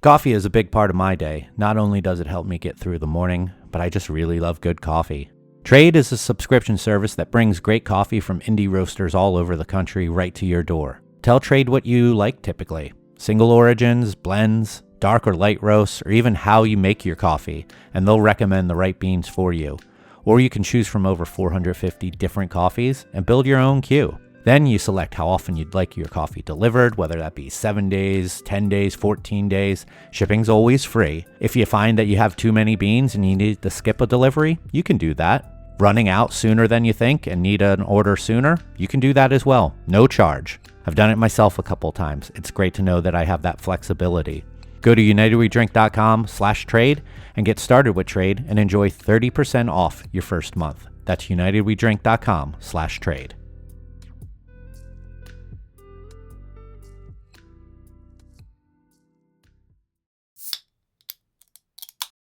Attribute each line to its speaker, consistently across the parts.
Speaker 1: Coffee is a big part of my day. Not only does it help me get through the morning, but I just really love good coffee. Trade is a subscription service that brings great coffee from indie roasters all over the country right to your door. Tell Trade what you like typically. Single origins, blends, dark or light roasts, or even how you make your coffee, and they'll recommend the right beans for you. Or you can choose from over 450 different coffees and build your own queue. Then you select how often you'd like your coffee delivered, whether that be 7 days, 10 days, 14 days. Shipping's always free. If you find that you have too many beans and you need to skip a delivery, you can do that. Running out sooner than you think and need an order sooner, you can do that as well. No charge. I've done it myself a couple times. It's great to know that I have that flexibility. Go to unitedwedrink.com/trade and get started with Trade and enjoy 30% off your first month. That's unitedwedrink.com/trade.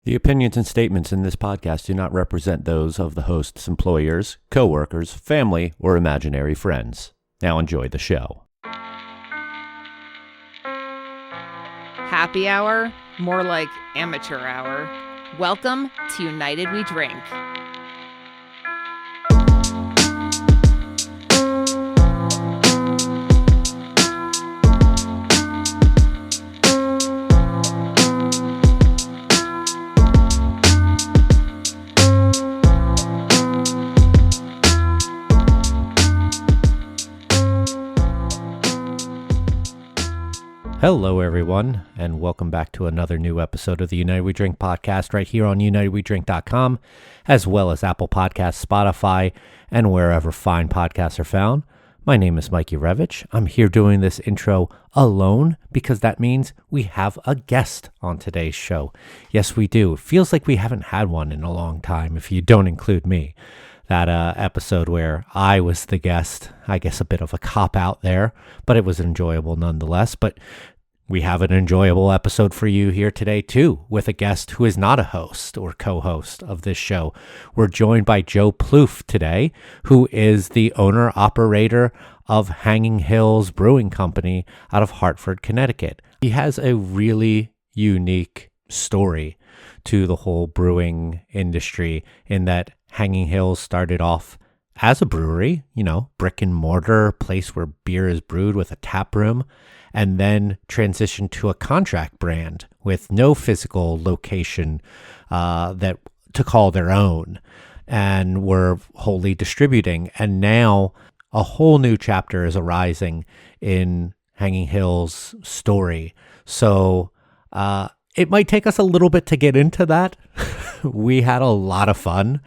Speaker 1: The opinions and statements in this podcast do not represent those of the host's employers, co-workers, family, or imaginary friends. Now enjoy the show.
Speaker 2: Happy hour? More like amateur hour. Welcome to United We Drink.
Speaker 1: Hello, everyone, and welcome back to another new episode of the United We Drink podcast right here on unitedwedrink.com, as well as Apple Podcasts, Spotify, and wherever fine podcasts are found. My name is Mikey Revich. I'm here doing this intro alone because that means we have a guest on today's show. Yes, we do. It feels like we haven't had one in a long time if you don't include me. That episode where I was the guest, I guess a bit of a cop-out there, but it was enjoyable nonetheless. But we have an enjoyable episode for you here today, too, with a guest who is not a host or co-host of this show. We're joined by Joe Ploof today, who is the owner-operator of Hanging Hills Brewing Company out of Hartford, Connecticut. He has a really unique story to the whole brewing industry in that Hanging Hills started off as a brewery, brick and mortar place where beer is brewed with a tap room, and then transitioned to a contract brand with no physical location that to call their own, and were wholly distributing. And now a whole new chapter is arising in Hanging Hills' story. So it might take us a little bit to get into that. We had a lot of fun.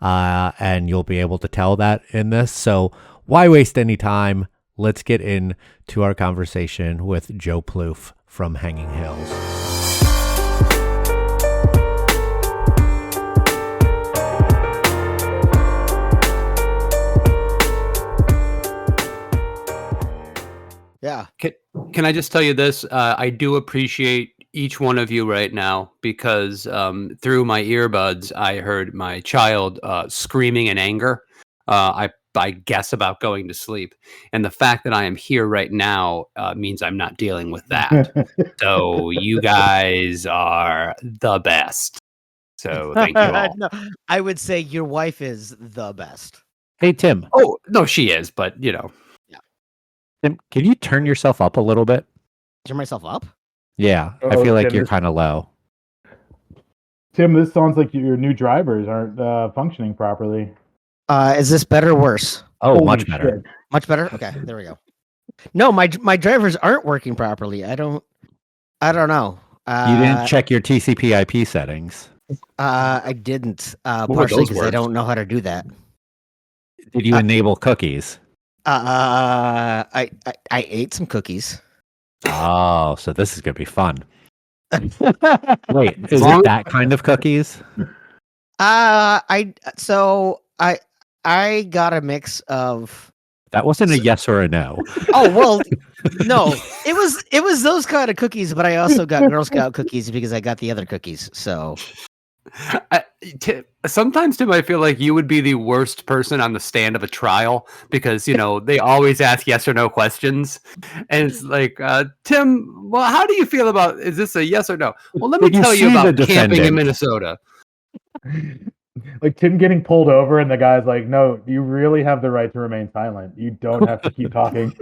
Speaker 1: And you'll be able to tell that in this. So why waste any time? Let's get into our conversation with Joe Ploof from Hanging Hills.
Speaker 3: Yeah.
Speaker 4: Can I just tell you this? I do appreciate each one of you right now because through my earbuds, I heard my child screaming in anger. I guess about going to sleep. And the fact that I am here right now means I'm not dealing with that. So you guys are the best. So thank you all.
Speaker 3: No, I would say your wife is the best.
Speaker 1: Hey, Tim.
Speaker 4: Oh, no, she is. But,
Speaker 3: Yeah.
Speaker 1: Tim, can you turn yourself up a little bit?
Speaker 3: Turn myself up?
Speaker 1: Yeah, I feel like you're kind of low.
Speaker 5: Tim, this sounds like your new drivers aren't functioning properly.
Speaker 3: Is this better or worse?
Speaker 1: Oh,
Speaker 5: Holy
Speaker 1: much better.
Speaker 5: shit.
Speaker 3: Much better? Okay, there we go. No, my drivers aren't working properly. I don't know.
Speaker 1: You didn't check your TCP/IP settings.
Speaker 3: I didn't.
Speaker 4: were
Speaker 3: Partially
Speaker 4: those
Speaker 3: because I
Speaker 4: words?
Speaker 3: don't know how to do that.
Speaker 1: Did you enable cookies?
Speaker 3: I ate some cookies.
Speaker 1: Oh, so this is going to be fun. Wait, is it that kind of cookies?
Speaker 3: I got a mix of.
Speaker 1: That wasn't a yes or a no.
Speaker 3: Oh well, no, it was those kind of cookies, but I also got Girl Scout cookies because I got the other cookies. So
Speaker 4: Sometimes, Tim, I feel like you would be the worst person on the stand of a trial because they always ask yes or no questions, and it's like, Tim, well, how do you feel about? Is this a yes or no? Well, let me
Speaker 1: Did you
Speaker 4: tell you
Speaker 1: see the
Speaker 4: about camping in
Speaker 1: defendant?
Speaker 4: Minnesota.
Speaker 5: Like Tim getting pulled over, and the guy's like, "No, you really have the right to remain silent. You don't have to keep talking."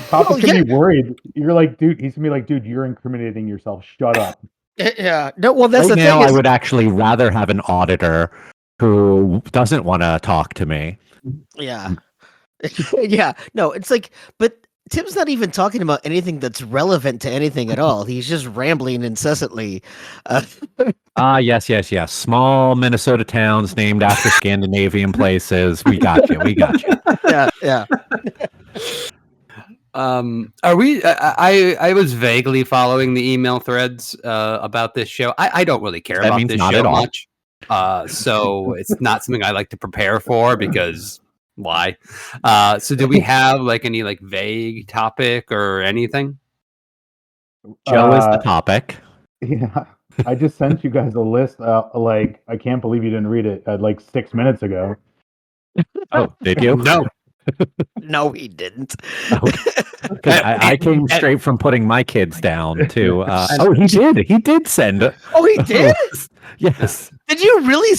Speaker 5: Cop is gonna be worried. You're like, dude. He's gonna be like, dude, you're incriminating yourself. Shut up.
Speaker 3: Yeah. No, well, that's
Speaker 1: Right
Speaker 3: the
Speaker 1: now,
Speaker 3: thing
Speaker 1: I
Speaker 3: is,
Speaker 1: would actually rather have an auditor who doesn't want to talk to me.
Speaker 3: yeah. Yeah. No, it's like, but Tim's not even talking about anything that's relevant to anything at all. He's just rambling incessantly. Uh,
Speaker 1: Yes. Small Minnesota towns named after Scandinavian places. We got you.
Speaker 3: yeah.
Speaker 4: Are we? I was vaguely following the email threads about this show. I don't really care
Speaker 1: That
Speaker 4: about
Speaker 1: means
Speaker 4: this
Speaker 1: not
Speaker 4: show
Speaker 1: at all.
Speaker 4: much, so it's not something I like to prepare for because why? So do we have any vague topic or anything?
Speaker 1: Joe is the topic.
Speaker 5: Yeah, I just sent you guys a list. I can't believe you didn't read it. 6 minutes ago.
Speaker 1: Oh, did you?
Speaker 4: No.
Speaker 3: No, he didn't.
Speaker 1: Okay. 'Cause I came straight from putting my kids down to. Oh, he did. He did send.
Speaker 3: Oh, he did?
Speaker 1: Yes.
Speaker 3: Did you really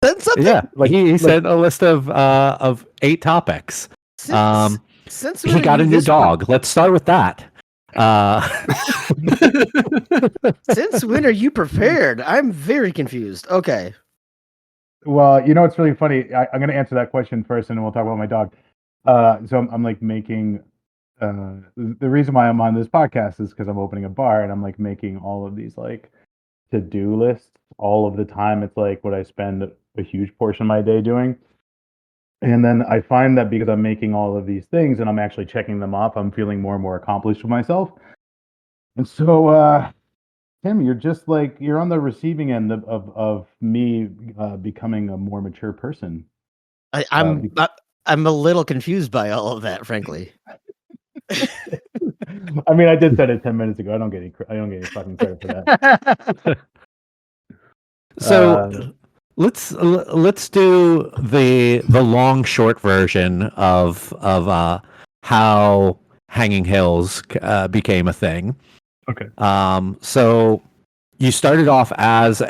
Speaker 3: send something?
Speaker 1: Yeah. He sent a list of 8 topics.
Speaker 3: Since
Speaker 1: He
Speaker 3: when
Speaker 1: got
Speaker 3: are
Speaker 1: a
Speaker 3: you
Speaker 1: new
Speaker 3: this
Speaker 1: dog. Let's start with that.
Speaker 3: Since when are you prepared? I'm very confused. Okay.
Speaker 5: Well, it's really funny. I'm going to answer that question first, and then we'll talk about my dog. So I'm making. The reason why I'm on this podcast is because I'm opening a bar, and I'm making all of these to-do lists all of the time. It's what I spend a huge portion of my day doing. And then I find that because I'm making all of these things and I'm actually checking them off, I'm feeling more and more accomplished with myself. And so, Tim, you're just you're on the receiving end of me becoming a more mature person.
Speaker 3: I'm a little confused by all of that, frankly.
Speaker 5: I mean, I did send it 10 minutes ago. I don't get any fucking credit for that.
Speaker 1: So let's do the long short version of how Hanging Hills became a thing.
Speaker 5: Okay.
Speaker 1: So you started off as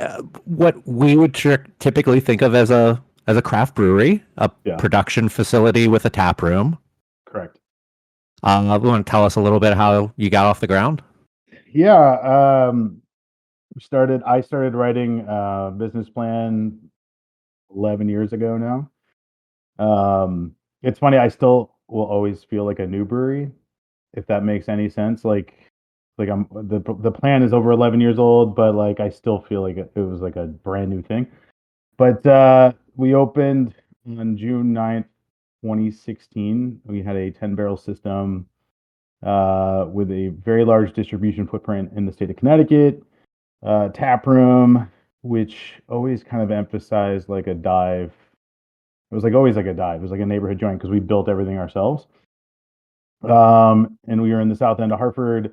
Speaker 1: what we would typically think of as a craft brewery, a production facility with a tap room.
Speaker 5: Correct.
Speaker 1: You want to tell us a little bit how you got off the ground?
Speaker 5: Yeah. I started writing a business plan 11 years ago now. It's funny, I still will always feel like a new brewery, if that makes any sense. I'm the plan is over 11 years old, but I still feel like it was a brand new thing. But we opened on June 9th, 2016. We had a 10-barrel system with a very large distribution footprint in the state of Connecticut. Tap room, which always kind of emphasized a dive. It was always a dive. It was a neighborhood joint because we built everything ourselves. And we were in the south end of Hartford.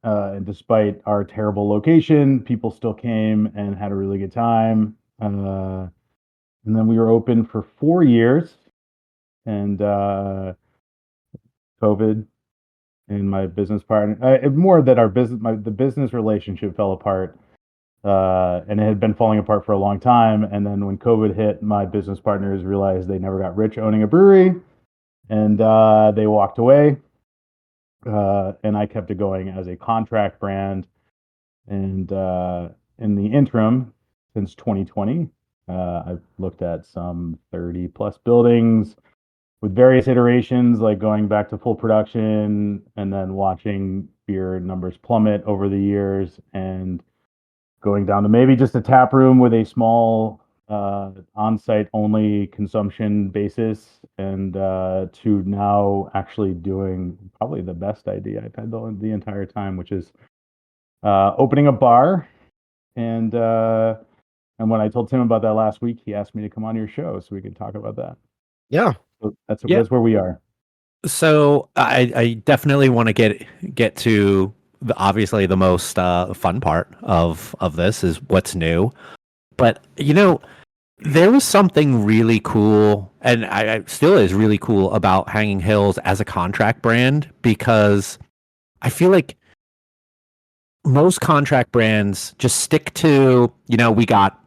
Speaker 5: And despite our terrible location, people still came and had a really good time. And then we were open for 4 years, and COVID and my business partner, more that the business relationship fell apart. And it had been falling apart for a long time. And then when COVID hit, my business partners realized they never got rich owning a brewery, and they walked away. And I kept it going as a contract brand. And in the interim, since 2020, I've looked at some 30 plus buildings with various iterations, going back to full production and then watching beer numbers plummet over the years, and going down to maybe just a tap room with a small on-site only consumption basis, and to now actually doing probably the best idea I've had the entire time, which is opening a bar. And when I told Tim about that last week, he asked me to come on your show so we could talk about that.
Speaker 3: Yeah.
Speaker 5: So that's where we are.
Speaker 1: So I definitely want to get to obviously the most fun part of this is what's new. But you know, there was something really cool, and I still is really cool about Hanging Hills as a contract brand, because I feel like most contract brands just stick to, we got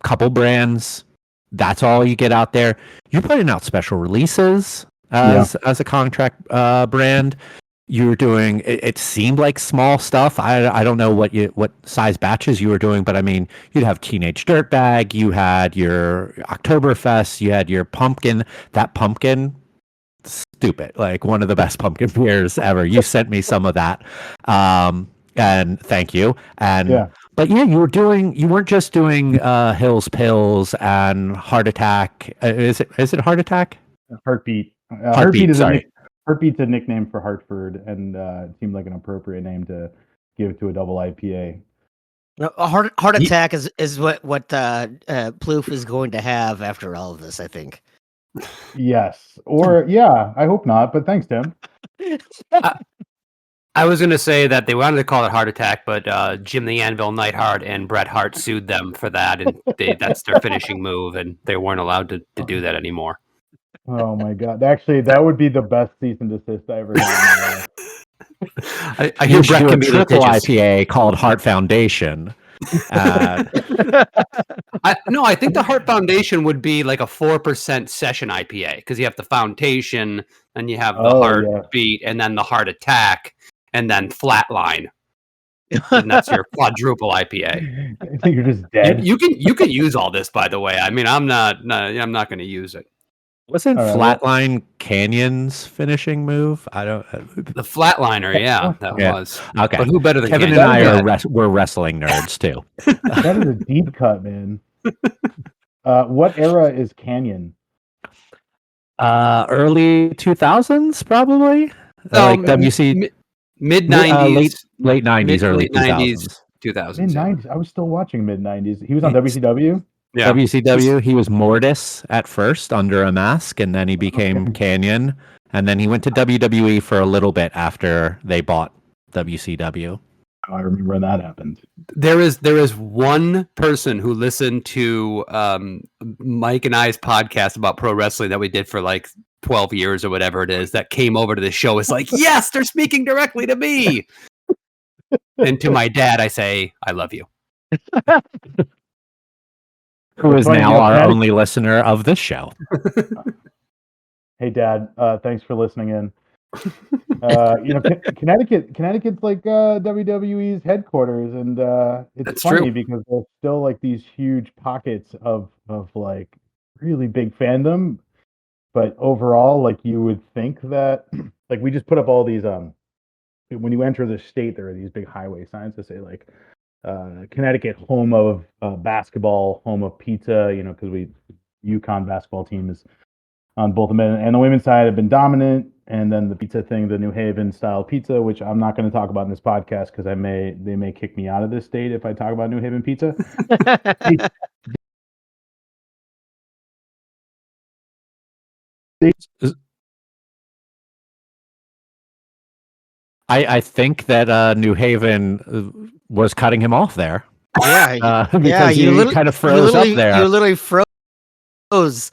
Speaker 1: a couple brands. That's all you get out there. You're putting out special releases as a contract brand. You were doing, it seemed like small stuff. I don't know what size batches you were doing, but I mean, you'd have Teenage Dirtbag, you had your Oktoberfest, you had your pumpkin. That pumpkin, stupid, like one of the best pumpkin beers ever. You sent me some of that, and thank you. And but yeah, you weren't just doing Hills Pills and Heart Attack. Is it Heart Attack?
Speaker 5: Heartbeat.
Speaker 1: Heartbeat. Sorry.
Speaker 5: Heartbeat's a nickname for Hartford, and it seemed like an appropriate name to give to a double IPA.
Speaker 3: No, a heart attack is what Ploof is going to have after all of this, I think.
Speaker 5: Yes, or I hope not. But thanks, Tim.
Speaker 4: I was going to say that they wanted to call it Heart Attack, but Jim the Anvil Neidhart and Bret Hart sued them for that, and that's their finishing move, and they weren't allowed to do that anymore.
Speaker 5: Oh my God! Actually, that would be the best cease and desist I ever got.
Speaker 1: I hear Brett can be triple IPA called Heart Foundation.
Speaker 4: I think the Heart Foundation would be like a 4% session IPA, because you have the foundation, and you have the heartbeat, and then the Heart Attack, and then Flatline. And that's your quadruple IPA.
Speaker 5: I think you're just dead.
Speaker 4: You can use all this, by the way. I mean, I'm not going to use it.
Speaker 1: Wasn't Flatline Canyon's finishing move? I don't.
Speaker 4: The Flatliner, that was.
Speaker 1: Okay,
Speaker 4: but who better than
Speaker 1: Kevin
Speaker 4: Canyon?
Speaker 1: and I we're wrestling nerds too.
Speaker 5: That is a deep cut, man. What era is Canyon?
Speaker 1: Early 2000s, probably. Like WC
Speaker 4: mid 90s,
Speaker 1: late 90s, early
Speaker 4: 90s,
Speaker 5: 2000s. Mid 90s. I was still watching mid 90s. He was on WCW.
Speaker 1: Yeah. WCW, he was Mortis at first under a mask, and then he became Canyon, and then he went to WWE for a little bit after they bought WCW.
Speaker 5: Oh, I remember when that happened.
Speaker 4: There is one person who listened to Mike and I's podcast about pro wrestling that we did for like 12 years or whatever it is, that came over to the show. Is like, yes, they're speaking directly to me. And to my dad, I say, I love you.
Speaker 1: Who is now our only listener of this show.
Speaker 5: Hey, Dad. Thanks for listening in. Connecticut's like WWE's headquarters, and it's
Speaker 4: That's
Speaker 5: funny
Speaker 4: true.
Speaker 5: because there's still like these huge pockets of like really big fandom, but overall, like you would think that like we just put up all these when you enter the state, there are these big highway signs that say like Connecticut, home of basketball, home of pizza, because UConn basketball team is on both the men and the women's side have been dominant. And then the pizza thing, the New Haven style pizza, which I'm not going to talk about in this podcast because they may kick me out of this state if I talk about New Haven pizza.
Speaker 1: I think that New Haven was cutting him off there.
Speaker 3: Yeah,
Speaker 1: because he kind of froze up there.
Speaker 3: You literally froze.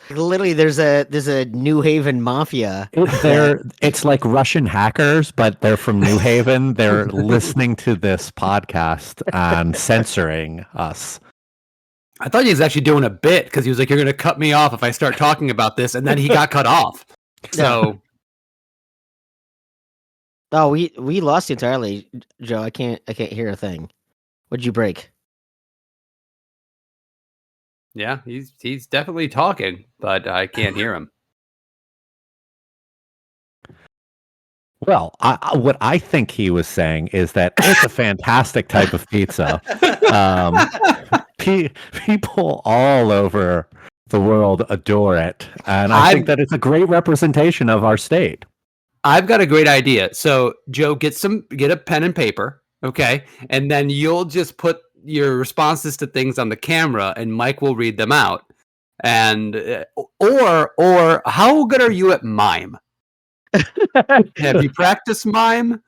Speaker 3: Literally, there's a New Haven mafia.
Speaker 1: It's like Russian hackers, but they're from New Haven. They're listening to this podcast and censoring us.
Speaker 4: I thought he was actually doing a bit because he was like, "You're going to cut me off if I start talking about this," and then he got cut off. So,
Speaker 3: oh, we lost you entirely, Joe. I can't hear a thing. What'd you break?
Speaker 4: Yeah, he's definitely talking, but I can't hear him.
Speaker 1: Well, what I think he was saying is that it's a fantastic type of pizza. People all over the world adore it, and I think that it's a great representation of our state.
Speaker 4: I've got a great idea. So, Joe, get a pen and paper, okay, and then you'll just put your responses to things on the camera, and Mike will read them out. And or how good are you at mime? Have you practiced mime?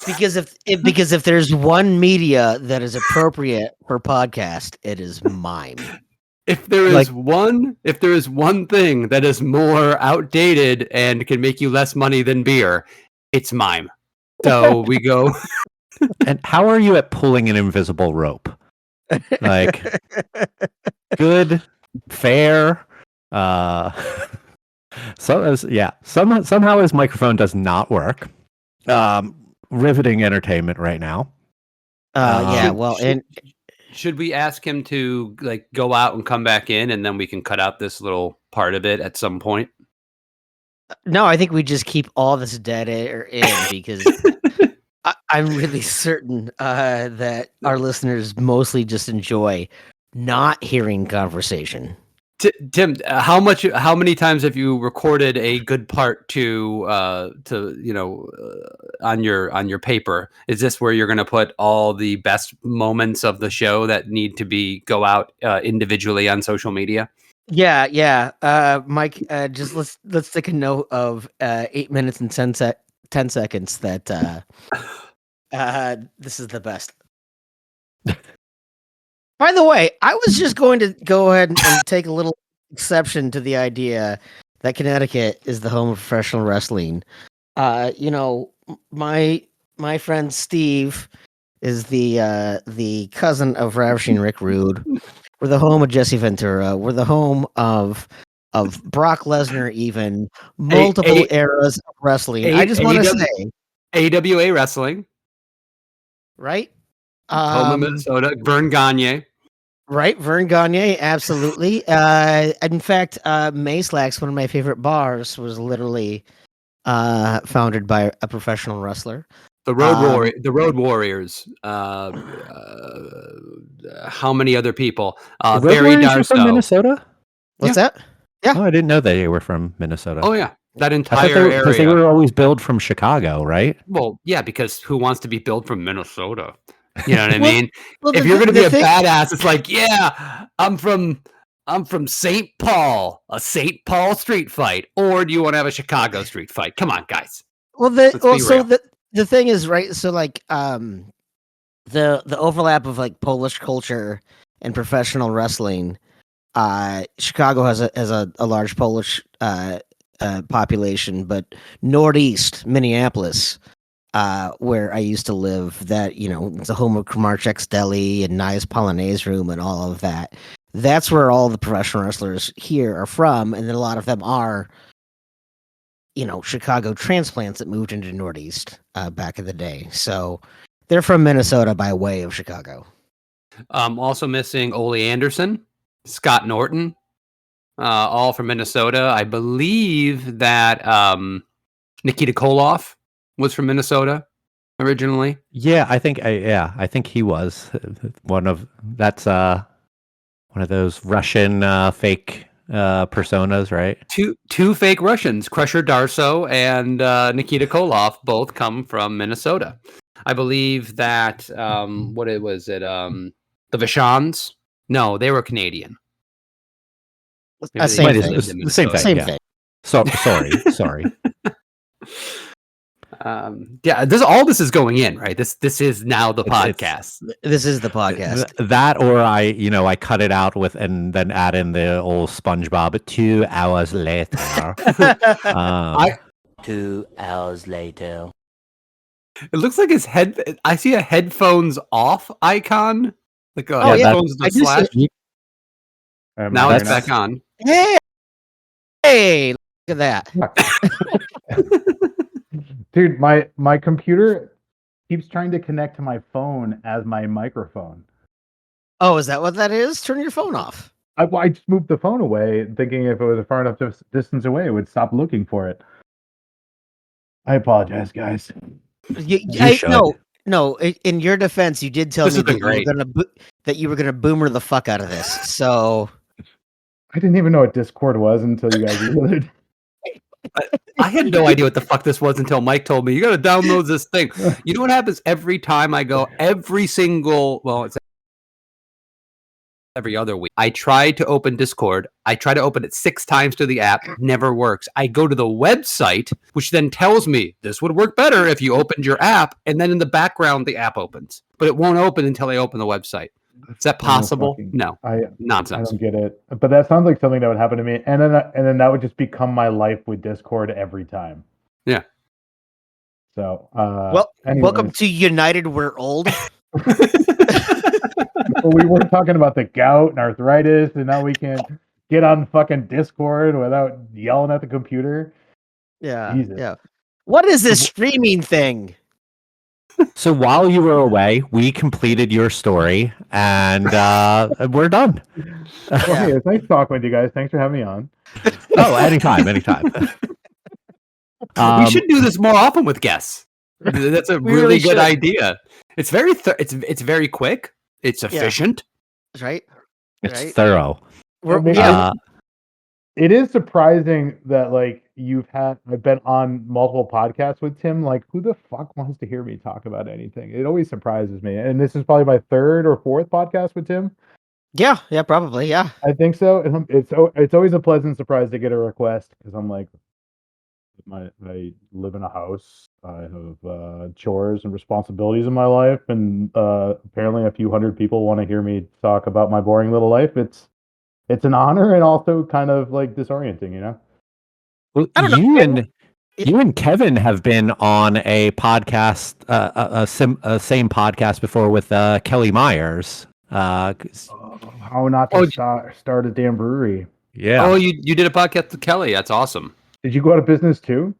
Speaker 3: Because if there's one media that is appropriate for podcast, it is mime.
Speaker 4: If there is one thing that is more outdated and can make you less money than beer, it's mime. So we go.
Speaker 1: And how are you at pulling an invisible rope? Like, good, fair. Somehow his microphone does not work. Riveting entertainment right now.
Speaker 4: Should we ask him to like go out and come back in, and then we can cut out this little part of it at some point?
Speaker 3: No, I think we just keep all this dead air in because I'm really certain that our listeners mostly just enjoy not hearing conversation.
Speaker 4: Tim, how many times have you recorded a good part to on your paper? Is this where you're going to put all the best moments of the show that need to go out individually on social media?
Speaker 3: Yeah. Mike, just let's take a note of 8 minutes and 10 seconds that this is the best. By the way, I was just going to go ahead and take a little exception to the idea that Connecticut is the home of professional wrestling. My friend Steve is the cousin of Ravishing Rick Rude. We're the home of Jesse Ventura. We're the home of Brock Lesnar. Even multiple eras of wrestling. I just want to say
Speaker 4: AWA Wrestling,
Speaker 3: right?
Speaker 4: Home of Minnesota, Vern Gagne.
Speaker 3: Right, Vern Gagne, absolutely. In fact, Mayslax, one of my favorite bars, was literally founded by a professional wrestler.
Speaker 4: The Road Warriors. How many other people?
Speaker 1: Barry Darso from Minnesota.
Speaker 3: What's that? Yeah.
Speaker 1: Oh, I didn't know they were from Minnesota.
Speaker 4: Oh yeah, that entire area.
Speaker 1: Because they were always billed from Chicago, right?
Speaker 4: Well, yeah, because who wants to be billed from Minnesota? You know what I mean?
Speaker 3: Well,
Speaker 4: if you're going to be a badass, it's like, yeah, I'm from St. Paul, a St. Paul street fight, or do you want to have a Chicago street fight? Come on, guys.
Speaker 3: Well, the thing is, right? So like, the overlap of like Polish culture and professional wrestling. Chicago has a large Polish population, but Northeast Minneapolis. Where I used to live, that it's a home of Kramarczak's Deli and Nice Polonaise Room and all of that. That's where all the professional wrestlers here are from, and then a lot of them are, Chicago transplants that moved into Northeast back in the day. So they're from Minnesota by way of Chicago.
Speaker 4: Also missing Ole Anderson, Scott Norton, all from Minnesota. I believe that Nikita Koloff was from Minnesota originally.
Speaker 1: Yeah, I think he was one of those Russian fake personas, right?
Speaker 4: Two fake Russians, Crusher Darso and Nikita Koloff, both come from Minnesota. I believe that the Vashons? No, they were Canadian.
Speaker 3: Same thing.
Speaker 1: Same thing. So sorry.
Speaker 4: This is going in, right? This is now the podcast.
Speaker 3: This is the podcast.
Speaker 1: That, or I cut it out and then add in the old SpongeBob 2 hours later.
Speaker 3: 2 hours later.
Speaker 4: It looks like his head. I see a headphones off icon. Like headphones with a slash. Now it's back on.
Speaker 3: Hey, look at that.
Speaker 5: Dude, my computer keeps trying to connect to my phone as my microphone.
Speaker 3: Oh, is that what that is? Turn your phone off.
Speaker 5: I just moved the phone away, thinking if it was a far enough distance away, it would stop looking for it. I apologize, guys.
Speaker 3: No. In your defense, you did tell me that you were gonna boomer the fuck out of this. So
Speaker 5: I didn't even know what Discord was until you guys realized.
Speaker 4: I had no idea what the fuck this was until Mike told me, you got to download this thing. You know what happens every time I go, it's every other week. I try to open Discord. I try to open it 6 times to the app. Never works. I go to the website, which then tells me this would work better if you opened your app. And then in the background, the app opens. But it won't open until I open the website. Is that possible? No.
Speaker 5: I
Speaker 4: Nonsense.
Speaker 5: don't get it. But that sounds like something that would happen to me. And then that would just become my life with Discord every time.
Speaker 4: Yeah.
Speaker 5: So,
Speaker 3: welcome to United We're Old.
Speaker 5: We were talking about the gout and arthritis, and now we can't get on fucking Discord without yelling at the computer.
Speaker 3: Yeah.
Speaker 5: Jesus.
Speaker 3: Yeah. What is this streaming thing?
Speaker 1: So while you were away, we completed your story, and we're done.
Speaker 5: Well, hey, it's nice talking with you guys. Thanks for having me on.
Speaker 1: Oh, anytime.
Speaker 4: We should do this more often with guests. That's a really good idea. It's very it's very quick. It's efficient.
Speaker 3: That's right.
Speaker 1: It's thorough.
Speaker 5: It is surprising that I've been on multiple podcasts with Tim. Like, who the fuck wants to hear me talk about anything? It always surprises me. And this is probably my 3rd or 4th podcast with Tim.
Speaker 3: Yeah, probably. Yeah,
Speaker 5: I think so. It's always a pleasant surprise to get a request, because I'm like, I live in a house. I have chores and responsibilities in my life, and apparently a few hundred people want to hear me talk about my boring little life. It's an honor, and also kind of disorienting, you know.
Speaker 1: Well,
Speaker 3: I don't know.
Speaker 1: You and Kevin have been on a podcast, same podcast before with Kelly Myers.
Speaker 5: How not to start a damn brewery?
Speaker 1: Yeah.
Speaker 4: Oh, you did a podcast with Kelly. That's awesome.
Speaker 5: Did you go out of business too?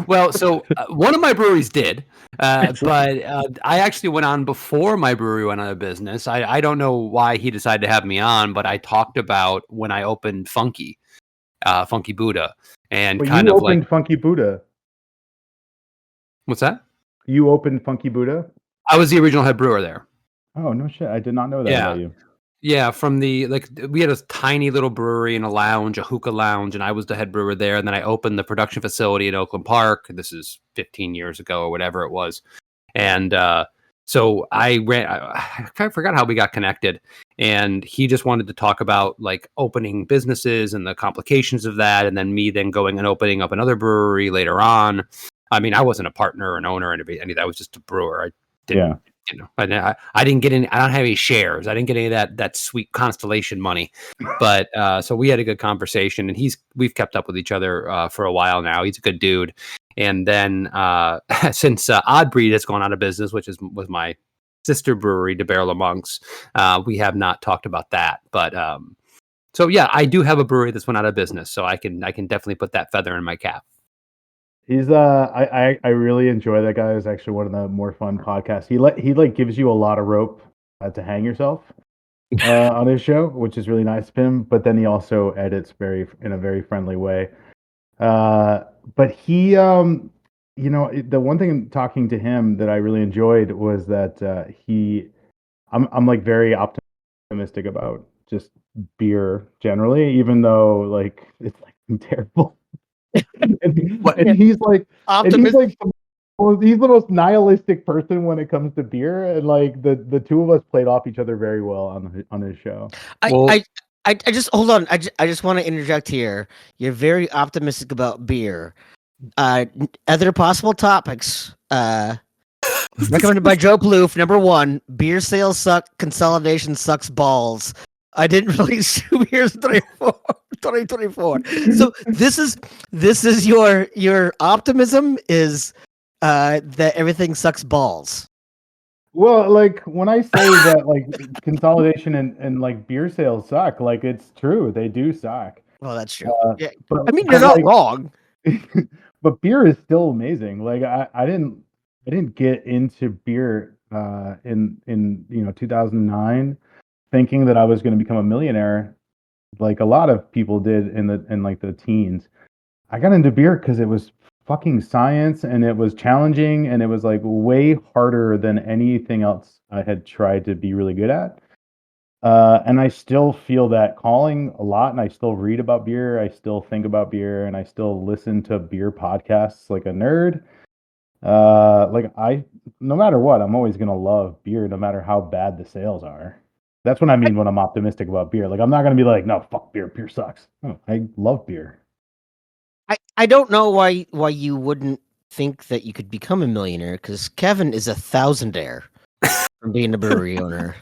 Speaker 4: Well, so one of my breweries did, but I actually went on before my brewery went out of business. I don't know why he decided to have me on, but I talked about when I opened Funky Buddha, and
Speaker 5: you opened Funky Buddha.
Speaker 4: What's that?
Speaker 5: You opened Funky Buddha?
Speaker 4: I was the original head brewer there.
Speaker 5: Oh, no shit! I did not know that about you.
Speaker 4: Yeah, from we had a tiny little brewery and a lounge, a hookah lounge, and I was the head brewer there. And then I opened the production facility in Oakland Park. This is 15 years ago or whatever it was. And so I forgot how we got connected. And he just wanted to talk about opening businesses and the complications of that. And then me going and opening up another brewery later on. I mean, I wasn't a partner or an owner or any of that. I was just a brewer. I didn't. I didn't get any. I don't have any shares. I didn't get any of that sweet Constellation money. But so we had a good conversation, and we've kept up with each other for a while now. He's a good dude. And then since Odd Breed has gone out of business, which was my sister brewery, De Barrel of Monks, we have not talked about that. But so yeah, I do have a brewery that's went out of business, so I can definitely put that feather in my cap.
Speaker 5: He's I really enjoy that guy. Is actually one of the more fun podcasts. He gives you a lot of rope to hang yourself on his show, which is really nice of him. But then he also edits in a very friendly way. But he the one thing talking to him that I really enjoyed was that I'm very optimistic about just beer generally, even though it's terrible. and he's optimistic. He's the most nihilistic person when it comes to beer, and the two of us played off each other very well on his show.
Speaker 3: I just hold on. I just want to interject here. You're very optimistic about beer. Other possible topics. Recommended by Joe Ploof. Number 1: beer sales suck. Consolidation sucks balls. I didn't release 2 beers in 2024. So this is your optimism is that everything sucks balls.
Speaker 5: Well, when I say that consolidation and beer sales suck, it's true. They do suck.
Speaker 3: Well, that's true. Yeah.
Speaker 5: But,
Speaker 3: I mean, you're not wrong.
Speaker 5: But beer is still amazing. I didn't get into beer in 2009 thinking that I was going to become a millionaire like a lot of people did in the teens. I got into beer because it was fucking science, and it was challenging, and it was way harder than anything else I had tried to be really good at. And I still feel that calling a lot, and I still read about beer, I still think about beer, and I still listen to beer podcasts like a nerd. No matter what, I'm always gonna love beer, no matter how bad the sales are. That's what I mean when I'm optimistic about beer. Like, I'm not going to be like, no, fuck beer. Beer sucks. No, I love beer.
Speaker 3: I don't know why you wouldn't think that you could become a millionaire, because Kevin is a thousandaire from being a brewery owner.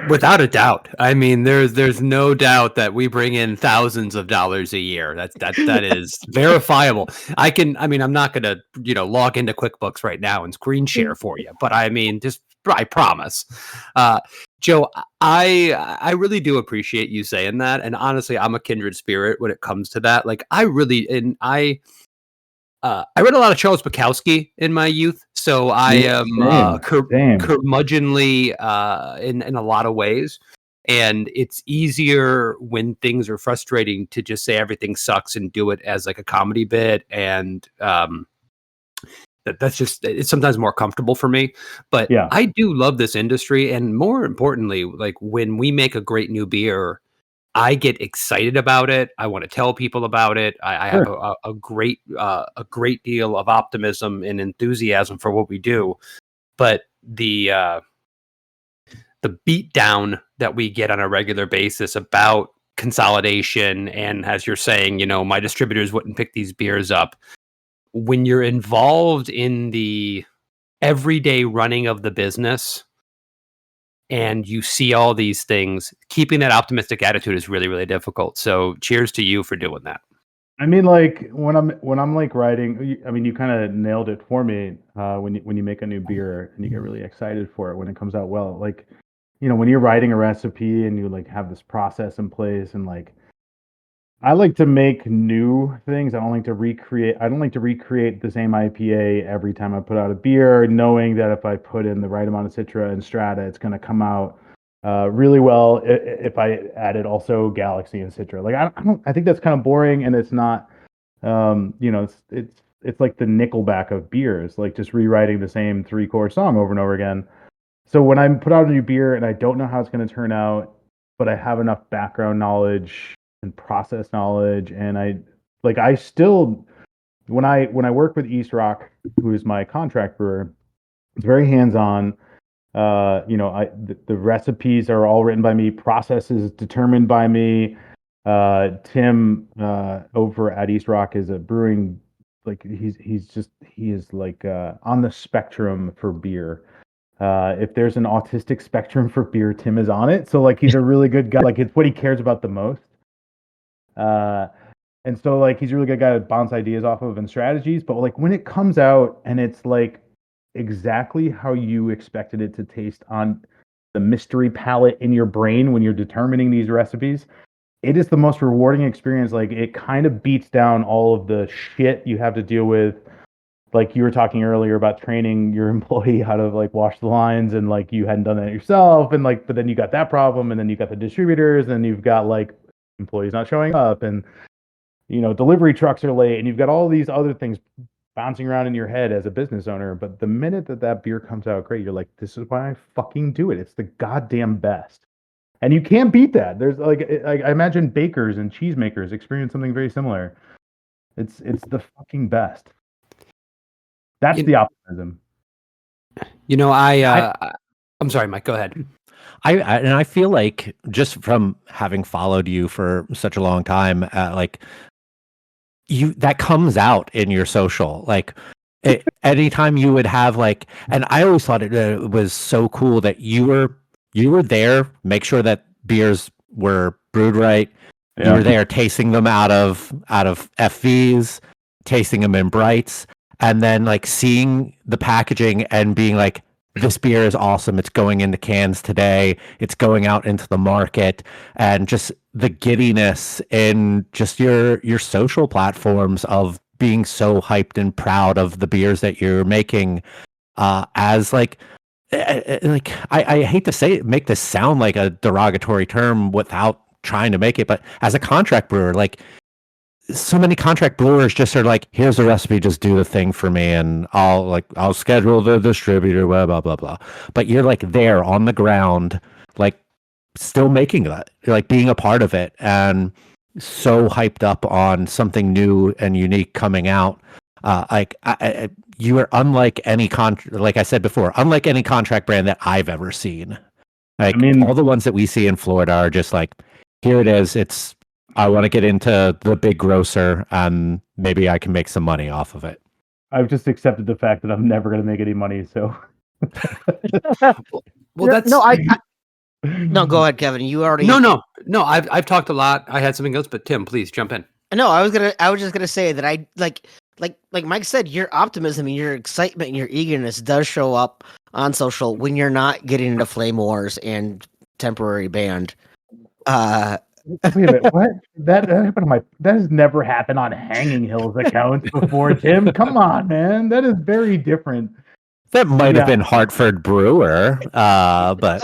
Speaker 4: Without a doubt. I mean, there's no doubt that we bring in thousands of dollars a year. That is verifiable. I'm not gonna, log into QuickBooks right now and screen share for you, but I promise. Joe, I really do appreciate you saying that. And honestly, I'm a kindred spirit when it comes to that. Like, I read a lot of Charles Bukowski in my youth, so I am curmudgeonly in a lot of ways. And it's easier when things are frustrating to just say everything sucks and do it as like a comedy bit. And it's sometimes more comfortable for me. But yeah, I do love this industry. And more importantly, like when we make a great new beer, I get excited about it. I want to tell people about it. I have a great deal of optimism and enthusiasm for what we do. But the beat down that we get on a regular basis about consolidation, and as you're saying, my distributors wouldn't pick these beers up. When you're involved in the everyday running of the business, and you see all these things, keeping that optimistic attitude is really, really difficult. So cheers to you for doing that.
Speaker 5: I mean, like when I'm like writing, I mean, you kind of nailed it for me. When you make a new beer and you get really excited for it when it comes out well, like, when you're writing a recipe and you like have this process in place, and like, I like to make new things. I don't like to recreate the same IPA every time I put out a beer, knowing that if I put in the right amount of Citra and Strata, it's going to come out really well. If I added also Galaxy and Citra, like I think that's kind of boring, and it's not. It's like the Nickelback of beers, like just rewriting the same 3-chord song over and over again. So when I put out a new beer and I don't know how it's going to turn out, but I have enough background knowledge and process knowledge, and I still, when I work with East Rock, who is my contract brewer, it's very hands-on. The recipes are all written by me, processes determined by me. Tim over at East Rock is a brewing, like he is like on the spectrum for beer. If there's an autistic spectrum for beer, Tim is on it. So like he's a really good guy. Like it's what he cares about the most. And so like he's a really good guy to bounce ideas off of and strategies. But like when it comes out and it's like exactly how you expected it to taste on the mystery palette in your brain when you're determining these recipes, it is the most rewarding experience. Like it kind of beats down all of the shit you have to deal with. Like you were talking earlier about training your employee how to like wash the lines, and like you hadn't done that yourself, and like, but then you got that problem, and then you got the distributors, and you've got like employees not showing up, and delivery trucks are late, and you've got all these other things bouncing around in your head as a business owner. But the minute that beer comes out great, you're like, this is why I fucking do it. It's the goddamn best. And you can't beat that. There's like I imagine bakers and cheesemakers experience something very similar. It's the fucking best. That's the optimism.
Speaker 4: I'm sorry, Mike, go ahead.
Speaker 1: I feel like just from having followed you for such a long time, like that comes out in your social, like anytime you would have like, and I always thought it was so cool that you were there, make sure that beers were brewed right. Yeah. You were there tasting them out of FVs, tasting them in brights, and then like seeing the packaging and being like, this beer is awesome. It's going into cans today. It's going out into the market, and just the giddiness in just your social platforms of being so hyped and proud of the beers that you're making, as like I hate to say it, make this sound like a derogatory term without trying to make it, but as a contract brewer, like so many contract brewers just are like, here's a recipe, just do the thing for me, and I'll schedule the distributor, blah blah blah blah. But you're like there on the ground, like still making that, you're like being a part of it, and so hyped up on something new and unique coming out. You are unlike any like I said before, unlike any contract brand that I've ever seen. Like, I mean, all the ones that we see in Florida are just like, here it is. I want to get into the big grocer and maybe I can make some money off of it.
Speaker 5: I've just accepted the fact that I'm never going to make any money. So,
Speaker 3: that's no. Go ahead, Kevin. You already
Speaker 4: no. I've talked a lot. I had something else, but Tim, please jump in.
Speaker 3: No, I was just gonna say that I like Mike said, your optimism and your excitement and your eagerness does show up on social when you're not getting into flame wars and temporary banned.
Speaker 5: Wait a minute, what? That has never happened on Hanging Hills accounts before, Tim. Come on, man. That is very different.
Speaker 1: That might have been Hartford Brewer, but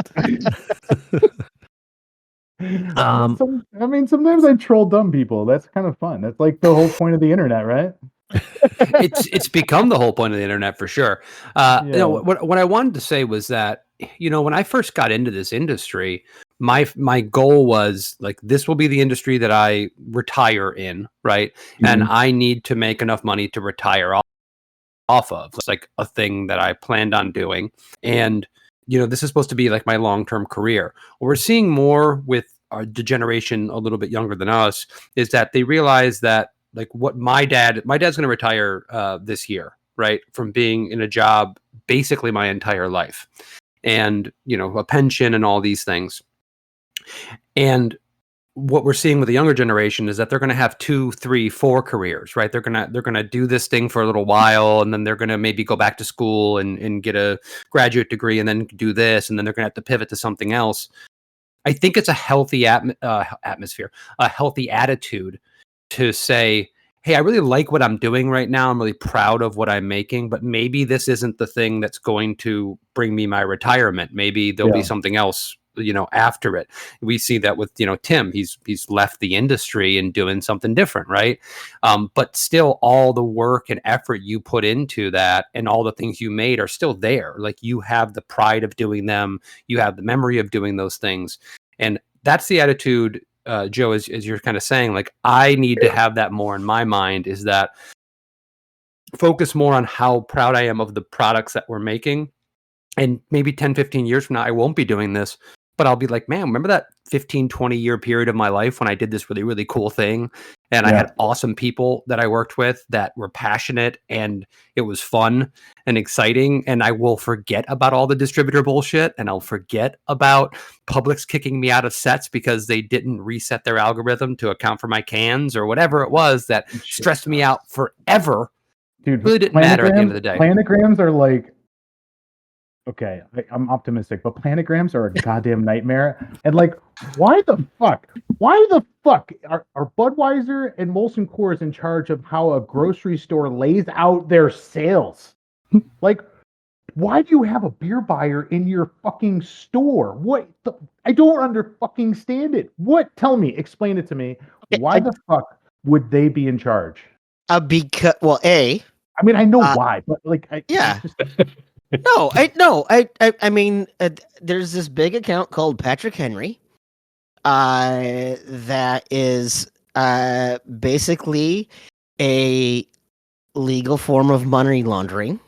Speaker 5: sometimes I troll dumb people. That's kind of fun. That's like the whole point of the internet, right?
Speaker 4: It's become the whole point of the internet for sure. What I wanted to say was that, when I first got into this industry, my goal was like, this will be the industry that I retire in, right? Mm-hmm. And I need to make enough money to retire off of. It's like a thing that I planned on doing. And, this is supposed to be like my long-term career. What we're seeing more with the generation a little bit younger than us is that they realize that, like, what my dad's going to retire this year, right? From being in a job basically my entire life, and, a pension and all these things. And what we're seeing with the younger generation is that they're going to have 2, 3, 4 careers, right? They're going to do this thing for a little while, and then they're going to maybe go back to school and get a graduate degree, and then do this, and then they're going to have to pivot to something else. I think it's a healthy atmosphere, a healthy attitude to say, hey, I really like what I'm doing right now. I'm really proud of what I'm making, but maybe this isn't the thing that's going to bring me my retirement. Maybe there'll be something else, after it. We see that with, Tim, he's left the industry and doing something different, right? But still, all the work and effort you put into that and all the things you made are still there. Like, you have the pride of doing them. You have the memory of doing those things. And that's the attitude, Joe, as you're kind of saying, like, I need to have that more in my mind, is that focus more on how proud I am of the products that we're making. And maybe 10, 15 years from now, I won't be doing this, but I'll be like, man, remember that 15, 20 year period of my life when I did this really, really cool thing? And I had awesome people that I worked with that were passionate, and it was fun and exciting. And I will forget about all the distributor bullshit, and I'll forget about Publix kicking me out of sets because they didn't reset their algorithm to account for my cans or whatever it was that stressed me out forever.
Speaker 5: Dude,
Speaker 4: really didn't matter at the end of the day.
Speaker 5: Planograms are like, okay, I'm optimistic, but planograms are a goddamn nightmare. And like, why the fuck are Budweiser and Molson Coors in charge of how a grocery store lays out their sales? Like, why do you have a beer buyer in your fucking store? I don't fucking stand it. Tell me, explain it to me. Why the fuck would they be in charge?
Speaker 3: Because,
Speaker 5: I mean, I know why, but like,
Speaker 3: I mean, there's this big account called Patrick Henry, that is basically a legal form of money laundering,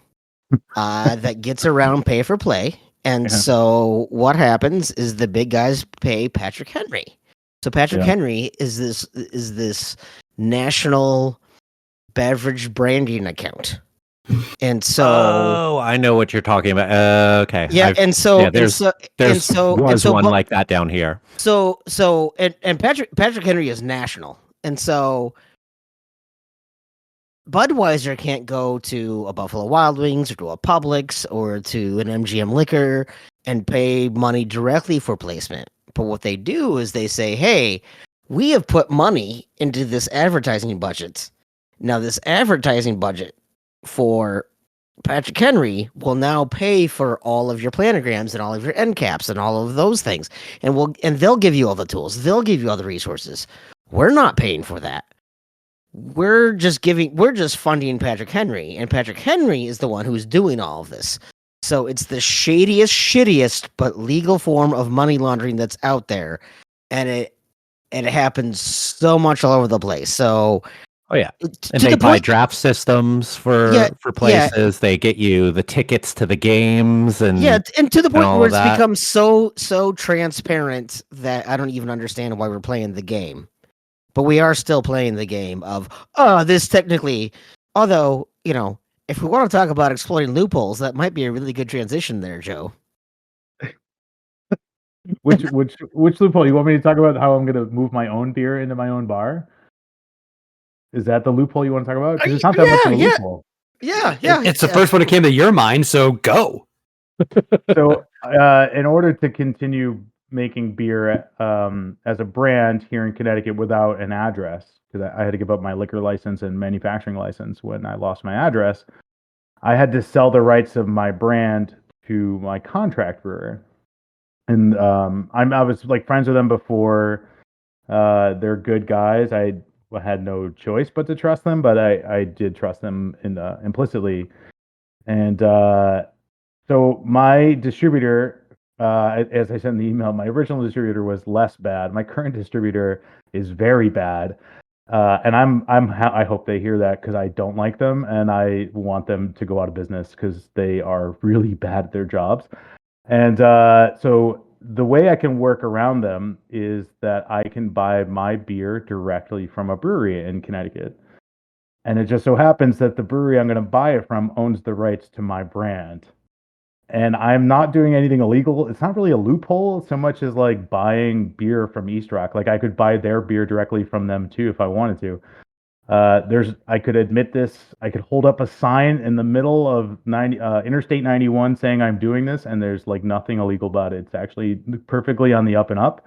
Speaker 3: that gets around pay for play. And so what happens is the big guys pay Patrick Henry. So Patrick Henry is this national beverage branding account. And so,
Speaker 1: I know what you're talking about. Okay,
Speaker 3: yeah, there's
Speaker 1: one like that down here.
Speaker 3: And Patrick Henry is national, and so Budweiser can't go to a Buffalo Wild Wings or to a Publix or to an MGM Liquor and pay money directly for placement. But what they do is they say, "Hey, we have put money into this advertising budget. Now, this advertising budget for Patrick Henry will now pay for all of your planograms and all of your end caps and all of those things. And they'll give you all the tools. They'll give you all the resources. We're not paying for that. We're just funding Patrick Henry, and Patrick Henry is the one who's doing all of this. So it's the shittiest, but legal form of money laundering that's out there. And it happens so much all over the place. So
Speaker 1: Oh yeah,
Speaker 3: To
Speaker 1: and they
Speaker 3: the
Speaker 1: buy
Speaker 3: point,
Speaker 1: draft systems for places. They get you the tickets to the games and
Speaker 3: and to the point
Speaker 1: all
Speaker 3: where
Speaker 1: of
Speaker 3: it's
Speaker 1: that.
Speaker 3: become so transparent that I don't even understand why we're playing the game. But we are still playing the game of this technically. Although if we want to talk about exploiting loopholes, that might be a really good transition there, Joe.
Speaker 5: Which loophole? You want me to talk about how I'm going to move my own beer into my own bar? Is that the loophole you want to talk about? Because it's not that much of a loophole.
Speaker 3: Yeah.
Speaker 4: It's the first one that came to your mind, so go.
Speaker 5: So, in order to continue making beer as a brand here in Connecticut without an address, because I had to give up my liquor license and manufacturing license when I lost my address, I had to sell the rights of my brand to my contract brewer. And I was like friends with them before. They're good guys. I had no choice but to trust them, but I did trust them implicitly. And so my distributor, as I said in the email, my original distributor was less bad. My current distributor is very bad. And I hope they hear that because I don't like them and I want them to go out of business because they are really bad at their jobs. And so the way I can work around them is that I can buy my beer directly from a brewery in Connecticut. And it just so happens that the brewery I'm going to buy it from owns the rights to my brand. And I'm not doing anything illegal. It's not really a loophole so much as like buying beer from East Rock. Like I could buy their beer directly from them too if I wanted to. I could admit this. I could hold up a sign in the middle of Interstate 91 saying I'm doing this, and there's like nothing illegal about it. It's actually perfectly on the up and up.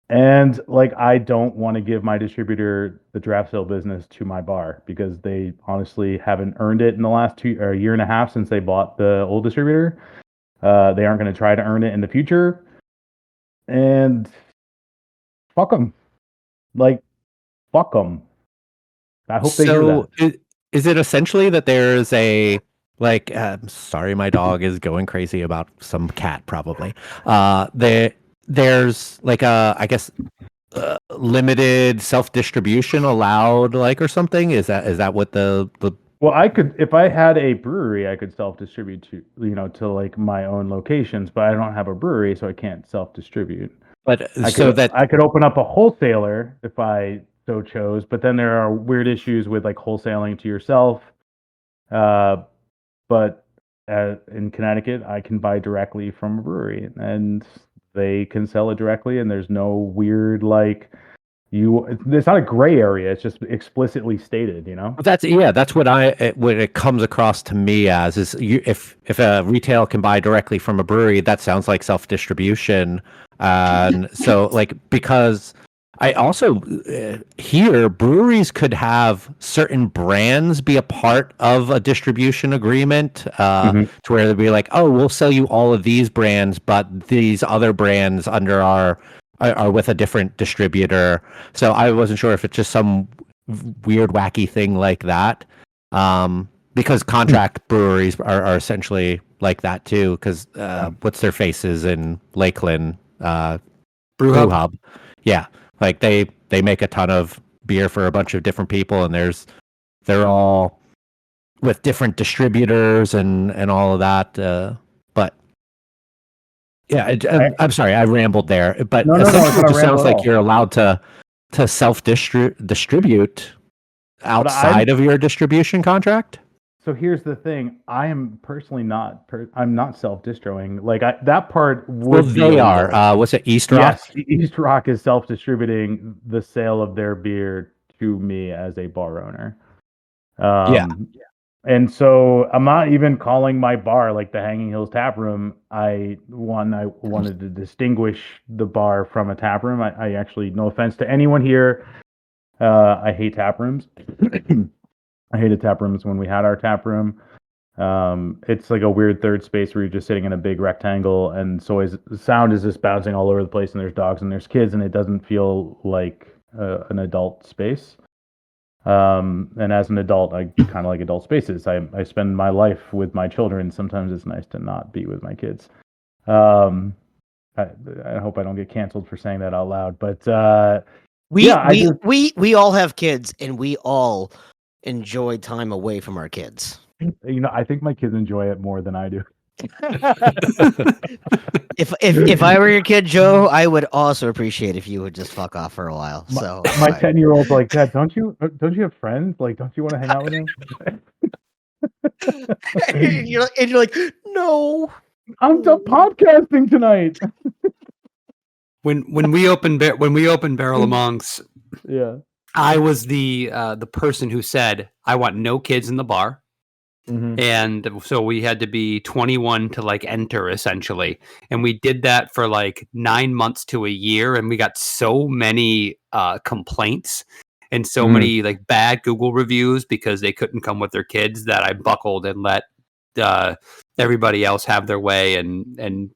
Speaker 5: And like, I don't want to give my distributor the draft sale business to my bar because they honestly haven't earned it in the last year and a half since they bought the old distributor. They aren't going to try to earn it in the future. And fuck them. Like, fuck them. I hope they hear that.
Speaker 1: Is it essentially that there's a sorry, my dog is going crazy about some cat probably. There's like I guess limited self-distribution allowed, like, or something. Is that what the
Speaker 5: Well, I could, if I had a brewery, I could self-distribute to like my own locations, but I don't have a brewery, so I can't self-distribute.
Speaker 1: But
Speaker 5: I could open up a wholesaler if I so chose, but then there are weird issues with like wholesaling to yourself. But in Connecticut, I can buy directly from a brewery, and they can sell it directly, and there's no weird like it's not a gray area. It's just explicitly stated,
Speaker 1: That's what what it comes across to me as is if a retail can buy directly from a brewery, that sounds like self-distribution. And so like, because I also hear breweries could have certain brands be a part of a distribution agreement to where they'd be like, oh, we'll sell you all of these brands, but these other brands under are with a different distributor. So I wasn't sure if it's just some weird, wacky thing like that. Because contract breweries are essentially like that too. Because what's their faces in Lakeland? Brew Hub. Yeah, like they make a ton of beer for a bunch of different people, and they're all with different distributors and all of that. But yeah, I'm sorry, I rambled there. But essentially, it just sounds like you're allowed to self-distribute outside of your distribution contract.
Speaker 5: So here's the thing: I am personally not. I'm not self-distroing. Like that part would. Well,
Speaker 1: they are. What's it? East Rock.
Speaker 5: Yes, East Rock is self-distributing the sale of their beer to me as a bar owner. Yeah. And so I'm not even calling my bar like the Hanging Hills Tap Room. I wanted to distinguish the bar from a tap room. I actually, no offense to anyone here, I hate tap rooms. I hated tap rooms when we had our tap room. It's like a weird third space where you're just sitting in a big rectangle, and so the sound is just bouncing all over the place, and there's dogs and there's kids, and it doesn't feel like an adult space. And as an adult, I kind of like adult spaces. I spend my life with my children. Sometimes it's nice to not be with my kids. I hope I don't get canceled for saying that out loud. But
Speaker 3: We all have kids, and we all enjoy time away from our kids.
Speaker 5: I think my kids enjoy it more than I do.
Speaker 3: If I were your kid, Joe, I would also appreciate if you would just fuck off for a while. So
Speaker 5: my 10-year-old's like, Dad, don't you have friends? Like, don't you want to hang out with them?
Speaker 3: and you're like, no,
Speaker 5: I'm done podcasting tonight.
Speaker 4: When we opened Barrel of Monks,
Speaker 5: Yeah.
Speaker 4: I was the person who said I want no kids in the bar.
Speaker 5: Mm-hmm.
Speaker 4: And so we had to be 21 to like enter essentially. And we did that for like 9 months to a year. And we got so many complaints and so many like bad Google reviews because they couldn't come with their kids that I buckled and let everybody else have their way. And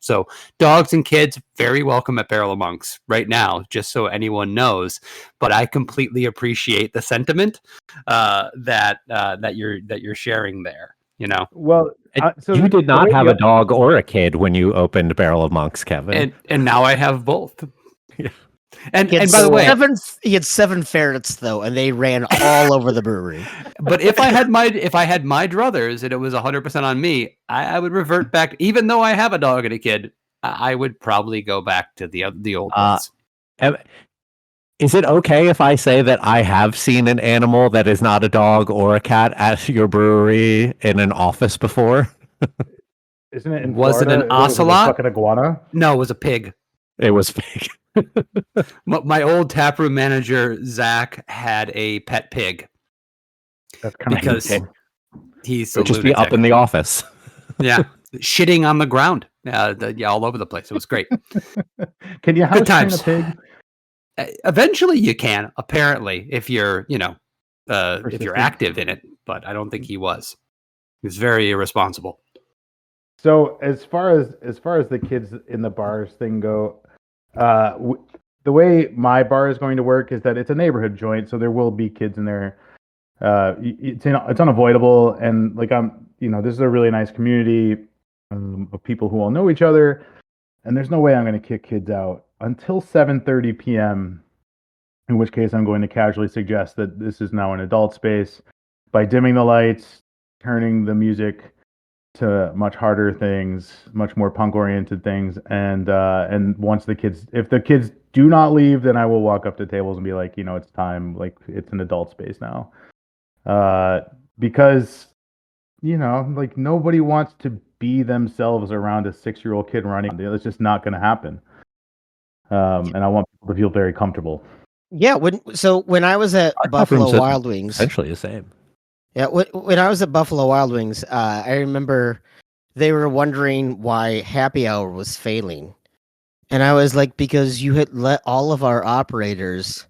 Speaker 4: so dogs and kids very welcome at Barrel of Monks right now, just so anyone knows. But I completely appreciate the sentiment that you're sharing there.
Speaker 5: Well,
Speaker 1: so you did not have a dog or a kid when you opened Barrel of Monks, Kevin.
Speaker 4: And now I have both.
Speaker 1: Yeah.
Speaker 4: And by the way,
Speaker 3: he had 7 ferrets though, and they ran all over the brewery.
Speaker 4: But if I had my druthers and it was 100% on me, I would revert back. Even though I have a dog and a kid, I would probably go back to the old ones.
Speaker 1: Is it okay if I say that I have seen an animal that is not a dog or a cat at your brewery in an office before?
Speaker 5: Isn't it in
Speaker 4: Was
Speaker 5: Florida?
Speaker 4: it an ocelot?
Speaker 5: Fucking iguana?
Speaker 4: No, it was a pig.
Speaker 1: It was pig.
Speaker 4: My old taproom manager Zach had a pet pig.
Speaker 5: That's kind
Speaker 4: because
Speaker 5: of
Speaker 4: he's
Speaker 1: would just be up in the office.
Speaker 4: Yeah, shitting on the ground. All over the place. It was great.
Speaker 5: Can you house train a pig?
Speaker 4: Eventually, you can. Apparently, if you're if you're active in it, but I don't think he was. He was very irresponsible.
Speaker 5: So as far as the kids in the bars thing go. The way my bar is going to work is that it's a neighborhood joint, so there will be kids in there. It's unavoidable, and like this is a really nice community of people who all know each other, and there's no way I'm going to kick kids out until 7:30 p.m. In which case, I'm going to casually suggest that this is now an adult space by dimming the lights, turning the music to much harder things, much more punk-oriented things, and once if the kids do not leave, then I will walk up to tables and be like, it's time, like it's an adult space now, because like nobody wants to be themselves around a 6-year-old kid running. It's just not going to happen, and I want people to feel very comfortable.
Speaker 3: Yeah, when I was at Buffalo Wild Wings,
Speaker 1: essentially the same.
Speaker 3: Yeah, when I was at Buffalo Wild Wings, I remember they were wondering why happy hour was failing. And I was like, because you had let all of our operators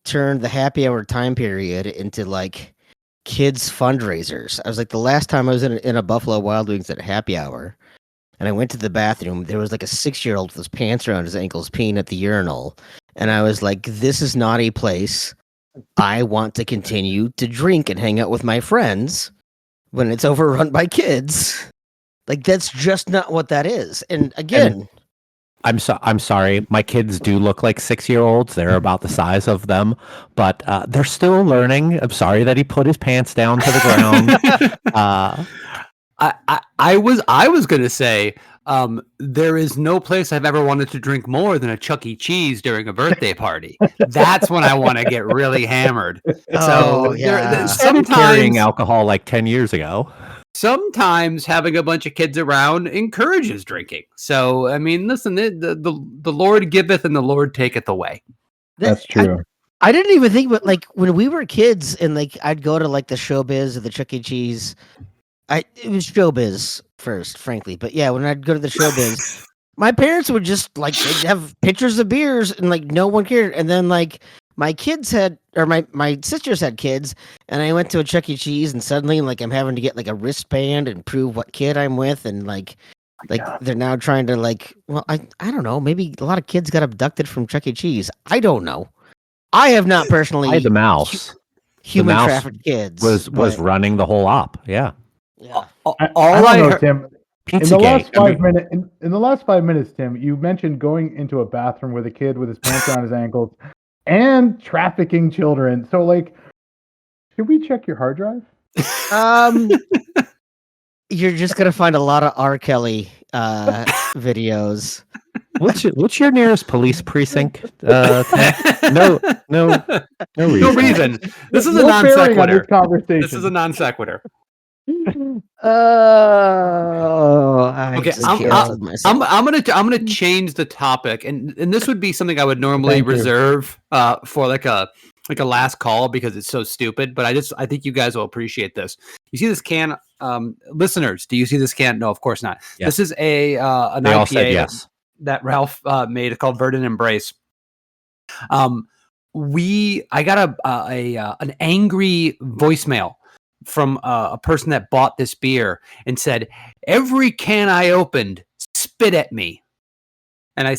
Speaker 3: turn the happy hour time period into like kids fundraisers. I was like, the last time I was in a Buffalo Wild Wings at happy hour, and I went to the bathroom, there was like a 6-year-old with his pants around his ankles peeing at the urinal. And I was like, this is not a place I want to continue to drink and hang out with my friends when it's overrun by kids. Like, that's just not what that is. And again,
Speaker 1: I'm sorry. My kids do look like 6-year-olds. They're about the size of them, but they're still learning. I'm sorry that he put his pants down to the ground.
Speaker 4: I was going to say, there is no place I've ever wanted to drink more than a Chuck E. Cheese during a birthday party. That's when I want to get really hammered.
Speaker 1: Started carrying alcohol like 10 years ago.
Speaker 4: Sometimes having a bunch of kids around encourages drinking. So, I mean, listen, the Lord giveth and the Lord taketh away.
Speaker 5: That's true.
Speaker 3: I didn't even think, but like when we were kids and like I'd go to like the Showbiz or the Chuck E. Cheese. It was Showbiz first, frankly. But yeah, when I'd go to the Showbiz, my parents would just like they'd have pictures of beers and like no one cared. And then like my sisters had kids, and I went to a Chuck E. Cheese, and suddenly like I'm having to get like a wristband and prove what kid I'm with, and like they're now trying to like, well, I don't know, maybe a lot of kids got abducted from Chuck E. Cheese. I don't know. I have not personally.
Speaker 1: The mouse.
Speaker 3: Human trafficked kids
Speaker 1: was running the whole op. Yeah.
Speaker 3: Yeah.
Speaker 5: I don't know, Tim.
Speaker 1: Pizza
Speaker 5: in the last 5 minutes, Tim, you mentioned going into a bathroom with a kid with his pants around his ankles, and trafficking children. So, like, should we check your hard drive?
Speaker 3: You're just gonna find a lot of R. Kelly videos.
Speaker 1: What's your nearest police precinct? No reason.
Speaker 4: This is a
Speaker 5: No
Speaker 4: non
Speaker 5: bearing on this
Speaker 4: sequitur.
Speaker 5: conversation.
Speaker 4: This is a non sequitur.
Speaker 3: Okay,
Speaker 4: I'm gonna change the topic, and this would be something I would normally reserve for like a last call because it's so stupid. But I think you guys will appreciate this. You see this can, listeners? Do you see this can? No, of course not.
Speaker 1: Yes.
Speaker 4: This is an
Speaker 1: They all
Speaker 4: IPA
Speaker 1: said yes.
Speaker 4: that Ralph made called Verdant Embrace. I got an angry voicemail from a person that bought this beer and said, every can I opened spit at me. And I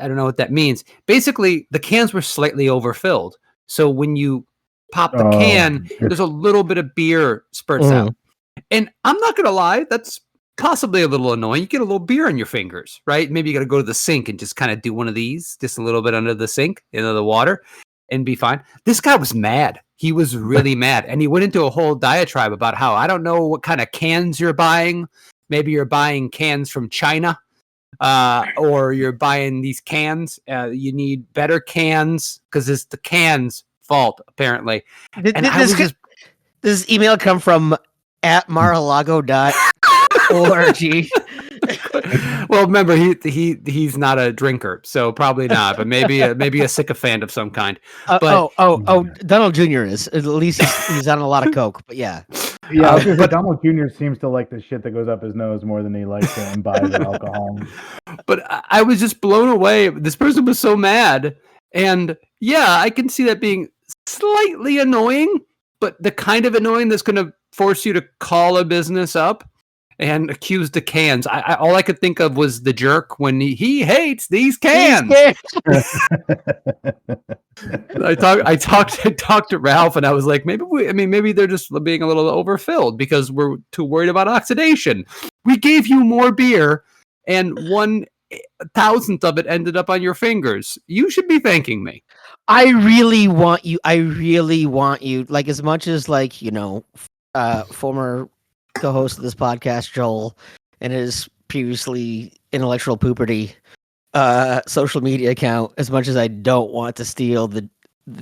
Speaker 4: don't know what that means. Basically, the cans were slightly overfilled. So when you pop the can, there's a little bit of beer spurts out. And I'm not going to lie, that's possibly a little annoying. You get a little beer on your fingers, right? Maybe you got to go to the sink and just kind of do one of these, just a little bit under the sink, into the water, and be fine. This guy was mad. He was really mad. And he went into a whole diatribe about how, I don't know what kind of cans you're buying. Maybe you're buying cans from China, or you're buying these cans. You need better cans because it's the can's fault, apparently.
Speaker 3: This email come from at maralago.org.
Speaker 4: Well, remember he's not a drinker, so probably not. But maybe a sycophant of some kind.
Speaker 3: Donald Jr. is. At least he's on a lot of coke. But yeah.
Speaker 5: But Donald Jr. seems to like the shit that goes up his nose more than he likes to imbibe alcohol.
Speaker 4: But I was just blown away. This person was so mad, and yeah, I can see that being slightly annoying, but the kind of annoying that's going to force you to call a business up and accuse the cans. All I could think of was the jerk when he hates these cans. I talked to Ralph, and I was like, maybe they're just being a little overfilled because we're too worried about oxidation. We gave you more beer, and 1,000th of it ended up on your fingers. You should be thanking me.
Speaker 3: I really want you. Like, as much as, like, former co-host of this podcast, Joel, and his previously intellectual pooperty social media account, as much as I don't want to steal the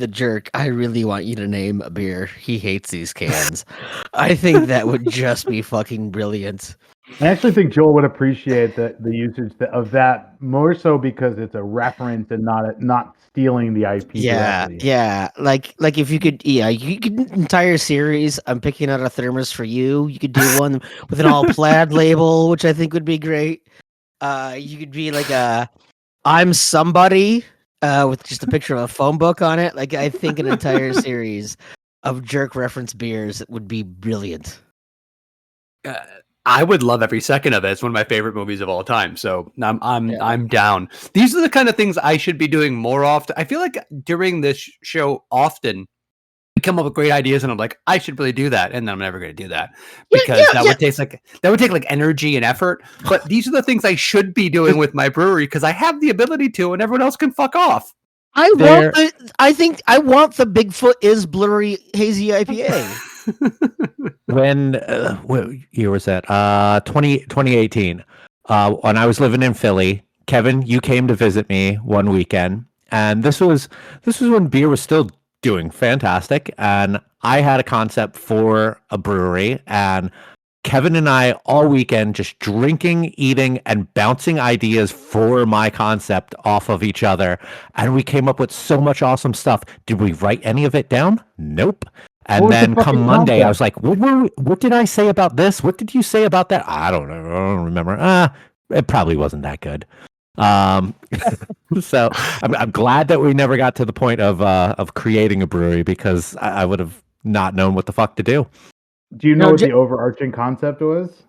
Speaker 3: jerk, I really want you to name a beer he hates these cans. I think that would just be fucking brilliant.
Speaker 5: I actually think Joel would appreciate the usage of that more so because it's a reference and not stealing the IP. directly.
Speaker 3: Like if you could, you could entire series. I'm picking out a thermos for you. You could do one with an all plaid label, which I think would be great. You could be like I'm somebody with just a picture of a phone book on it. Like, I think an entire series of jerk reference beers would be brilliant.
Speaker 4: I would love every second of it. It's one of my favorite movies of all time. So I'm down. These are the kind of things I should be doing more often. I feel like during this show often I come up with great ideas and I'm like, I should really do that. And then I'm never going to do that because that would take like energy and effort. But these are the things I should be doing with my brewery because I have the ability to, and everyone else can fuck off.
Speaker 3: I want the Bigfoot is blurry hazy IPA.
Speaker 1: When what year was that? 2018. When I was living in Philly, Kevin, you came to visit me one weekend, and this was when beer was still doing fantastic, and I had a concept for a brewery, and Kevin and I all weekend just drinking, eating, and bouncing ideas for my concept off of each other, and we came up with so much awesome stuff. Did we write any of it down? Nope. And then come Monday, I was like, what did I say about this? What did you say about that? I don't know. I don't remember. It probably wasn't that good. So I'm glad that we never got to the point of creating a brewery because I would have not known what the fuck to do.
Speaker 5: Do you know what the overarching concept was?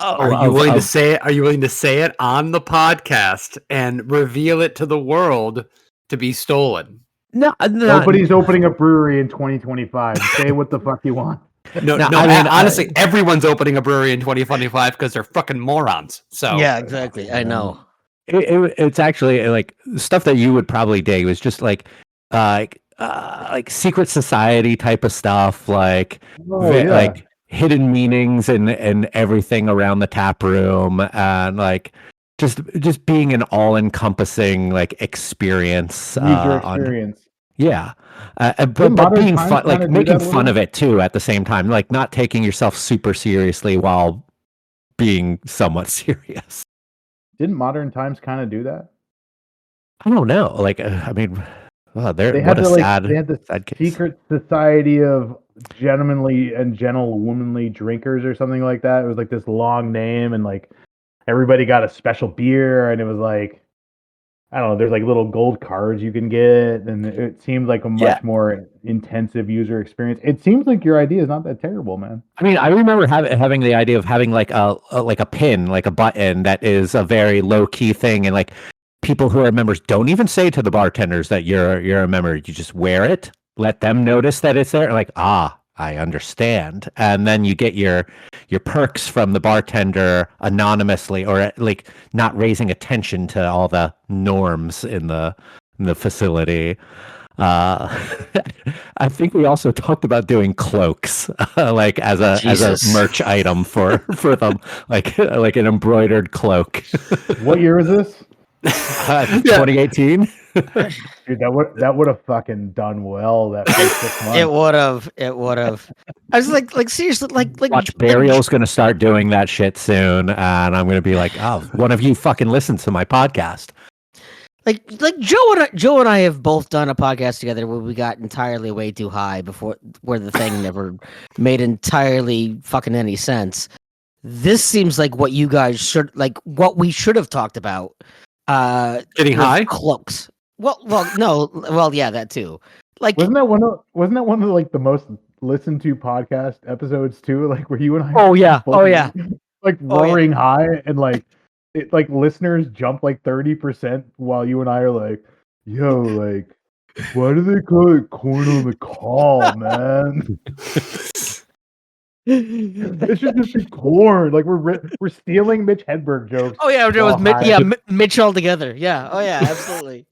Speaker 4: Are you willing to say it? Are you willing to say it on the podcast and reveal it to the world to be stolen?
Speaker 1: No,
Speaker 5: nobody's opening a brewery in 2025. Say what the fuck you want.
Speaker 4: No, I mean, honestly, everyone's opening a brewery in 2025 because they're fucking morons. So
Speaker 3: yeah, exactly. I know.
Speaker 1: it's actually like stuff that you would probably dig. It was just like secret society type of stuff, like
Speaker 5: Oh yeah.
Speaker 1: like hidden meanings and everything around the tap room, and like just being an all encompassing like experience
Speaker 5: User
Speaker 1: on
Speaker 5: experience.
Speaker 1: yeah.
Speaker 5: Didn't
Speaker 1: But
Speaker 5: Modern
Speaker 1: being
Speaker 5: Times
Speaker 1: fun,
Speaker 5: kind
Speaker 1: like
Speaker 5: of do
Speaker 1: making
Speaker 5: that a
Speaker 1: fun
Speaker 5: little?
Speaker 1: of it too at the same time, like not taking yourself super seriously while being somewhat serious.
Speaker 5: Didn't Modern Times kind of do that?
Speaker 1: I don't know. Like, I mean,
Speaker 5: They
Speaker 1: what
Speaker 5: had
Speaker 1: a
Speaker 5: they
Speaker 1: sad,
Speaker 5: had the
Speaker 1: sad case.
Speaker 5: secret society of gentlemanly and gentlewomanly drinkers or something like that. It was like this long name, and like everybody got a special beer, and it was like, I don't know, there's like little gold cards you can get, and it seemed like a
Speaker 1: Yeah.
Speaker 5: much more intensive user experience. It seems like your idea is not that terrible, man.
Speaker 1: I mean, I remember having the idea of having like a pin, like a button that is a very low key thing, and like people who are members don't even say to the bartenders that you're a member. You just wear it, let them notice that it's there. Like, I understand, and then you get your perks from the bartender anonymously, or like not raising attention to all the norms in the facility. Uh, I think we also talked about doing cloaks, like as a
Speaker 3: Jesus.
Speaker 1: merch item for them, like an embroidered cloak.
Speaker 5: What year is this?
Speaker 1: 2018.
Speaker 5: Dude, that would have fucking done well that first 6 months.
Speaker 3: It would have. It would have. I was like seriously,
Speaker 1: Watch, Burial's gonna start doing that shit soon, and I'm gonna be like, oh, one of you fucking listens to my podcast.
Speaker 3: like Joe and I have both done a podcast together where we got entirely way too high before where the thing never made entirely fucking any sense. This seems like what you guys should like what we should have talked about.
Speaker 4: Getting
Speaker 3: with
Speaker 4: high?
Speaker 3: cloaks. Well, no, well, yeah, that too. Like,
Speaker 5: Wasn't that one of like the most listened to podcast episodes too? Like where you and I
Speaker 3: oh yeah,
Speaker 5: both
Speaker 3: oh yeah,
Speaker 5: like
Speaker 3: Oh, yeah.
Speaker 5: roaring high, and like like listeners jump like 30% while you and I are like, yo, like why do they call it corn on the cob, man? It should just be corn. Like we're stealing Mitch Hedberg jokes.
Speaker 3: Oh yeah, Joe
Speaker 5: while
Speaker 3: with
Speaker 5: high.
Speaker 3: Mitch all together. Yeah, oh yeah, absolutely.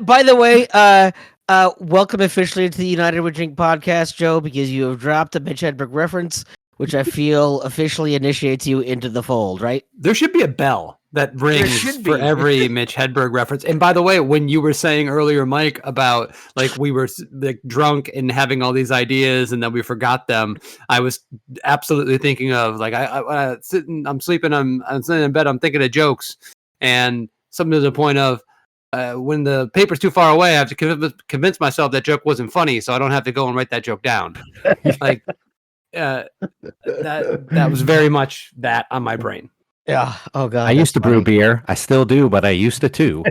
Speaker 3: By the way, welcome officially to the United We Drink podcast, Joe, because you have dropped a Mitch Hedberg reference, which I feel officially initiates you into the fold, right?
Speaker 4: There should be a bell that rings
Speaker 3: should
Speaker 4: for
Speaker 3: be.
Speaker 4: every Mitch Hedberg reference. And by the way, when you were saying earlier, Mike, about like we were like drunk and having all these ideas and then we forgot them, I was absolutely thinking of like I'm sleeping, I'm sitting in bed, I'm thinking of jokes, and something to the point of when the paper's too far away, I have to convince myself that joke wasn't funny, so I don't have to go and write that joke down. Like that was very much that on my brain.
Speaker 3: Yeah. Oh god.
Speaker 1: I used to brew beer. I still do, but I used to too.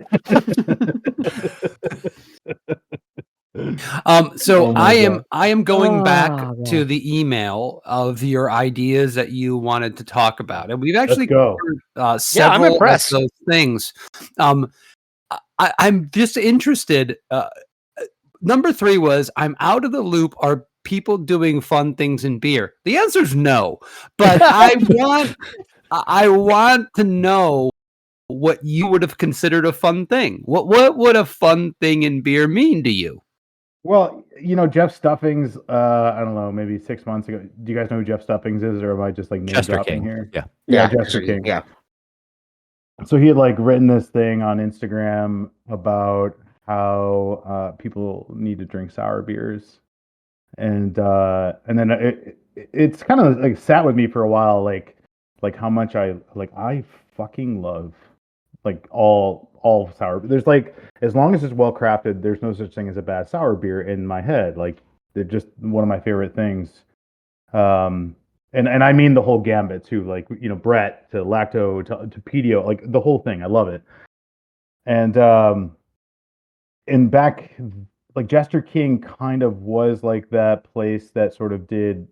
Speaker 4: So
Speaker 5: Oh my God.
Speaker 4: I am going back
Speaker 3: Oh,
Speaker 4: to
Speaker 3: God.
Speaker 4: the email of your ideas that you wanted to talk about, and we've
Speaker 5: Let's
Speaker 4: actually
Speaker 5: go.
Speaker 4: covered several of
Speaker 3: impressed.
Speaker 4: those things. I'm just interested. Number 3 was I'm out of the loop. Are people doing fun things in beer? The answer is no, but I want to know what you would have considered a fun thing. What would a fun thing in beer mean to you?
Speaker 5: Well, you know, Jeff Stuffings, I don't know, maybe 6 months ago. Do you guys know who Jeff Stuffings is, or am I just like name
Speaker 1: Chester
Speaker 5: dropping
Speaker 1: King.
Speaker 5: here?
Speaker 1: Yeah.
Speaker 5: Yeah, Jester King.
Speaker 3: Yeah.
Speaker 5: So he had like written this thing on Instagram about how people need to drink sour beers, and then it's kind of like sat with me for a while, like how much I fucking love like all sour. There's like, as long as it's well crafted, there's no such thing as a bad sour beer in my head. Like they're just one of my favorite things. And I mean the whole gambit too, like, you know, Brett to Lacto to Pedio, like the whole thing. I love it. And back, like Jester King kind of was like that place that sort of did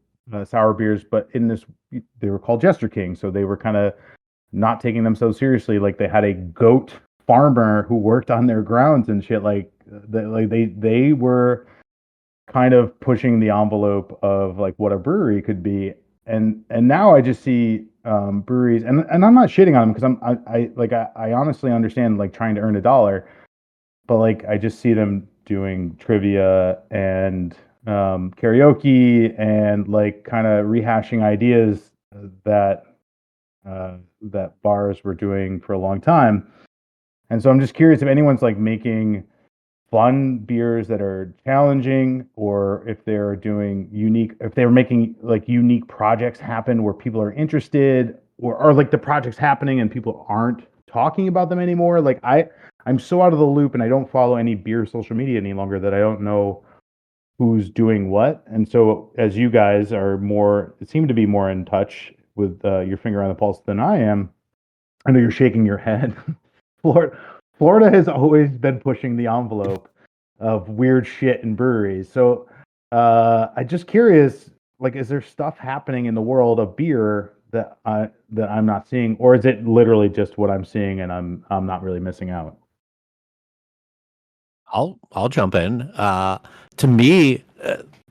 Speaker 5: sour beers, but in this, they were called Jester King, so they were kind of not taking them so seriously. Like they had a goat farmer who worked on their grounds and shit. Like they were kind of pushing the envelope of like what a brewery could be. And now I just see breweries, and I'm not shitting on them because I honestly understand like trying to earn a dollar, but like I just see them doing trivia and karaoke and like kind of rehashing ideas that that bars were doing for a long time. And so I'm just curious if anyone's like making fun beers that are challenging, or if they're doing unique, if they're making like unique projects happen where people are interested, or like the projects happening and people aren't talking about them anymore. Like I'm so out of the loop and I don't follow any beer social media any longer that I don't know who's doing what. And so as you guys are more, seem to be more in touch with your finger on the pulse than I am. I know you're shaking your head. Florida, Florida has always been pushing the envelope of weird shit in breweries. So I'm just curious, like, is there stuff happening in the world of beer that I'm not seeing, or is it literally just what I'm seeing and I'm not really missing out?
Speaker 1: I'll jump in. To me,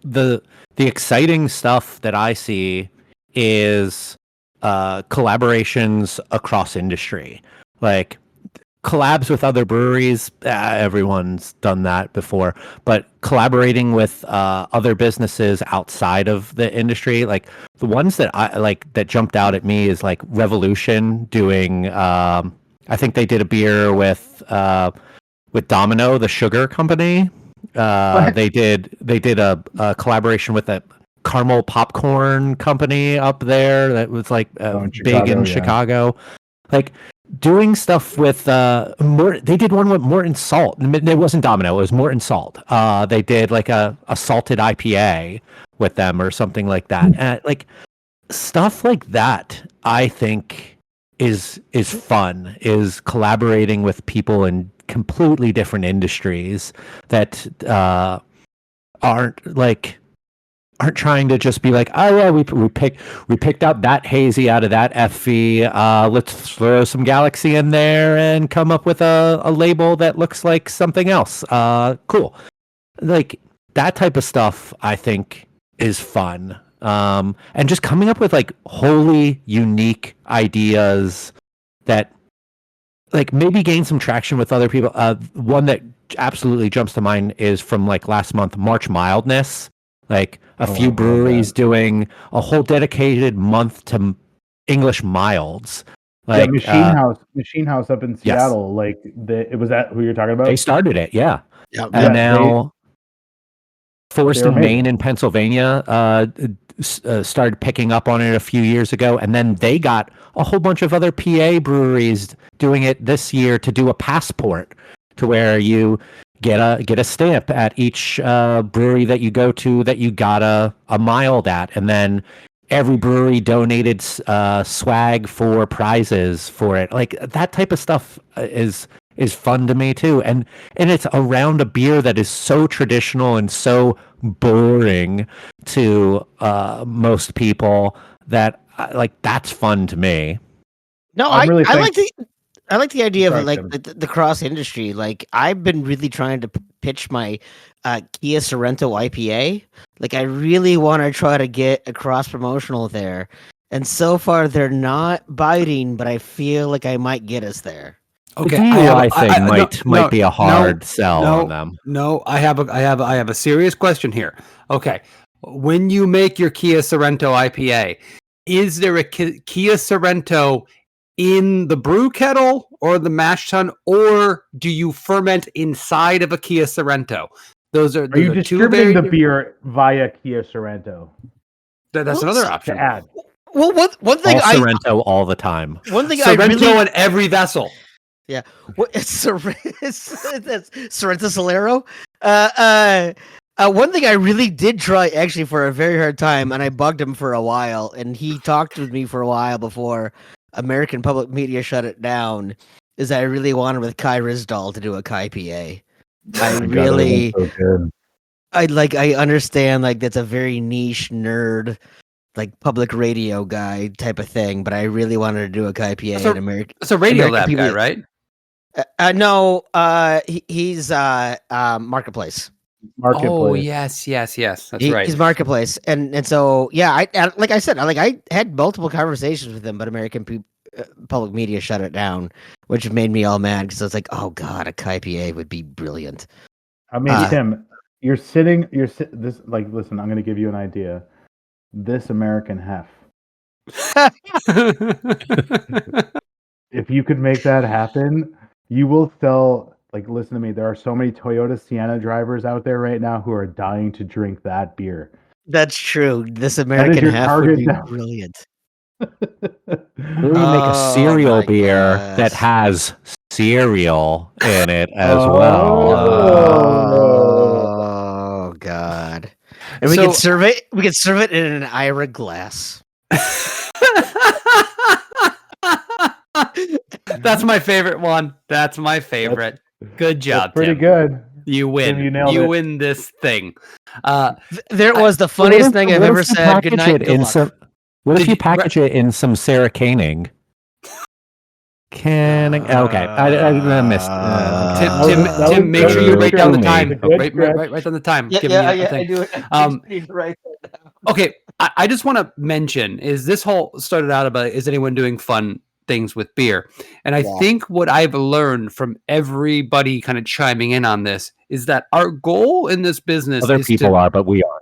Speaker 1: the exciting stuff that I see is collaborations across industry, like collabs with other breweries. Everyone's done that before, but collaborating with other businesses outside of the industry, like the ones that I like that jumped out at me is like Revolution doing. I think they did a beer with Domino, the sugar company. They did a collaboration with a caramel popcorn company up there that was like big in Chicago. Like doing stuff with more. They did one with Morton Salt. It wasn't Domino. It was Morton Salt. They did like a salted IPA with them or something like that. Like stuff like that, I think is fun. Is collaborating with people in completely different industries that aren't trying to just be like, oh yeah, we picked out that hazy out of that FV. Let's throw some Galaxy in there and come up with a label that looks like something else. Cool. Like that type of stuff, I think is fun. And just coming up with like wholly unique ideas that like maybe gain some traction with other people. One that absolutely jumps to mind is from like last month, March Mildness. Like a few breweries doing a whole dedicated month to English milds. Like
Speaker 5: Machine House up in Seattle. Yes. Like it was that who you're talking about?
Speaker 1: They started it, yeah. And now Forest and Maine in Pennsylvania started picking up on it a few years ago, and then they got a whole bunch of other PA breweries doing it this year to do a passport to where you get a stamp at each brewery that you go to that you got a mild at, and then every brewery donated swag for prizes for it. Like that type of stuff is fun to me too, and it's around a beer that is so traditional and so boring to most people that like that's fun to me.
Speaker 3: No, I like the idea of like the cross industry. Like I've been really trying to pitch my Kia Sorrento IPA. Like I really want to try to get a cross promotional there, and so far they're not biting. But I feel like I might get us there.
Speaker 1: Okay, I think might be a hard sell on them.
Speaker 4: No, I have a serious question here. Okay, when you make your Kia Sorrento IPA, is there a Kia Sorrento in the brew kettle or the mash tun, or do you ferment inside of a Kia Sorrento? Are
Speaker 5: you distributing the beer via Kia Sorrento?
Speaker 4: That's another option.
Speaker 5: To add.
Speaker 3: Well, one thing
Speaker 1: Sorrento all the time.
Speaker 3: One thing
Speaker 4: Sorrento in every vessel.
Speaker 3: Yeah, it's Sorrento Solero. One thing I really did try actually for a very hard time, and I bugged him for a while, and he talked with me for a while before American public media shut it down, is I really wanted with Kai Rizdal to do a Kai PA. I understand like that's a very niche nerd, like public radio guy type of thing, but I really wanted to do a Kai PA in America.
Speaker 4: It's a Radio Lab guy, right?
Speaker 3: No, he's Marketplace.
Speaker 5: Marketplace.
Speaker 4: Oh yes. That's right.
Speaker 3: He's Marketplace, and so yeah, like I said, I had multiple conversations with him, but public media shut it down, which made me all mad because I was like, oh god, a IPA would be brilliant.
Speaker 5: I mean, Tim, this like listen, I'm going to give you an idea. This American Hef. If you could make that happen, you will sell. Like, listen to me. There are so many Toyota Sienna drivers out there right now who are dying to drink that beer.
Speaker 3: That's true. This American
Speaker 5: your
Speaker 3: Hef would be
Speaker 5: target
Speaker 3: brilliant.
Speaker 1: Or you make a cereal beer that has cereal in it as well.
Speaker 3: Oh god! And we could serve it. We could serve it in an Ira glass.
Speaker 4: That's my favorite one. That's my favorite. Good job,
Speaker 5: pretty
Speaker 4: Tim.
Speaker 5: good.
Speaker 4: You win.
Speaker 5: Tim, you
Speaker 4: win this thing.
Speaker 3: There was the funniest thing I've ever said. Good night. Good luck.
Speaker 1: What if you package it in some Sarah Caning? Okay, I missed.
Speaker 4: Tim, make sure you write down the time. Write down the time.
Speaker 3: Yeah, I do it.
Speaker 4: Okay, I just want to mention is this whole started out about is anyone doing fun things with beer? And I think what I've learned from everybody kind of chiming in on this is that our goal in this business
Speaker 1: other people are, but we are.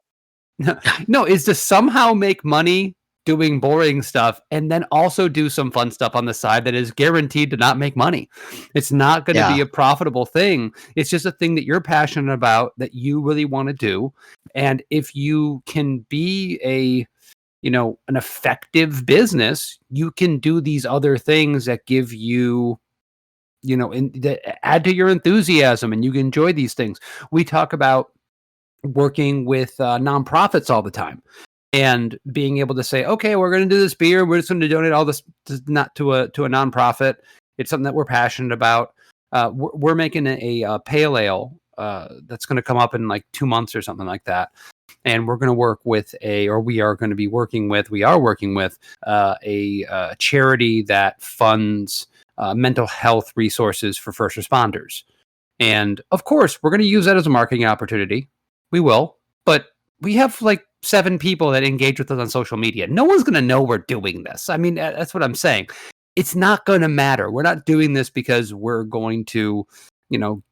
Speaker 4: No, is to somehow make money doing boring stuff and then also do some fun stuff on the side that is guaranteed to not make money. It's not going to be a profitable thing. It's just a thing that you're passionate about that you really want to do. And if you can be an effective business, you can do these other things that give you, that add to your enthusiasm and you can enjoy these things. We talk about working with nonprofits all the time. And being able to say, okay, we're going to do this beer. We're just going to donate all this not to a nonprofit. It's something that we're passionate about. We're making a pale ale that's going to come up in like 2 months or something like that. And we're going to work with we are working with a charity that funds mental health resources for first responders. And of course, we're going to use that as a marketing opportunity. We will, but we have like 7 people that engage with us on social media. No one's going to know we're doing this. I mean, that's what I'm saying. It's not going to matter. We're not doing this because we're going to,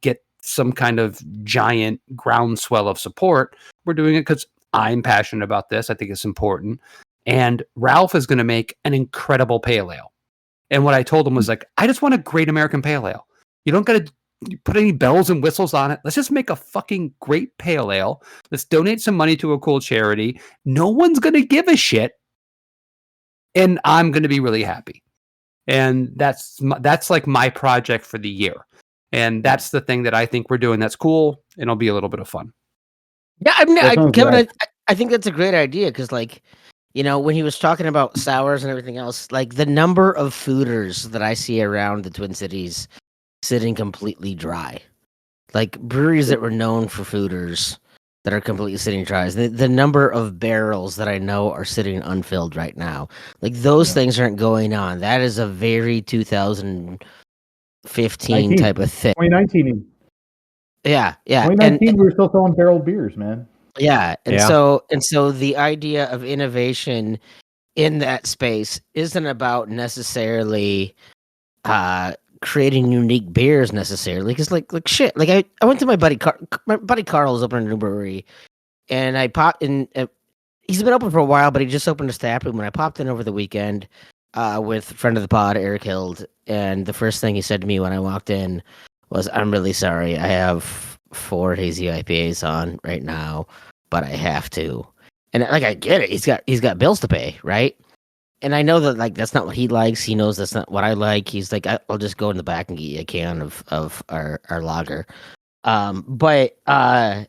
Speaker 4: get some kind of giant groundswell of support. We're doing it because I'm passionate about this. I think it's important. And Ralph is going to make an incredible pale ale. And what I told him was like, I just want a great American pale ale. You don't got to put any bells and whistles on it. Let's just make a fucking great pale ale. Let's donate some money to a cool charity. No one's going to give a shit. And I'm going to be really happy. And that's like my project for the year. And that's the thing that I think we're doing that's cool. And it'll be a little bit of fun.
Speaker 3: Yeah, I mean, Kevin, I think that's a great idea because, like, when he was talking about sours and everything else, like the number of fooders that I see around the Twin Cities sitting completely dry, like breweries that were known for fooders that are completely sitting dry. The number of barrels that I know are sitting unfilled right now, like those things aren't going on. That is a very 2015 type of thing.
Speaker 5: 2019.
Speaker 3: Yeah.
Speaker 5: 2019, we were still selling barreled beers, man.
Speaker 3: Yeah, so the idea of innovation in that space isn't about necessarily creating unique beers necessarily, because like shit, like I went to my buddy Carl's opening a new brewery, and I popped in. He's been open for a while, but he just opened a tap room, and I popped in over the weekend with a friend of the pod, Eric Hild, and the first thing he said to me when I walked in was, "I'm really sorry, I have 4 hazy IPAs on right now, but I have to." And like, I get it. He's got bills to pay, right? And I know that like that's not what he likes. He knows that's not what I like. He's like, I'll just go in the back and get you a can of our lager. But I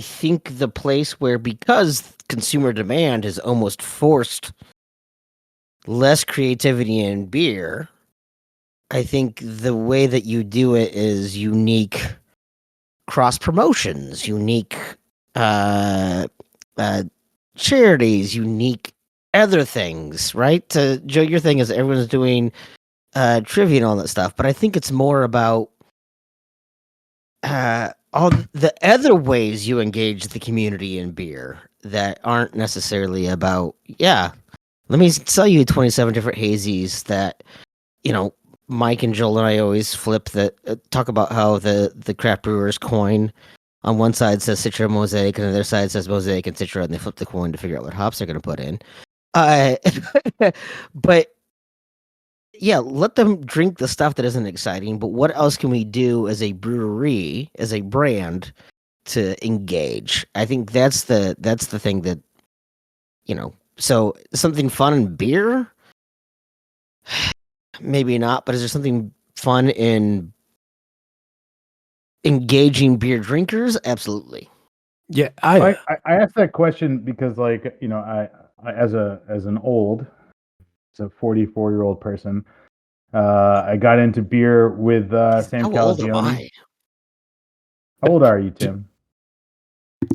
Speaker 3: think the place where, because consumer demand has almost forced less creativity in beer, I think the way that you do it is unique cross promotions, unique charities, unique other things, right? Joe, your thing is everyone's doing trivia and all that stuff, but I think it's more about all the other ways you engage the community in beer that aren't necessarily about, let me sell you 27 different hazies that, Mike and Joel and I always flip that, talk about how the craft brewer's coin on one side says Citra Mosaic and the other side says Mosaic and Citra, and they flip the coin to figure out what hops they're going to put in. But yeah, let them drink the stuff that isn't exciting. But what else can we do as a brewery, as a brand, to engage? I think that's the thing that, So something fun in beer, maybe not. But is there something fun in engaging beer drinkers? Absolutely.
Speaker 1: Yeah,
Speaker 5: I asked that question because, like, I as an old, so 44-year-old person, I got into beer with Sam
Speaker 3: How old am
Speaker 5: Calagione.
Speaker 3: I?
Speaker 5: How old are you, Tim?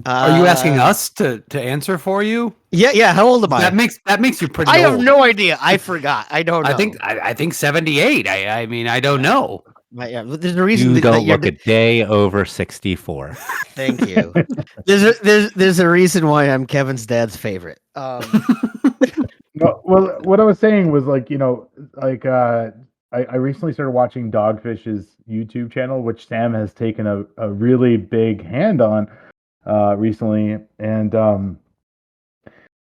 Speaker 4: Are you asking us to answer for you?
Speaker 3: Yeah. How old am I?
Speaker 4: That makes you pretty
Speaker 3: I
Speaker 4: old.
Speaker 3: have no idea. I forgot. I don't know.
Speaker 4: I think 78. I mean, I don't know.
Speaker 3: Yeah, there's a reason
Speaker 1: you
Speaker 3: that
Speaker 1: don't
Speaker 3: you're
Speaker 1: look a day over 64.
Speaker 3: Thank you. There's a reason why I'm Kevin's dad's favorite.
Speaker 5: No, well, what I was saying was, like, I recently started watching Dogfish's YouTube channel, which Sam has taken a really big hand on recently, and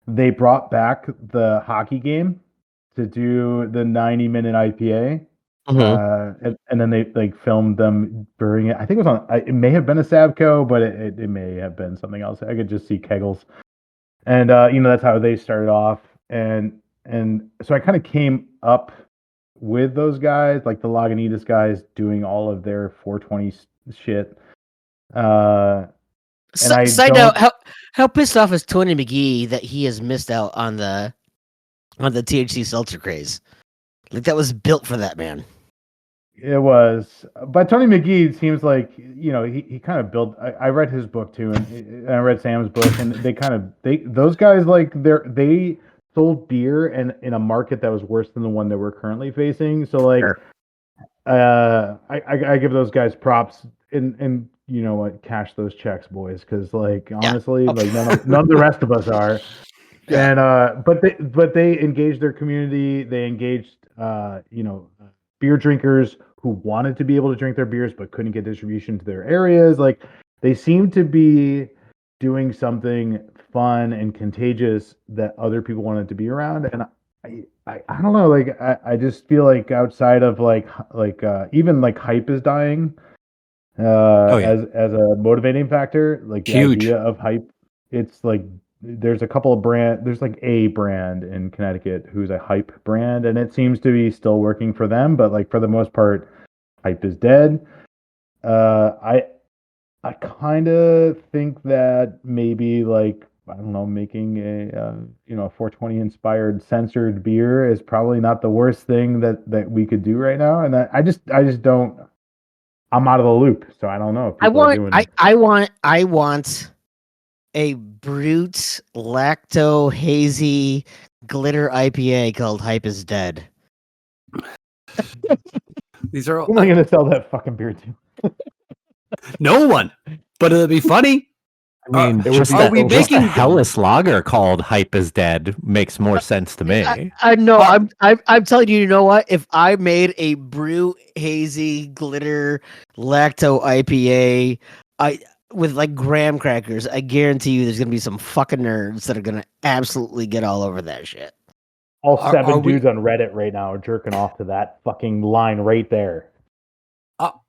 Speaker 5: they brought back the hockey game to do the 90-minute IPA. And then they, like, filmed them brewing it. I think it was on. It may have been a Savco, but it may have been something else. I could just see kegels, and that's how they started off. And so I kind of came up with those guys, like the Lagunitas guys, doing all of their 420 shit. And I
Speaker 3: Side
Speaker 5: don't.
Speaker 3: note: how pissed off is Tony McGee that he has missed out on the THC seltzer craze? Like, that was built for that man.
Speaker 5: It was, but Tony McGee seems like, he kind of built. I read his book too, and I read Sam's book, and those guys, like, they sold beer in a market that was worse than the one that we're currently facing. So, like,
Speaker 3: Sure.
Speaker 5: I give those guys props, and you know what, cash those checks, boys, because, like, honestly, like, none of the rest of us are.
Speaker 3: Yeah.
Speaker 5: And but they engaged their community. They engaged beer drinkers who wanted to be able to drink their beers but couldn't get distribution to their areas. Like, they seem to be doing something fun and contagious that other people wanted to be around. And I don't know, like, I just feel like outside of like even like hype is dying as a motivating factor. Like, the
Speaker 4: Huge.
Speaker 5: idea of hype, it's like there's a couple of there's like a brand in Connecticut who's a hype brand, and it seems to be still working for them, but, like, for the most part, hype is dead. I kind of think that maybe, like, I don't know, making a 420 inspired censored beer is probably not the worst thing that we could do right now. And I just don't. I'm out of the loop, so I don't know if people are doing.
Speaker 3: I want a brute lacto hazy glitter IPA called Hype is Dead.
Speaker 4: These are all,
Speaker 5: Who am I going to sell that fucking beer to?
Speaker 4: no one, but it'll be funny.
Speaker 1: I mean, just a Hellas lager called Hype is Dead makes more sense to me.
Speaker 3: I know. I'm telling you, you know what? If I made a brew hazy glitter lacto IPA, with, like, graham crackers, I guarantee you there's gonna be some fucking nerds that are gonna absolutely get all over that shit.
Speaker 5: All seven dudes on Reddit right now are jerking off to that fucking line right there.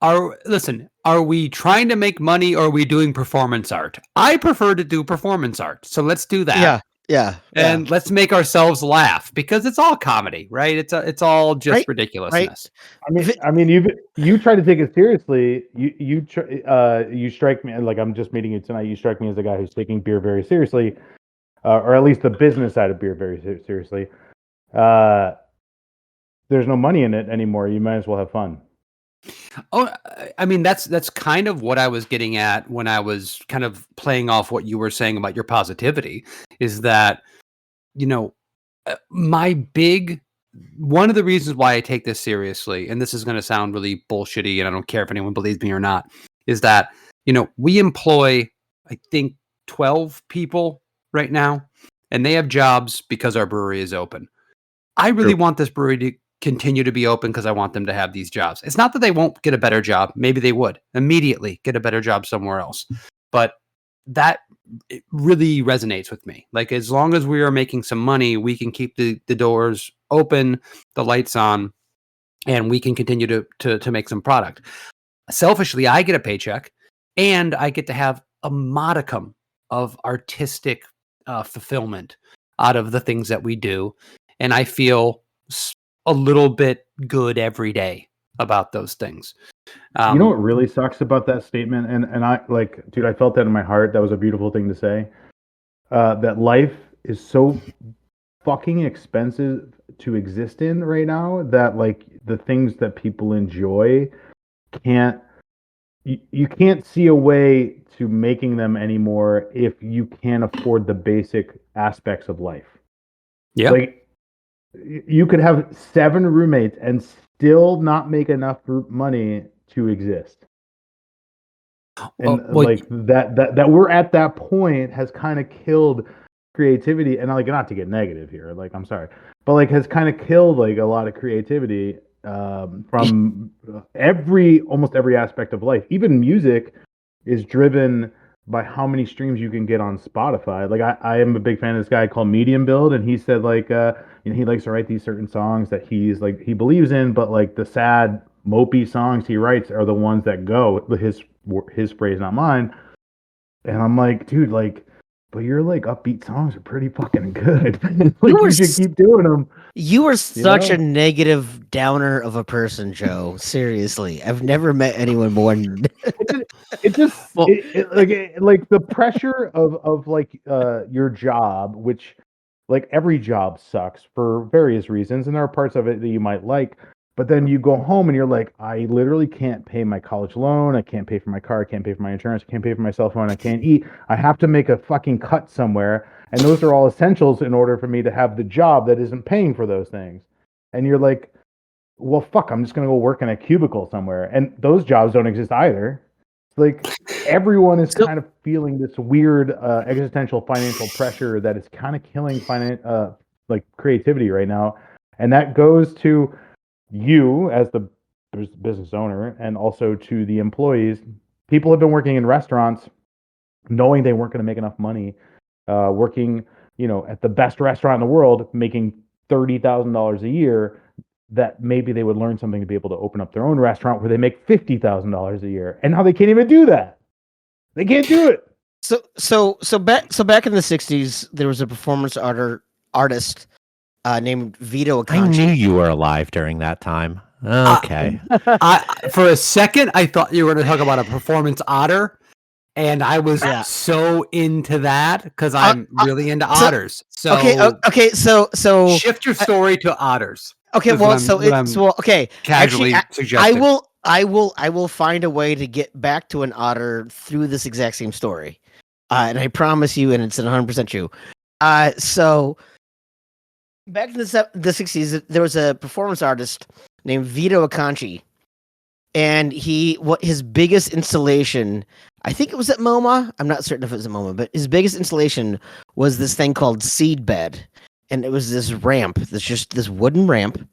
Speaker 4: Are we trying to make money, or are we doing performance art? I prefer to do performance art, so let's do that.
Speaker 3: Yeah.
Speaker 4: And let's make ourselves laugh, because it's all comedy, right? It's all just ridiculousness.
Speaker 3: Right?
Speaker 5: I mean, you try to take it seriously. You strike me, like, I'm just meeting you tonight. You strike me as a guy who's taking beer very seriously, or at least the business side of beer very seriously. There's no money in it anymore. You might as well have fun.
Speaker 4: Oh, I mean, that's kind of what I was getting at when I was kind of playing off what you were saying about your positivity, is that, one of the reasons why I take this seriously, and this is going to sound really bullshitty, and I don't care if anyone believes me or not, is that, we employ, I think, 12 people right now, and they have jobs because our brewery is open. I really want this brewery to continue to be open because I want them to have these jobs. It's not that they won't get a better job. Maybe they would immediately get a better job somewhere else. But that it really resonates with me. Like, as long as we are making some money, we can keep the doors open, the lights on, and we can continue to make some product. Selfishly, I get a paycheck, and I get to have a modicum of artistic fulfillment out of the things that we do. And I feel a little bit good every day about those things.
Speaker 5: You know what really sucks about that statement? And I dude, I felt that in my heart. That was a beautiful thing to say. That life is so fucking expensive to exist in right now that like the things that people enjoy you can't see a way to making them anymore if you can't afford the basic aspects of life.
Speaker 4: Yeah.
Speaker 5: Like, you could have 7 roommates and still not make enough money to exist. And that we're at that point has kind of killed creativity. And like, not to get negative here, like, I'm sorry, but like has kind of killed like a lot of creativity from almost every aspect of life. Even music is driven by how many streams you can get on Spotify. Like, I am a big fan of this guy called Medium Build, and he said like he likes to write these certain songs that he believes in, but like the sad mopey songs he writes are the ones that go. His phrase, not mine. And I'm like, dude, like, but your like upbeat songs are pretty fucking good. Like, you should keep doing them.
Speaker 3: You are such a negative downer of a person, Joe. Seriously, I've never met anyone more.
Speaker 5: Like the pressure of like your job, which like every job sucks for various reasons, and there are parts of it that you might like. But then you go home and you're like, I literally can't pay my college loan. I can't pay for my car. I can't pay for my insurance. I can't pay for my cell phone. I can't eat. I have to make a fucking cut somewhere. And those are all essentials in order for me to have the job that isn't paying for those things. And you're like, well, fuck, I'm just going to go work in a cubicle somewhere. And those jobs don't exist either. Like, everyone is kind of feeling this weird existential financial pressure that is kind of killing creativity right now. And that goes to you as the business owner and also to the employees. People have been working in restaurants knowing they weren't going to make enough money, working, at the best restaurant in the world, making $30,000 a year, that maybe they would learn something to be able to open up their own restaurant where they make $50,000 a year. And now they can't even do that. They can't do it.
Speaker 3: So back in the 60s, there was a performance artist named Vito Acanci.
Speaker 1: I knew you were alive during that time. Okay.
Speaker 4: For a second, I thought you were going to talk about a performance otter, and I was so into that because I'm really into otters. So
Speaker 3: okay. So
Speaker 4: shift your story to otters.
Speaker 3: Okay, okay.
Speaker 4: Casually suggesting.
Speaker 3: I will find a way to get back to an otter through this exact same story, and I promise you, and it's 100% true. So. Back in the 60s, there was a performance artist named Vito Acanci, and his biggest installation, I think it was at MoMA. I'm not certain if it was at MoMA, but his biggest installation was this thing called Seedbed, and it was this ramp. That's just this wooden ramp,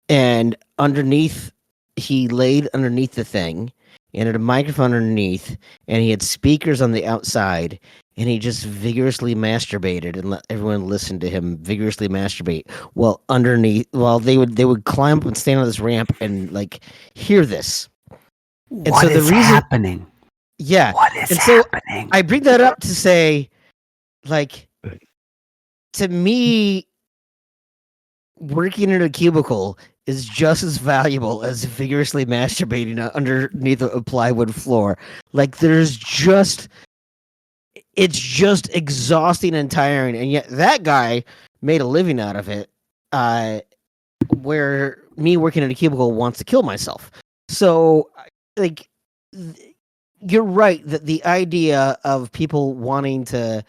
Speaker 3: and underneath, he laid underneath the thing, and had a microphone underneath, and he had speakers on the outside. And he just vigorously masturbated and let everyone listen to him vigorously masturbate while they would climb up and stand on this ramp and like hear this. And
Speaker 4: what is happening?
Speaker 3: Yeah.
Speaker 4: What is happening?
Speaker 3: I bring that up to say, like, to me, working in a cubicle is just as valuable as vigorously masturbating underneath a plywood floor. Like, it's just exhausting and tiring, and yet that guy made a living out of it, where me working in a cubicle wants to kill myself. So, like, you're right that the idea of people wanting to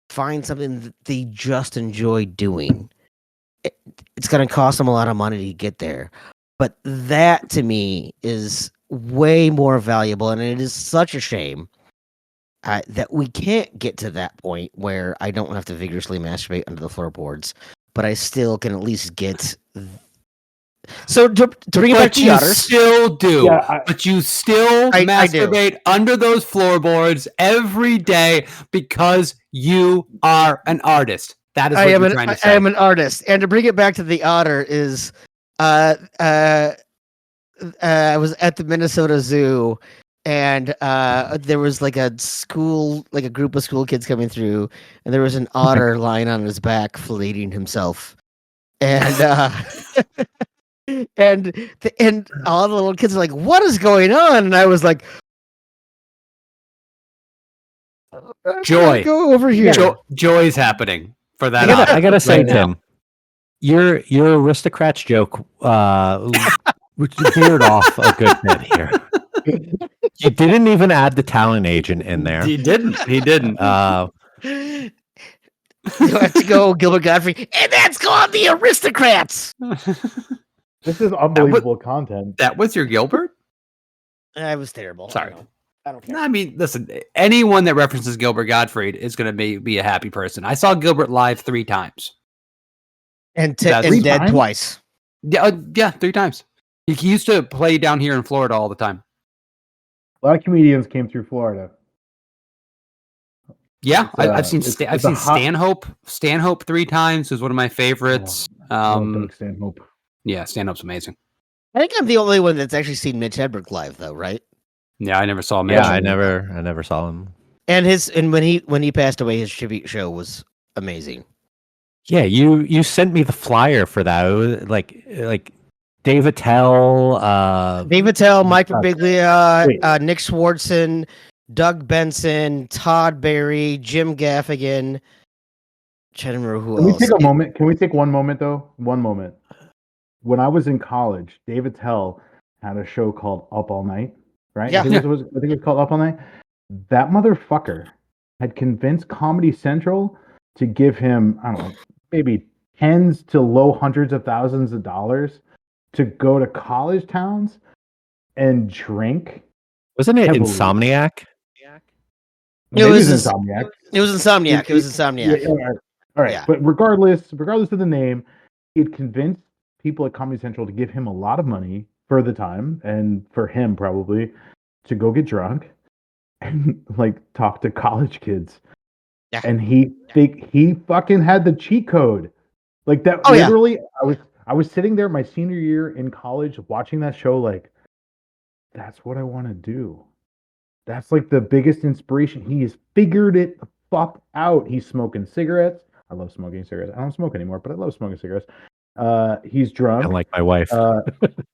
Speaker 3: find something that they just enjoy doing, it's going to cost them a lot of money to get there. But that, to me, is way more valuable, and it is such a shame that we can't get to that point where I don't have to vigorously masturbate under the floorboards, but I still can at least get. So to bring it back to the otters,
Speaker 4: still do.
Speaker 5: Yeah,
Speaker 4: but you still
Speaker 3: I do.
Speaker 4: masturbate under those floorboards every day because you are an artist. That is what you're trying to say.
Speaker 3: I am an artist, and to bring it back to the otter is, I was at the Minnesota Zoo, and there was like a group of school kids coming through, and there was an otter lying on his back, filleting himself, and and all the little kids are like, "What is going on?" And I was like,
Speaker 4: Joy,
Speaker 3: go over here.
Speaker 4: Joy is happening for that.
Speaker 1: I gotta say,
Speaker 4: right
Speaker 1: Tim, your aristocrats joke veered off a good bit here. You didn't even add the talent agent in there.
Speaker 4: He didn't.
Speaker 3: You have to go, Gilbert Godfrey, and that's called the aristocrats.
Speaker 5: This is unbelievable content.
Speaker 4: That was your Gilbert?
Speaker 3: I was terrible.
Speaker 4: Sorry.
Speaker 3: I don't care.
Speaker 4: I mean, listen, anyone that references Gilbert Gottfried is going to be a happy person. I saw Gilbert live 3 times.
Speaker 3: And
Speaker 4: That's
Speaker 3: dead
Speaker 5: times?
Speaker 3: twice.
Speaker 4: Yeah, 3 times. He used to play down here in Florida all the time.
Speaker 5: A lot of comedians came through Florida.
Speaker 4: Yeah, I've seen
Speaker 5: it's
Speaker 4: Stanhope. Stanhope 3 times was one of my favorites.
Speaker 5: Doug Stanhope.
Speaker 4: Yeah, Stanhope's amazing.
Speaker 3: I think I'm the only one that's actually seen Mitch Hedberg live, though, right?
Speaker 4: Yeah, I never saw him.
Speaker 1: Yeah, I never saw him.
Speaker 3: And when he passed away, his tribute show was amazing.
Speaker 1: Yeah, you sent me the flyer for that. It was like Dave Attell,
Speaker 3: Mike Birbiglia, Nick Swartzen, Doug Benson, Todd Barry, Jim Gaffigan. Trying to remember who else.
Speaker 5: Can we take a moment? Can we take one moment though? One moment. When I was in college, Dave Attell had a show called Up All Night, right?
Speaker 3: Yeah.
Speaker 5: I think it was called Up All Night. That motherfucker had convinced Comedy Central to give him, I don't know, maybe tens to low hundreds of thousands of dollars to go to college towns and drink.
Speaker 1: Wasn't it
Speaker 5: heavily.
Speaker 1: Insomniac?
Speaker 3: It was
Speaker 5: Insomniac.
Speaker 3: It was Insomniac.
Speaker 5: Yeah, all right.
Speaker 3: Yeah.
Speaker 5: But regardless of the name, he'd convinced people at Comedy Central to give him a lot of money for the time, and for him probably, to go get drunk and like talk to college kids.
Speaker 3: Yeah.
Speaker 5: And he fucking had the cheat code. Like that.
Speaker 3: Oh,
Speaker 5: literally, I was sitting there my senior year in college watching that show, like, that's what I want to do. That's like the biggest inspiration. He has figured it the fuck out. He's smoking cigarettes. I love smoking cigarettes. I don't smoke anymore, but I love smoking cigarettes. He's drunk.
Speaker 1: I like my wife.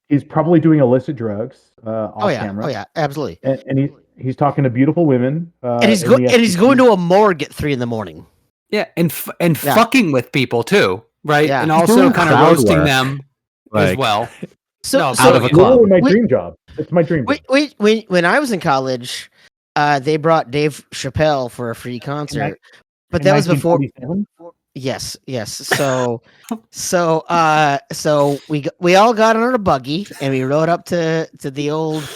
Speaker 5: He's probably doing illicit drugs off camera.
Speaker 3: Oh yeah, absolutely.
Speaker 5: And he's talking to beautiful women.
Speaker 3: And he's going to a morgue at 3 a.m.
Speaker 4: Yeah, and fucking with people too, right?
Speaker 3: Yeah.
Speaker 4: And also kind of roasting them as well.
Speaker 3: So
Speaker 1: out of a club.
Speaker 5: Literally my dream job. It's my dream job.
Speaker 3: When I was in college, they brought Dave Chappelle for a free concert, but that was before. Yes. So we all got on a buggy and we rode up to the old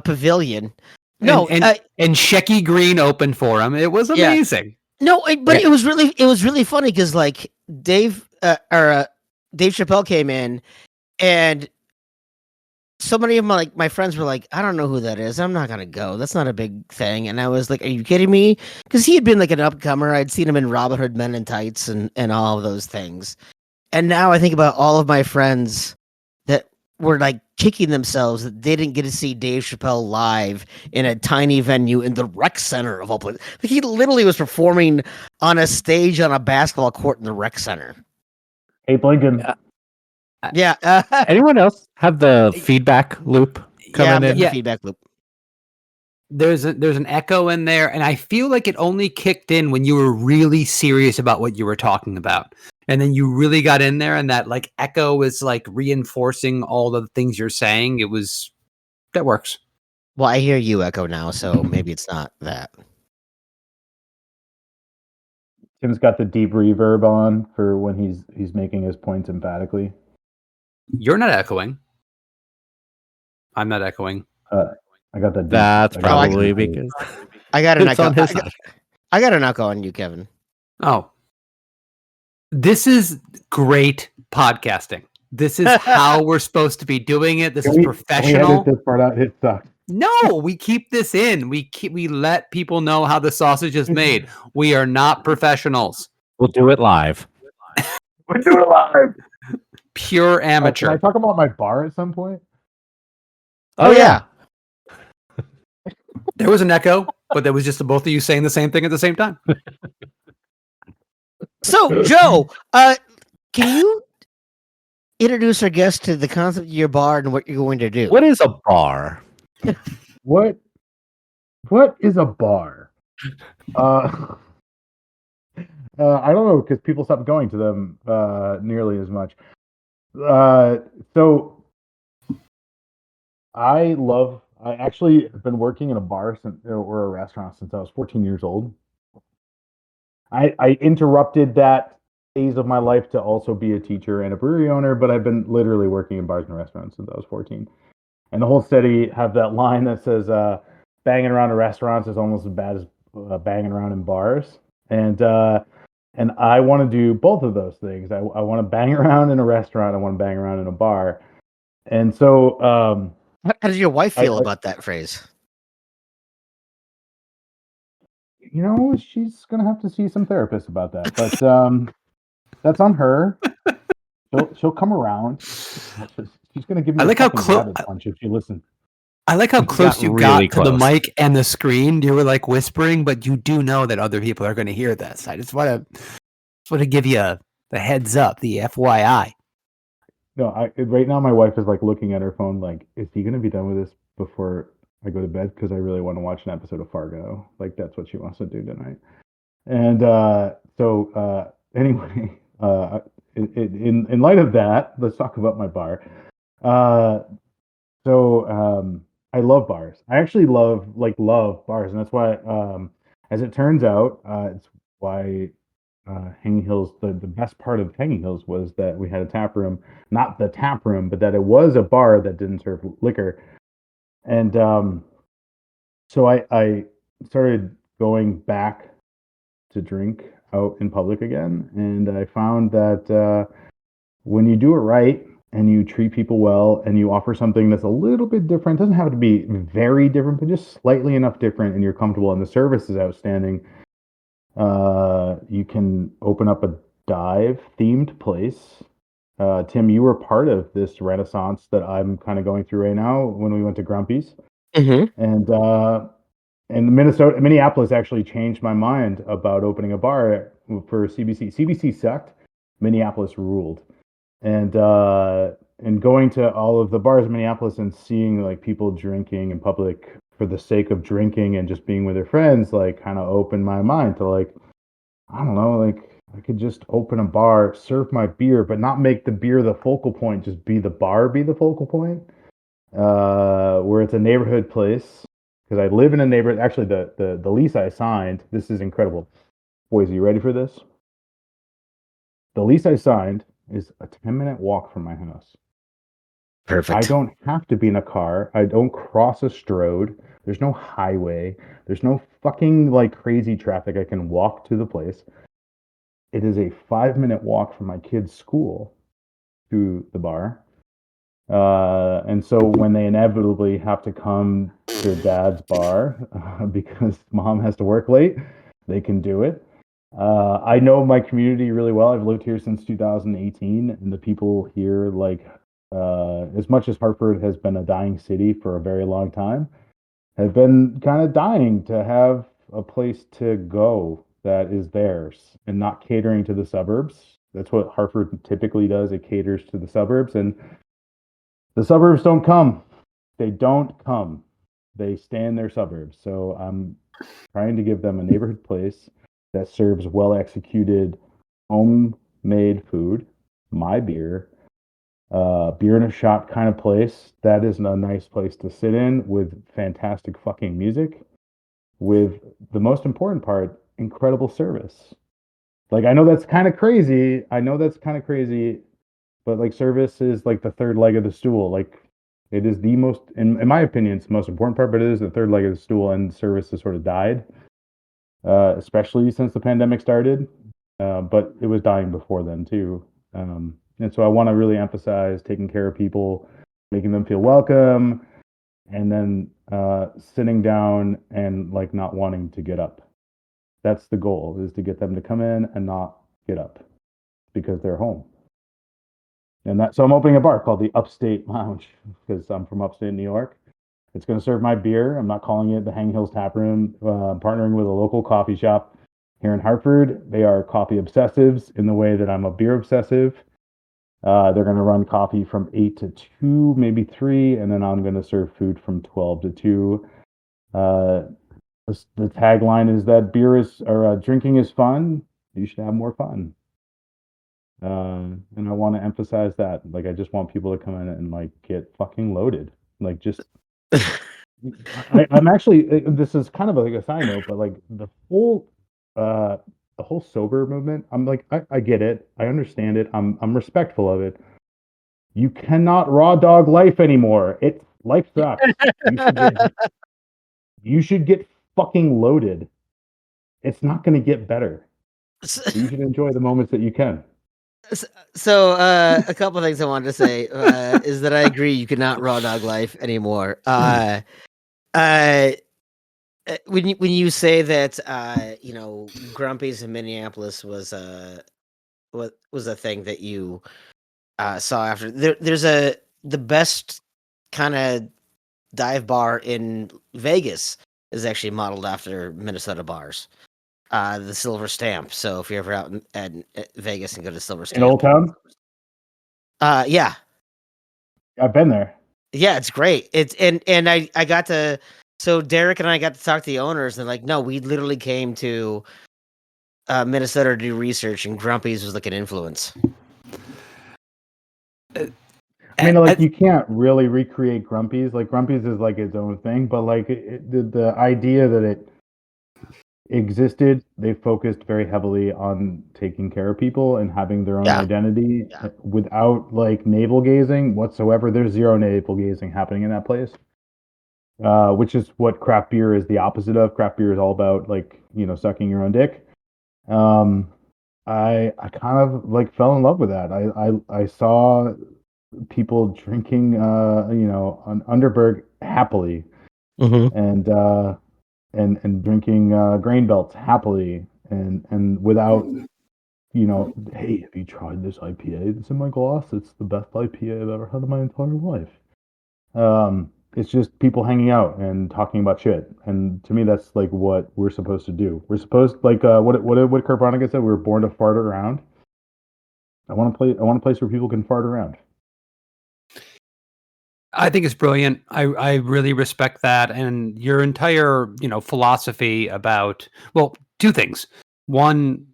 Speaker 3: pavilion.
Speaker 4: And Shecky Green opened for him. It was amazing.
Speaker 3: It was really funny because like Dave Chappelle came in, and so many of my friends were like, I don't know who that is. I'm not gonna go. That's not a big thing. And I was like, are you kidding me? Because he had been like an upcomer. I'd seen him in Robin Hood Men in Tights and all of those things. And now I think about all of my friends that were like kicking themselves that they didn't get to see Dave Chappelle live in a tiny venue in the rec center of all places. Like he literally was performing on a stage on a basketball court in the rec center.
Speaker 5: Abe Lincoln.
Speaker 3: Yeah.
Speaker 1: Anyone else have the feedback loop coming in?
Speaker 3: Yeah, feedback loop.
Speaker 4: There's an echo in there, and I feel like it only kicked in when you were really serious about what you were talking about. And then you really got in there, and that like echo was like reinforcing all the things you're saying. That works.
Speaker 3: Well, I hear you echo now, so maybe it's not that.
Speaker 5: Tim's got the deep reverb on for when he's making his points emphatically.
Speaker 4: You're not echoing. I'm not echoing.
Speaker 5: I got that.
Speaker 1: That's
Speaker 5: I got that
Speaker 1: probably
Speaker 5: deep.
Speaker 1: because
Speaker 3: I got to
Speaker 1: it's on his side.
Speaker 3: I got to knock on you, Kevin.
Speaker 4: Oh, this is great podcasting. This is how we're supposed to be doing it. This is professional.
Speaker 5: Can we edit this part out? It sucks.
Speaker 4: No, we keep this in. We let people know how the sausage is made. We are not professionals.
Speaker 1: We'll do it live.
Speaker 5: We're doing it live.
Speaker 4: Pure amateur.
Speaker 5: Can I talk about my bar at some point?
Speaker 3: Oh yeah.
Speaker 4: There was an echo, but there was just the both of you saying the same thing at the same time.
Speaker 3: So, Joe, can you introduce our guest to the concept of your bar and what you're going to do?
Speaker 1: What is a bar?
Speaker 5: What is a bar? I don't know, because people stopped going to them nearly as much. So I actually have been working in a bar or a restaurant since I was 14 years old. I interrupted that phase of my life to also be a teacher and a brewery owner, but I've been literally working in bars and restaurants since I was 14. And the whole city have that line that says banging around in restaurants is almost as bad as banging around in bars. And I want to do both of those things. I want to bang around in a restaurant. I want to bang around in a bar. And so,
Speaker 3: how does your wife feel about that phrase?
Speaker 5: You know, she's gonna have to see some therapists about that. But that's on her. She'll come around. She's gonna give me a rabbit punch if she listens.
Speaker 4: I like how close you got to the mic and the screen. You were like whispering, but you do know that other people are going to hear this. I just want to give you the heads up, the FYI.
Speaker 5: No, right now my wife is like looking at her phone, like, is he going to be done with this before I go to bed? Because I really want to watch an episode of Fargo. Like, that's what she wants to do tonight. And anyway, in light of that, let's talk about my bar. I love bars. I actually love bars, and that's why, as it turns out, it's why Hanging Hills. The best part of Hanging Hills was that we had a tap room, not the tap room, but that it was a bar that didn't serve liquor, and so I started going back to drink out in public again, and I found that when you do it right and you treat people well and you offer something that's a little bit different, doesn't have to be very different, but just slightly enough different, and you're comfortable and the service is outstanding, you can open up a dive themed place. Tim, you were part of this renaissance that I'm kind of going through right now when we went to Grumpy's.
Speaker 3: Mm-hmm.
Speaker 5: And Minneapolis actually changed my mind about opening a bar for CBC. CBC sucked. Minneapolis ruled. And going to all of the bars in Minneapolis and seeing like people drinking in public for the sake of drinking and just being with their friends, like, kind of opened my mind to, like, I don't know, like, I could just open a bar, serve my beer, but not make the beer the focal point, just be the focal point. Where it's a neighborhood place, because I live in a neighborhood. Actually, the lease I signed, this is incredible. Boys, are you ready for this? The lease I signed is a 10-minute walk from my house.
Speaker 3: Perfect.
Speaker 5: I don't have to be in a car. I don't cross a strode. There's no highway. There's no fucking like crazy traffic. I can walk to the place. It is a 5-minute walk from my kid's school to the bar. And so when they inevitably have to come to dad's bar because mom has to work late, they can do it. I know my community really well. I've lived here since 2018, and the people here, like, as much as Hartford has been a dying city for a very long time, have been kind of dying to have a place to go that is theirs and not catering to the suburbs. That's what Hartford typically does. It caters to the suburbs, and the suburbs don't come. They don't come. They stay in their suburbs. So I'm trying to give them a neighborhood place that serves well-executed homemade food, my beer, beer in a shot kind of place. That is a nice place to sit in with fantastic fucking music, with the most important part, incredible service. Like, I know that's kind of crazy. But like, service is like the third leg of the stool. Like, It is the most, in my opinion, it's the most important part, but it is the third leg of the stool, and service has sort of died, especially since the pandemic started. But it was dying before then too. And so I want to really emphasize taking care of people, making them feel welcome, and then sitting down and like not wanting to get up. That's the goal, is to get them to come in and not get up because they're home. And so I'm opening a bar called the Upstate Lounge because I'm from upstate New York. It's going to serve my beer. I'm not calling it the Hanging Hills Tap Room. Partnering with a local coffee shop here in Hartford. They are coffee obsessives in the way that I'm a beer obsessive. They're going to run coffee from 8 to 2, maybe 3, and then I'm going to serve food from 12 to 2. The tagline is that drinking is fun. You should have more fun. And I want to emphasize that. Like, I just want people to come in and like get fucking loaded. Like, just I'm actually, this is kind of like a side note, but like the whole sober movement, I'm like, I get it, I understand it, I'm respectful of it. You cannot raw dog life anymore. Life sucks. You should get fucking loaded. It's not going to get better. So you should enjoy the moments that you can.
Speaker 3: So, a couple of things I wanted to say is that I agree you cannot raw dog life anymore. When you say that, Grumpy's in Minneapolis was a thing that you saw after. There's the best kind of dive bar in Vegas is actually modeled after Minnesota bars. The Silver Stamp. So if you're ever out at Vegas and go to Silver Stamp
Speaker 5: in Old Town,
Speaker 3: yeah,
Speaker 5: I've been there.
Speaker 3: Yeah, it's great. It's and I got to, so Derek and I got to talk to the owners, and like, no, we literally came to Minnesota to do research, and Grumpy's was like an influence.
Speaker 5: I mean, like, you can't really recreate Grumpy's. Like, Grumpy's is like its own thing, but like the idea that it existed, they focused very heavily on taking care of people and having their own identity without like navel gazing whatsoever. There's zero navel gazing happening in that place, which is what craft beer is the opposite of. Craft beer is all about like, sucking your own dick. I kind of like fell in love with that. I saw people drinking an Underberg happily, and drinking grain belts happily, and without, hey, have you tried this IPA that's in my glass? It's the best IPA I've ever had in my entire life. It's just people hanging out and talking about shit, and to me, that's like what we're supposed to do. We're supposed, like, what Kurt Vonnegut said, we were born to fart around. I want a place where people can fart around.
Speaker 4: I think it's brilliant. I really respect that, and your entire philosophy about, well, two things. One,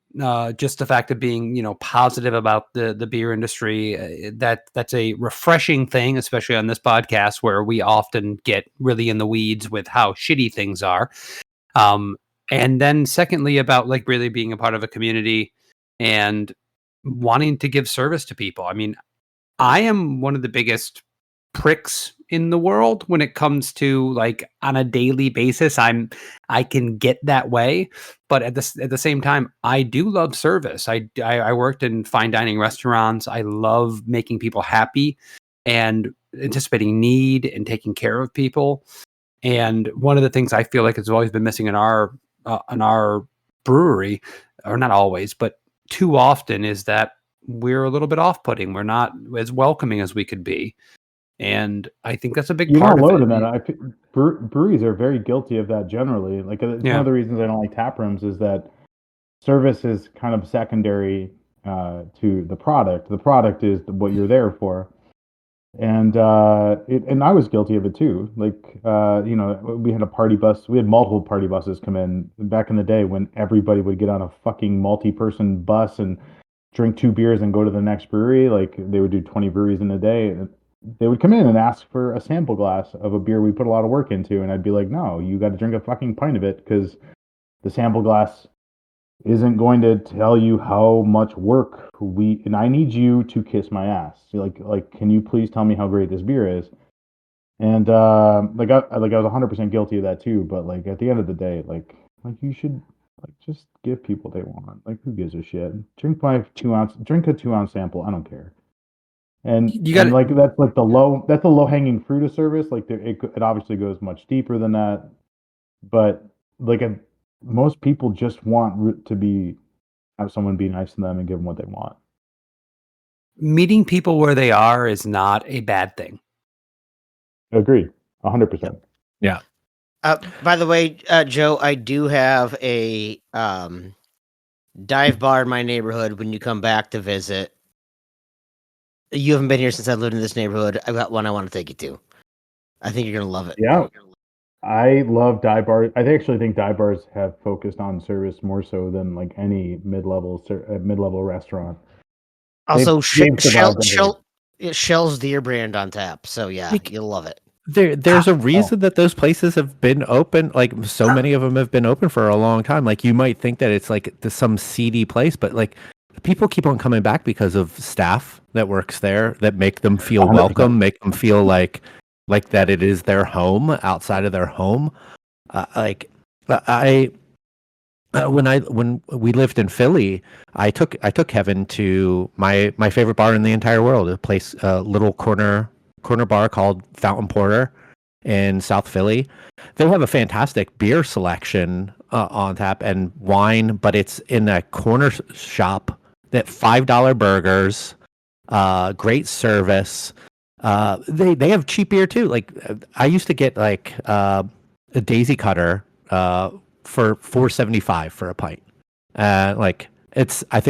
Speaker 4: just the fact of being positive about the beer industry. That's a refreshing thing, especially on this podcast where we often get really in the weeds with how shitty things are. And then secondly, about like really being a part of a community and wanting to give service to people. I mean, I am one of the biggest pricks in the world when it comes to like on a daily basis. I can get that way, but at the same time, I do love service. I worked in fine dining restaurants. I love making people happy and anticipating need and taking care of people. And one of the things I feel like has always been missing in our brewery, or not always, but too often, is that we're a little bit off-putting. We're not as welcoming as we could be. And I think that's a big part of it.
Speaker 5: You're not alone in that. Breweries are very guilty of that generally. Like, it's one of the reasons I don't like tap rooms is that service is kind of secondary to the product. The product is what you're there for. And and I was guilty of it too. Like, we had a party bus. We had multiple party buses come in back in the day when everybody would get on a fucking multi-person bus and drink 2 beers and go to the next brewery. Like, they would do 20 breweries in a day. They would come in and ask for a sample glass of a beer we put a lot of work into, and I'd be like, no, you got to drink a fucking pint of it because the sample glass isn't going to tell you how much work and I need you to kiss my ass. Like, can you please tell me how great this beer is? And like I was 100% guilty of that too. But like at the end of the day, like you should like just give people what they want. Like who gives a shit? Drink a 2-ounce sample. I don't care.
Speaker 4: You got
Speaker 5: And like that's like that's the low hanging fruit of service. Like it obviously goes much deeper than that. But like most people just want to have someone be nice to them and give them what they want.
Speaker 4: meeting people where they are is not a bad thing.
Speaker 5: Agreed, 100%.
Speaker 1: Yeah.
Speaker 3: By the way, Joe, I do have a dive bar in my neighborhood when you come back to visit. You haven't been here since I lived in this neighborhood. I've got one I want to take you to. I think you're gonna love it.
Speaker 5: Yeah. I love dive bars. I actually think dive bars have focused on service more so than like any mid-level restaurant.
Speaker 3: Also,
Speaker 5: they've survived
Speaker 3: Shell's Deer brand on tap. So yeah,
Speaker 1: Like-
Speaker 3: you'll love it.
Speaker 1: There's a reason that those places have been open. Like so many of them have been open for a long time. Like you might think that it's like some seedy place, but like people keep on coming back because of staff that works there that make them feel
Speaker 5: 100%.
Speaker 1: welcome, make them feel like that it is their home outside of their home. When we lived in Philly, I took Kevin to my favorite bar in the entire world, a little corner bar called Fountain Porter in South Philly. They have a fantastic beer selection on tap and wine, but it's in a corner shop that $5 burgers, great service. They have cheap beer too. Like I used to get like a Daisy Cutter for $4.75 for a pint. I think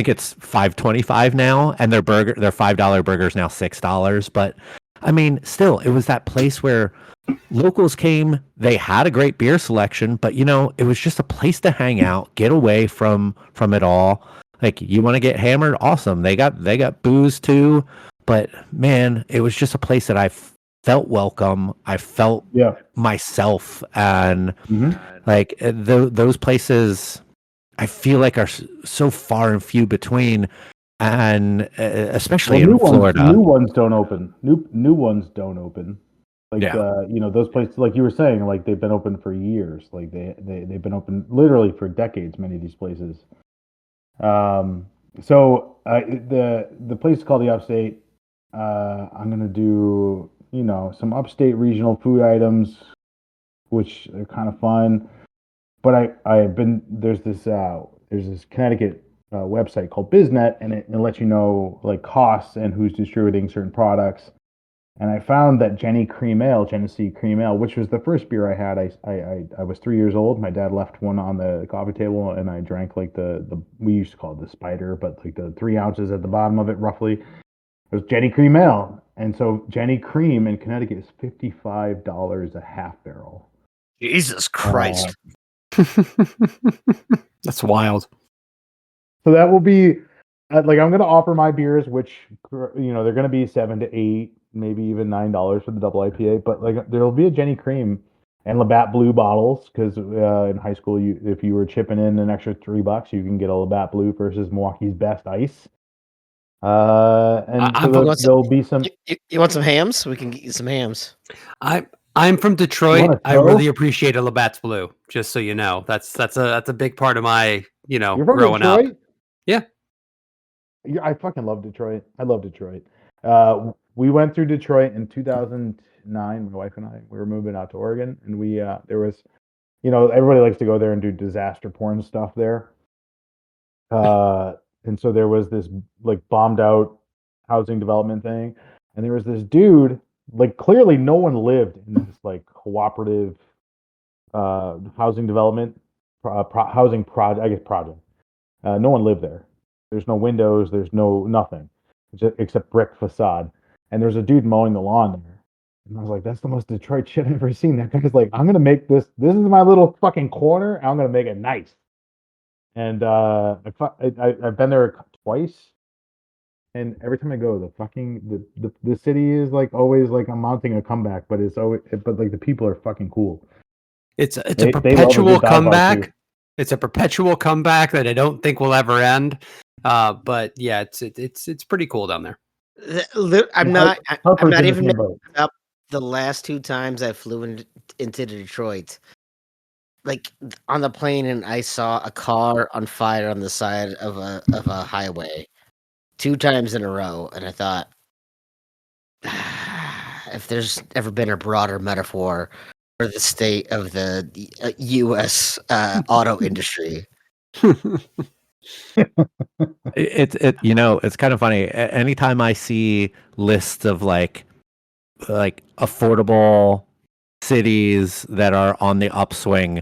Speaker 1: it's $5.25 now, and their $5 burgers now $6. But I mean, still, it was that place where locals came. They had a great beer selection, but it was just a place to hang out, get away from it all. Like you want to get hammered, awesome. They got booze too, but man, it was just a place that I felt welcome. I felt myself, and like those places, I feel like are so far and few between. And especially in Florida,
Speaker 5: new ones don't open. New ones don't open. Like those places, like you were saying, like they've been open for years. Like they've been open literally for decades. Many of these places. So the place is called the Upstate. I'm gonna do some upstate regional food items, which are kind of fun. But there's this Connecticut website called BizNet, and it lets you know like costs and who's distributing certain products. And I found that Genesee Cream Ale, which was the first beer I had. I was 3 years old. My dad left one on the coffee table, and I drank like we used to call it the spider, but like the 3 ounces at the bottom of it roughly. It was Genesee Cream Ale, and so Genesee Cream in Connecticut is $55 a half barrel.
Speaker 3: Jesus Christ.
Speaker 4: That's wild.
Speaker 5: So that will be like I'm going to offer my beers, which they're going to be $7 to $8, maybe even $9 for the double IPA. But like there'll be a Genesee Cream and Labatt Blue bottles because in high school, if you were chipping in an extra $3, you can get a Labatt Blue versus Milwaukee's Best Ice. There'll be some.
Speaker 3: You want some hams? We can get you some hams.
Speaker 4: I'm from Detroit. I really appreciate a Labatt's Blue. Just so you know, that's a big part of my
Speaker 5: You're from
Speaker 4: growing
Speaker 5: Detroit?
Speaker 4: up. Yeah.
Speaker 5: I fucking love Detroit. I love Detroit. We went through Detroit in 2009. My wife and I, we were moving out to Oregon, and there was, everybody likes to go there and do disaster porn stuff there. And so there was this like bombed out housing development thing, and there was this dude. Like clearly, no one lived in this like cooperative housing development project. No one lived there. There's no windows. There's nothing except brick facade. And there's a dude mowing the lawn there. And I was like, that's the most Detroit shit I've ever seen. That guy's like, I'm gonna make this. This is my little fucking corner. And I'm gonna make it nice. And I've been there twice. And every time I go, the city is like always like I'm mounting a comeback, but like the people are fucking cool.
Speaker 4: It's a perpetual comeback. It's a perpetual comeback that I don't think will ever end. But yeah, it's pretty cool down there.
Speaker 3: I'm not even about the last 2 times I flew into Detroit, like on the plane, and I saw a car on fire on the side of a highway 2 times in a row, and I thought, if there's ever been a broader metaphor for the state of the U.S. Auto industry.
Speaker 1: It's kind of funny. Anytime I see lists of like affordable cities that are on the upswing,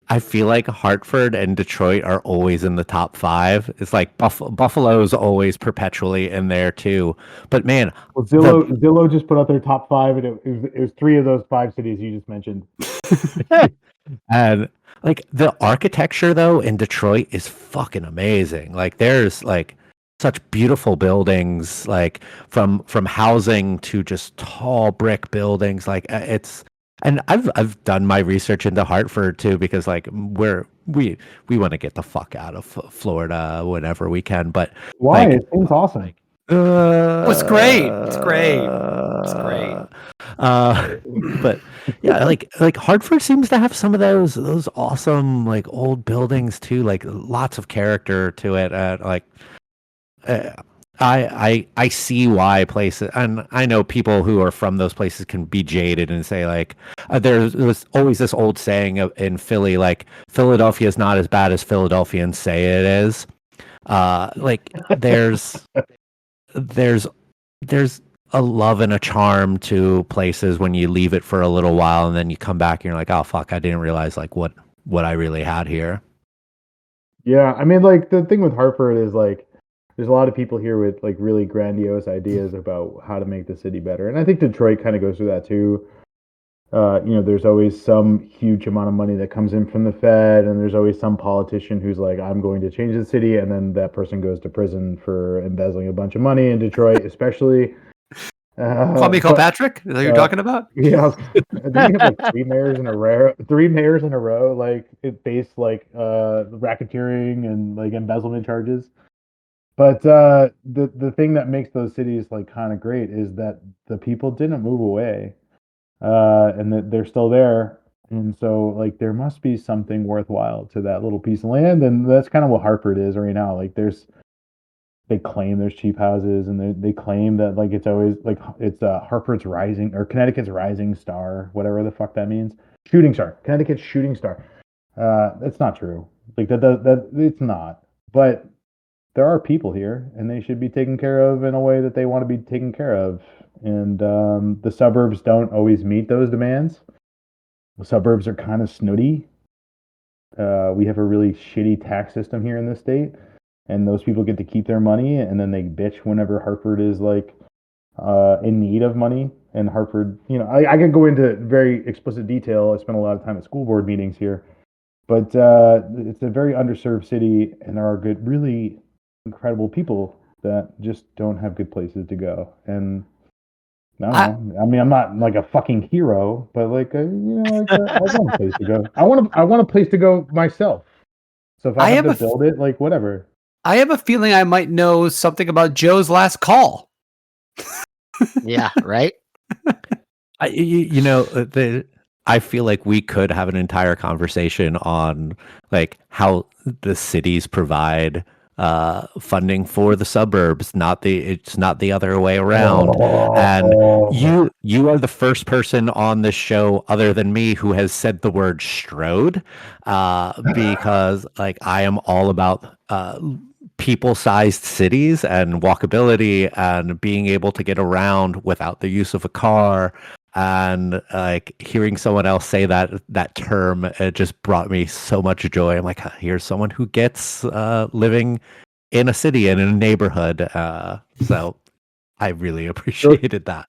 Speaker 1: I feel like Hartford and Detroit are always in the top 5. It's like Buffalo's always perpetually in there too. But man,
Speaker 5: well, Zillow just put out their top 5, and it was 3 of those 5 cities you just mentioned.
Speaker 1: and like the architecture though in Detroit is fucking amazing. Like there's like such beautiful buildings, like from housing to just tall brick buildings. Like it's, and I've done my research into Hartford too, because like we want to get the fuck out of Florida whenever we can. But
Speaker 5: why?
Speaker 1: like,
Speaker 5: It seems awesome.
Speaker 4: It's great. It's great. It's great.
Speaker 1: But yeah, like Hartford seems to have some of those awesome like old buildings too, like lots of character to it. Uh, I see why places, and I know people who are from those places can be jaded and say like, there's always this old saying in Philly, like Philadelphia is not as bad as Philadelphians say it is. Like there's a love and a charm to places when you leave it for a little while and then you come back and you're like, oh fuck, I didn't realize like what I really had here.
Speaker 5: Yeah, I mean, like the thing with Hartford is like there's a lot of people here with like really grandiose ideas about how to make the city better, and I think Detroit kind of goes through that too. There's always some huge amount of money that comes in from the Fed, and there's always some politician who's like, I'm going to change the city, and then that person goes to prison for embezzling a bunch of money in Detroit, especially.
Speaker 4: Kwame Kilpatrick? Is that what you're talking about?
Speaker 5: Yeah, didn't you have like 3 mayors in a row? 3 mayors in a row, like it faced like racketeering and like embezzlement charges. But the thing that makes those cities like kind of great is that the people didn't move away, and that they're still there. And so like there must be something worthwhile to that little piece of land, and that's kind of what Hartford is right now. Like they claim there's cheap houses, and they claim that like it's always like it's Hartford's rising or Connecticut's rising star, whatever the fuck that means. Shooting star, Connecticut's shooting star. That's not true. Like that it's not. But there are people here, and they should be taken care of in a way that they want to be taken care of. And the suburbs don't always meet those demands. The suburbs are kind of snooty. We have a really shitty tax system here in this state, and those people get to keep their money, and then they bitch whenever Hartford is like in need of money. And Hartford, I could go into very explicit detail. I spent a lot of time at school board meetings here, but it's a very underserved city, and there are really incredible people that just don't have good places to go. And I don't know. I mean, I'm not like a fucking hero, but like, I want a place to go. I want a place to go myself. So if I have to build it, like whatever.
Speaker 4: I have a feeling I might know something about Joe's last call.
Speaker 3: Yeah, right.
Speaker 1: I feel like we could have an entire conversation on like how the cities provide funding for the suburbs, it's not the other way around. And you are the first person on this show other than me who has said the word strode, because like I am all about people-sized cities and walkability and being able to get around without the use of a car. And like hearing someone else say that term, it just brought me so much joy. I'm like, here's someone who gets living in a city and in a neighborhood. So I really appreciated that.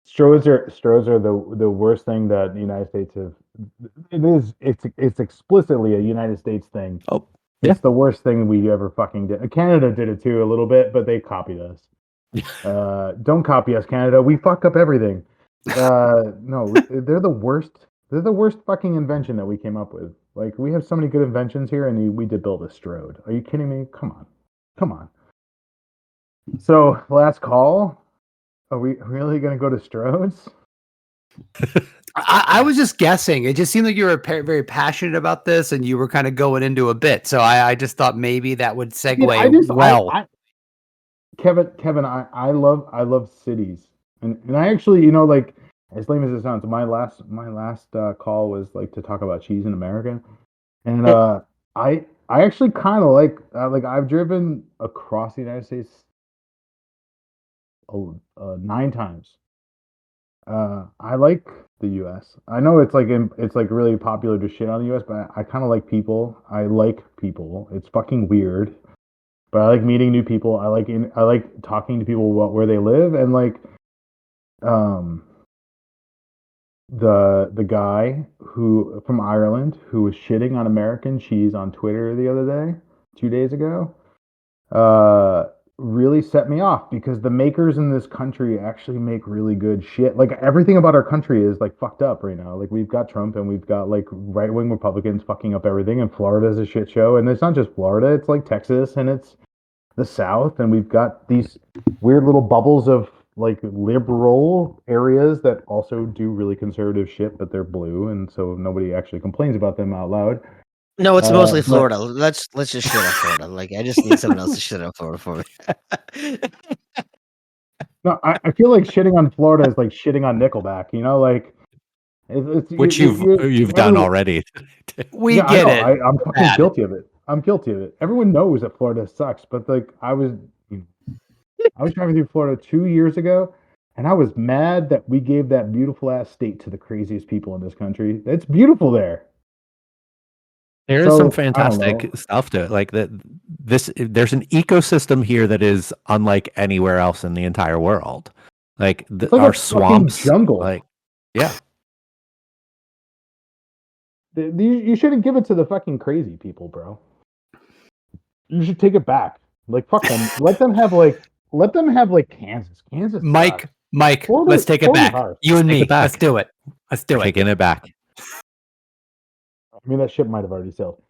Speaker 5: Strohs are the worst thing that the United States have. It's explicitly a United States thing.
Speaker 1: Oh,
Speaker 5: it's the worst thing we ever fucking did. Canada did it too a little bit, but they copied us. Don't copy us, Canada. We fuck up everything. No, they're the worst. They're the worst fucking invention that we came up with. Like we have so many good inventions here, and we did build a strode. Are you kidding me? Come on. So last call. Are we really gonna go to Strode's?
Speaker 4: I was just guessing. It just seemed like you were very passionate about this, and you were kind of going into a bit. So I just thought maybe that would segue well.
Speaker 5: Kevin, I love cities, and I actually, like, as lame as it sounds, my last call was like to talk about cheese in America, and I actually kind of like I've driven across the United States 9 times. I like the U.S. I know it's like really popular to shit on the U.S., but I kind of like people. I like people. It's fucking weird, but I like meeting new people. I like talking to people about where they live, and like the guy who from Ireland who was shitting on American cheese on Twitter the other day, 2 days ago, really set me off because the makers in this country actually make really good shit. Like everything about our country is like fucked up right now. Like we've got Trump and we've got like right-wing Republicans fucking up everything, and Florida's a shit show. And it's not just Florida, it's like Texas and it's the South, and we've got these weird little bubbles of like liberal areas that also do really conservative shit, but they're blue, and so nobody actually complains about them out loud.
Speaker 3: No, it's mostly Florida. Let's just shit on Florida. Like I just need someone else to shit on Florida for me.
Speaker 5: No, I feel like shitting on Florida is like shitting on Nickelback. Like
Speaker 1: which you've done already.
Speaker 4: We get it.
Speaker 5: I'm fucking guilty of it. I'm guilty of it. Everyone knows that Florida sucks, but like I was driving through Florida 2 years ago, and I was mad that we gave that beautiful ass state to the craziest people in this country. It's beautiful there.
Speaker 1: There is some fantastic stuff to it. Like there's an ecosystem here that is unlike anywhere else in the entire world. Like our swamps,
Speaker 5: jungle.
Speaker 1: Like, yeah.
Speaker 5: You shouldn't give it to the fucking crazy people, bro. You should take it back. Like fuck them. Let them have Kansas. Kansas.
Speaker 4: Mike, let's take it back. You and me. Let's do it.
Speaker 1: Taking it back.
Speaker 5: I mean, that ship might have already sailed.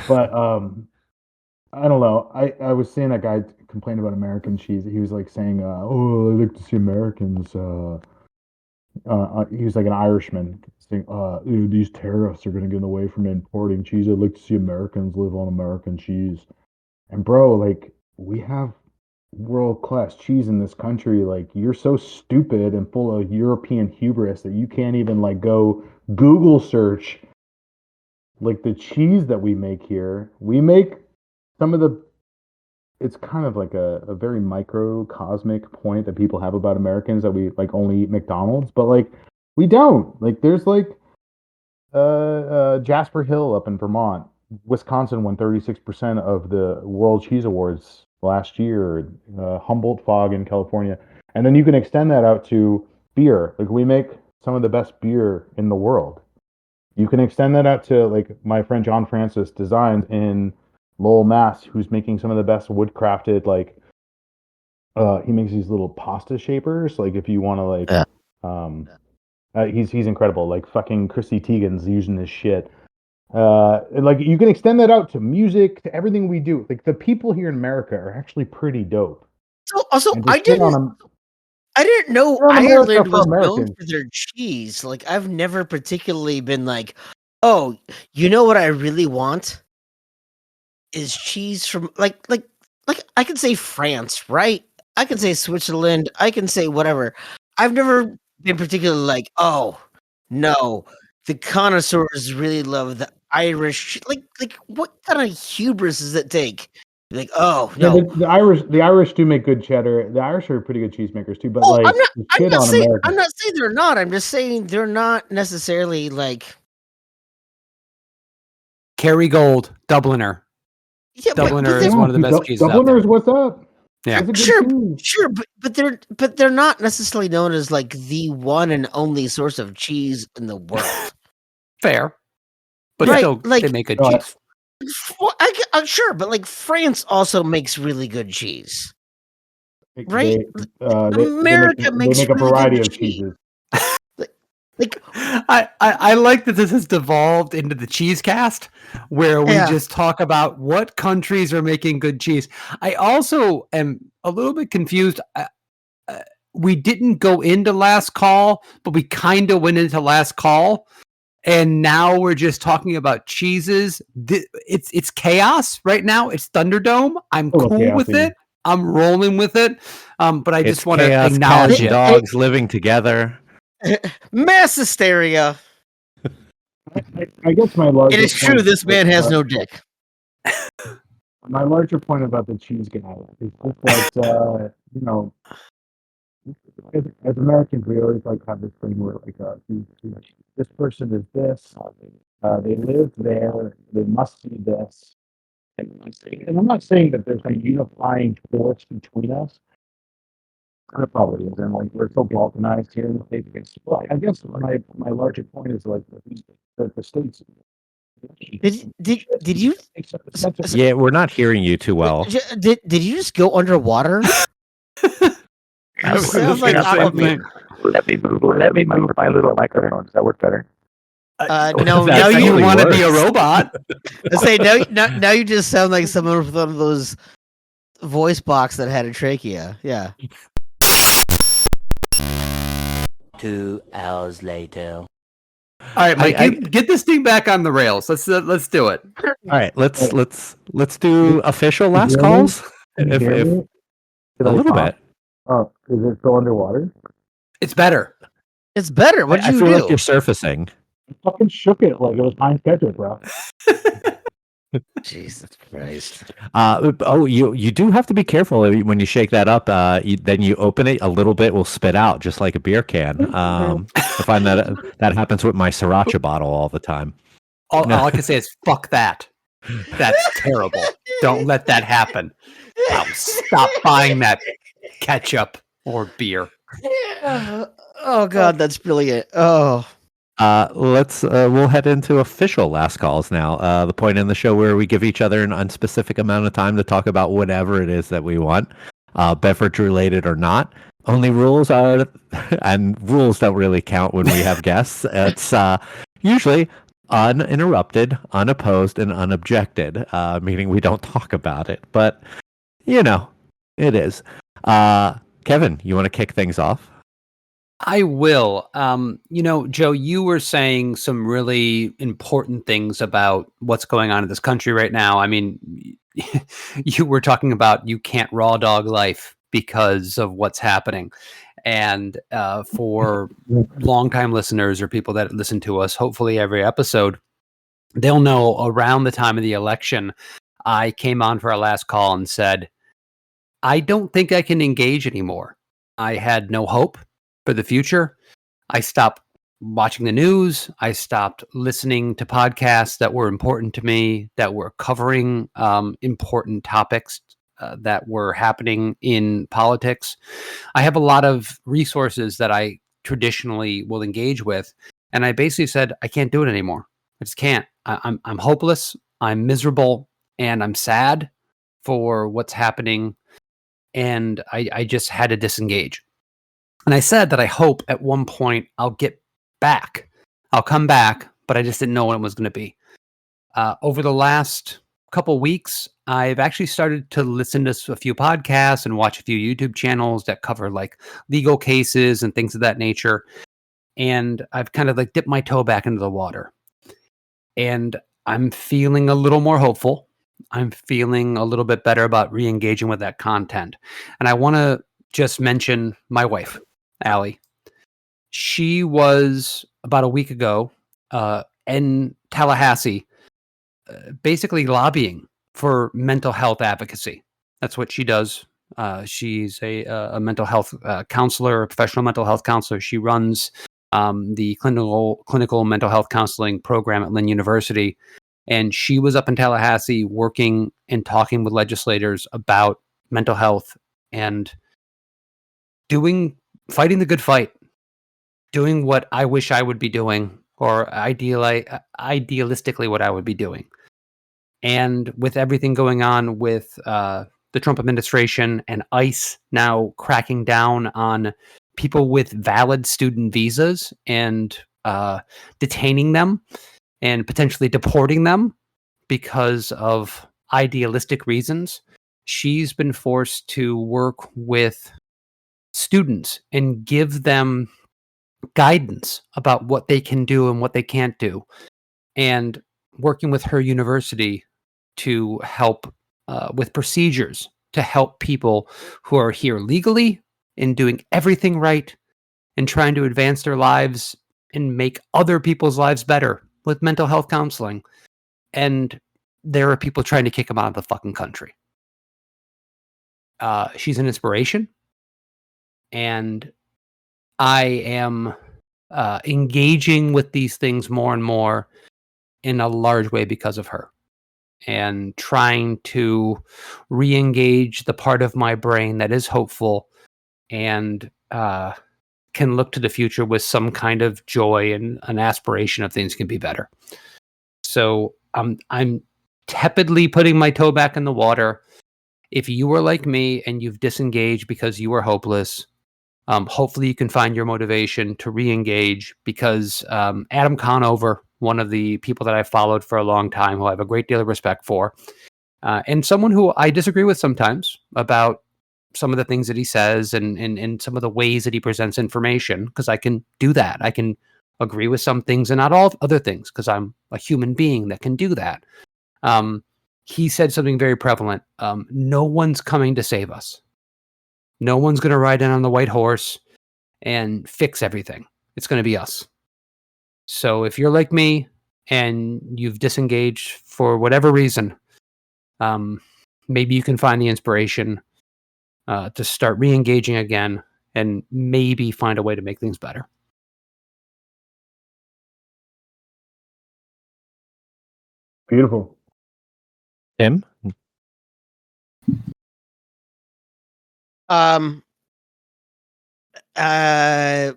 Speaker 5: But I don't know. I was seeing that guy complain about American cheese. He was like saying, "Oh, I like to see Americans." He was like an Irishman saying, "These tariffs are going to get in the way from importing cheese. I'd like to see Americans live on American cheese." And bro, like we have world-class cheese in this country. Like you're so stupid and full of European hubris that you can't even like go Google search like the cheese that we make here. We make some of the, it's kind of like a very microcosmic point that people have about Americans, that we like only eat McDonald's, but like we don't. Like there's like Jasper Hill up in Vermont. Wisconsin won 36% of the World Cheese Awards last year. Humboldt Fog in California. And then you can extend that out to beer. Like we make some of the best beer in the world. You can extend that out to like my friend John Francis Designs in Lowell, Mass, who's making some of the best wood-crafted, like he makes these little pasta shapers. Like if you want to like, he's incredible. Like fucking Chrissy Teigen's using this shit. Like you can extend that out to music, to everything we do. Like the people here in America are actually pretty dope.
Speaker 3: So also, I didn't know Ireland was known for their cheese. Like I've never particularly been like, oh, you know what I really want is cheese from like I can say France, right? I can say Switzerland. I can say whatever. I've never been particularly like, oh no, the connoisseurs really love the Irish. Like what kind of hubris does it take? Like, oh no,
Speaker 5: yeah, the Irish do make good cheddar. The Irish are pretty good cheesemakers too. But like,
Speaker 3: I'm not saying they're not. I'm just saying they're not necessarily like
Speaker 4: Kerrygold, Dubliner.
Speaker 3: Yeah,
Speaker 4: Dubliner is one of the best cheeses.
Speaker 5: Dubliners, what's up?
Speaker 4: Yeah,
Speaker 3: sure, but they're not necessarily known as like the one and only source of cheese in the world.
Speaker 4: Fair, but
Speaker 3: right,
Speaker 4: still,
Speaker 3: like,
Speaker 4: they make good cheese.
Speaker 3: Well, sure, but like France also makes really good cheese, right? America makes
Speaker 5: a variety of cheeses.
Speaker 3: Like
Speaker 4: I like that this has devolved into the cheese cast, where we just talk about what countries are making good cheese. I also am a little bit confused. we didn't go into last call, but we kind of went into last call. And now we're just talking about cheeses. It's chaos right now. It's Thunderdome. I'm cool with it. I'm rolling with it. But I just want to acknowledge it.
Speaker 1: Dogs living together.
Speaker 3: Mass hysteria.
Speaker 5: I guess my larger
Speaker 3: It is true. This man has no dick.
Speaker 5: My larger point about the cheese guy is just that as Americans, we always like have this thing where this person is this, they live there, they must see this, and I'm not saying that there's a unifying force between us. There probably is, and like we're so balkanized here in the States. Well, I guess my larger point is like the states.
Speaker 3: Did you?
Speaker 1: Yeah, we're not hearing you too well.
Speaker 3: Did you just go underwater? Sounds like Aquaman.
Speaker 5: Let me move my little microphone. Does that work better?
Speaker 3: No,
Speaker 4: now you want to be a robot.
Speaker 3: I say now you just sound like someone with one of those voice box that had a trachea. Yeah.
Speaker 6: 2 hours later.
Speaker 4: All right, Mike, get this thing back on the rails. Let's do it.
Speaker 1: All right, let's do official last calls. If a little bit.
Speaker 5: Oh, is it still underwater?
Speaker 4: It's better.
Speaker 3: It's better. What did you do?
Speaker 1: I feel like you're surfacing.
Speaker 5: I fucking shook it like it was Heinz ketchup, bro.
Speaker 3: Jesus Christ.
Speaker 1: You do have to be careful when you shake that up. Then you open it, a little bit will spit out just like a beer can. I find that happens with my sriracha bottle all the time.
Speaker 4: All I can say is fuck that. That's terrible. Don't let that happen. I'll stop buying that ketchup or beer.
Speaker 3: Oh God, that's brilliant. Oh.
Speaker 1: We'll head into official last calls now. The point in the show where we give each other an unspecific amount of time to talk about whatever it is that we want, beverage related or not. Only rules are, and rules don't really count when we have guests. It's usually uninterrupted, unopposed, and unobjected, meaning we don't talk about it. But it is. Kevin, you want to kick things off?
Speaker 4: I will. Joe, you were saying some really important things about what's going on in this country right now. I mean, you were talking about you can't raw dog life because of what's happening. And for longtime listeners or people that listen to us, hopefully every episode, they'll know around the time of the election, I came on for our last call and said, I don't think I can engage anymore. I had no hope for the future. I stopped watching the news. I stopped listening to podcasts that were important to me, that were covering important topics that were happening in politics. I have a lot of resources that I traditionally will engage with. And I basically said, I can't do it anymore. I just can't. I'm hopeless. I'm miserable. And I'm sad for what's happening. And I just had to disengage. And I said that I hope at one point I'll get back. I'll come back, but I just didn't know when it was going to be. Over the last couple weeks, I've actually started to listen to a few podcasts and watch a few YouTube channels that cover like legal cases and things of that nature. And I've kind of like dipped my toe back into the water. And I'm feeling a little more hopeful. I'm feeling a little bit better about re-engaging with that content. And I want to just mention my wife, Allie. She was about a week ago in Tallahassee, basically lobbying for mental health advocacy. That's what she does. She's a mental health counselor, a professional mental health counselor. She runs the clinical mental health counseling program at Lynn University. And she was up in Tallahassee working and talking with legislators about mental health and fighting the good fight, doing what I wish I would be doing, or idealistically what I would be doing. And with everything going on with the Trump administration and ICE now cracking down on people with valid student visas and detaining them and potentially deporting them because of idealistic reasons, she's been forced to work with students and give them guidance about what they can do and what they can't do, and working with her university to help with procedures to help people who are here legally and doing everything right and trying to advance their lives and make other people's lives better with mental health counseling. And there are people trying to kick them out of the fucking country. She's an inspiration, and I am engaging with these things more and more in a large way because of her, and trying to re-engage the part of my brain that is hopeful and can look to the future with some kind of joy and an aspiration of things can be better. So I'm tepidly putting my toe back in the water. If you were like me and you've disengaged because you were hopeless, hopefully you can find your motivation to re-engage, because Adam Conover, one of the people that I've followed for a long time, who I have a great deal of respect for, and someone who I disagree with sometimes about some of the things that he says and some of the ways that he presents information, because I can do that. I can agree with some things and not all other things, because I'm a human being that can do that. He said something very prevalent. No one's coming to save us. No one's going to ride in on the white horse and fix everything. It's going to be us. So if you're like me and you've disengaged for whatever reason, maybe you can find the inspiration to start re-engaging again and maybe find a way to make things better.
Speaker 5: Beautiful.
Speaker 1: Tim?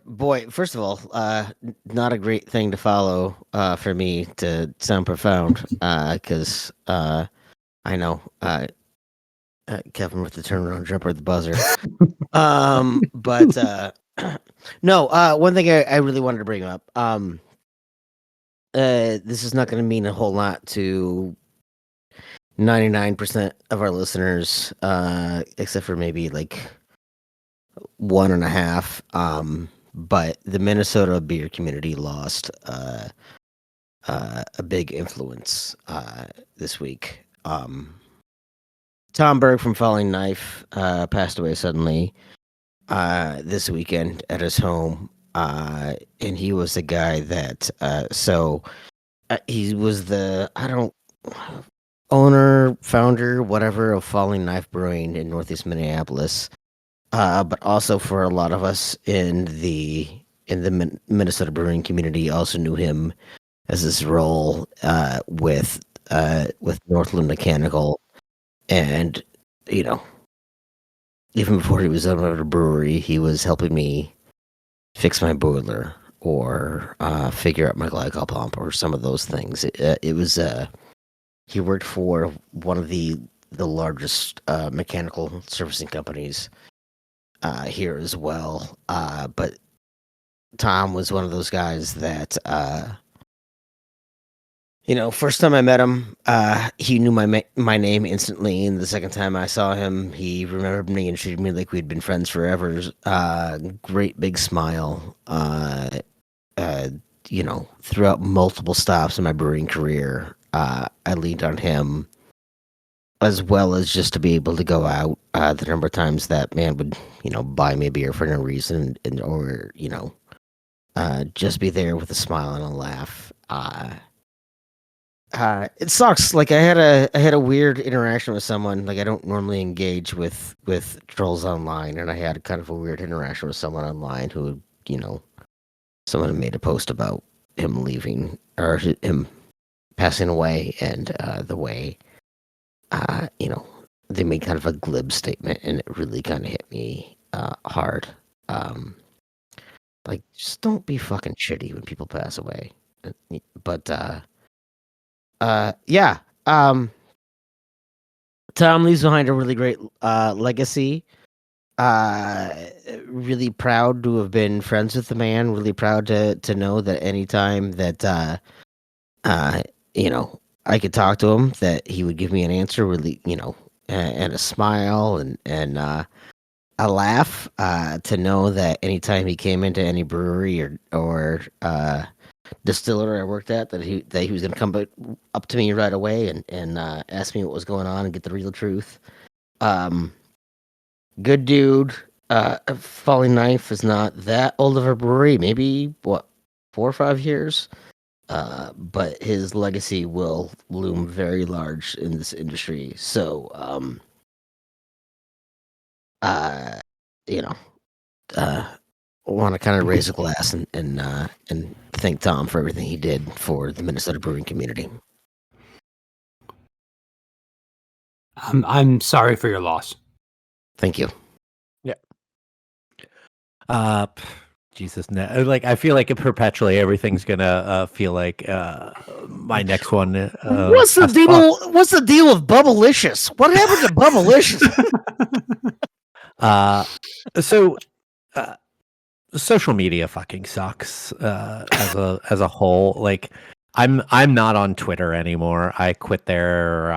Speaker 3: Boy, first of all, not a great thing to follow for me to sound profound, because I know Kevin with the turnaround jumper at the buzzer. But no, one thing I really wanted to bring up. This is not going to mean a whole lot to 99% of our listeners, except for maybe like 1.5. But the Minnesota beer community lost a big influence this week. Tom Berg from Falling Knife passed away suddenly this weekend at his home, and he was the guy that he was the owner, founder, whatever, of Falling Knife Brewing in Northeast Minneapolis. But also for a lot of us in the Minnesota brewing community, also knew him as his role with Northland Mechanical, and even before he was owner of a brewery, he was helping me fix my boiler or figure out my glycol pump or some of those things. It was he worked for one of the largest mechanical servicing companies here as well. But Tom was one of those guys that, first time I met him, he knew my name instantly. And the second time I saw him, he remembered me and treated me like we'd been friends forever. Great big smile. Throughout multiple stops in my brewing career, I leaned on him, as well as just to be able to go out. The number of times that man would, buy me a beer for no reason, or just be there with a smile and a laugh. It sucks. Like I had a weird interaction with someone. Like I don't normally engage with trolls online, and I had kind of a weird interaction with someone online who, someone had made a post about him leaving or him passing away, and the way, they made kind of a glib statement, and it really kind of hit me hard. Like, just don't be fucking shitty when people pass away. But yeah. Tom leaves behind a really great legacy. Really proud to have been friends with the man. Really proud to know that anytime that I could talk to him, that he would give me an answer. Really, and a smile, and a laugh to know that anytime he came into any brewery or distillery I worked at, that he was going to come up to me right away and ask me what was going on and get the real truth. Good dude. Falling Knife is not that old of a brewery. Maybe 4 or 5 years. But his legacy will loom very large in this industry. So, want to kind of raise a glass and thank Tom for everything he did for the Minnesota brewing community.
Speaker 4: I'm sorry for your loss.
Speaker 3: Thank you.
Speaker 1: Jesus, like I feel like perpetually everything's gonna feel like my next one.
Speaker 3: What's the deal? What's the deal with Bubblicious? What happened to Bubblicious?
Speaker 1: So social media fucking sucks as a whole. Like I'm not on Twitter anymore. I quit there.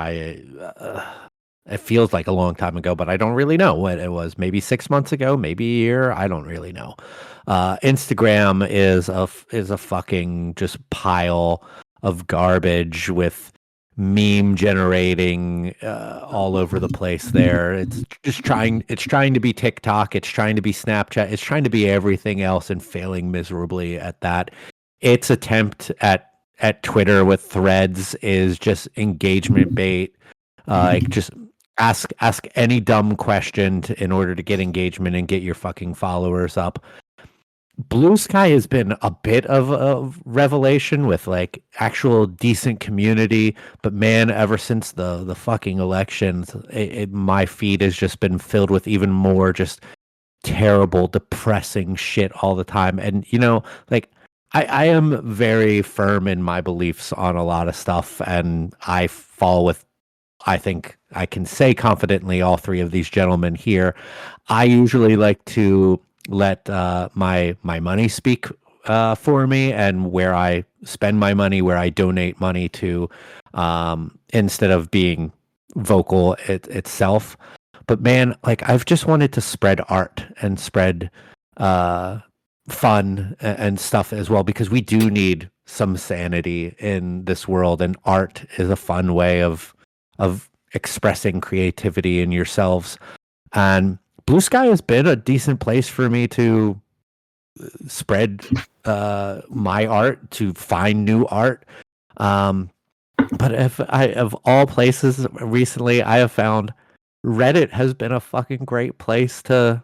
Speaker 1: It feels like a long time ago, but I don't really know what it was. Maybe 6 months ago, maybe a year. I don't really know. Instagram is a fucking just pile of garbage with meme generating all over the place there. It's trying to be TikTok, it's trying to be Snapchat, it's trying to be everything else and failing miserably at that. Its attempt at Twitter with threads is just engagement bait. Like just ask any dumb question in order to get engagement and get your fucking followers up. Blue Sky has been a bit of a revelation with like actual decent community, but man, ever since the fucking elections, my feed has just been filled with even more just terrible, depressing shit all the time. And like I am very firm in my beliefs on a lot of stuff, and I fall with, I think I can say confidently, all three of these gentlemen here. I usually like to let my money speak for me, and where I spend my money, where I donate money to, instead of being vocal itself. But man, like I've just wanted to spread art and spread fun and stuff as well, because we do need some sanity in this world, and art is a fun way of expressing creativity in yourselves. And Blue Sky has been a decent place for me to spread my art, to find new art. But of all places recently, I have found Reddit has been a fucking great place to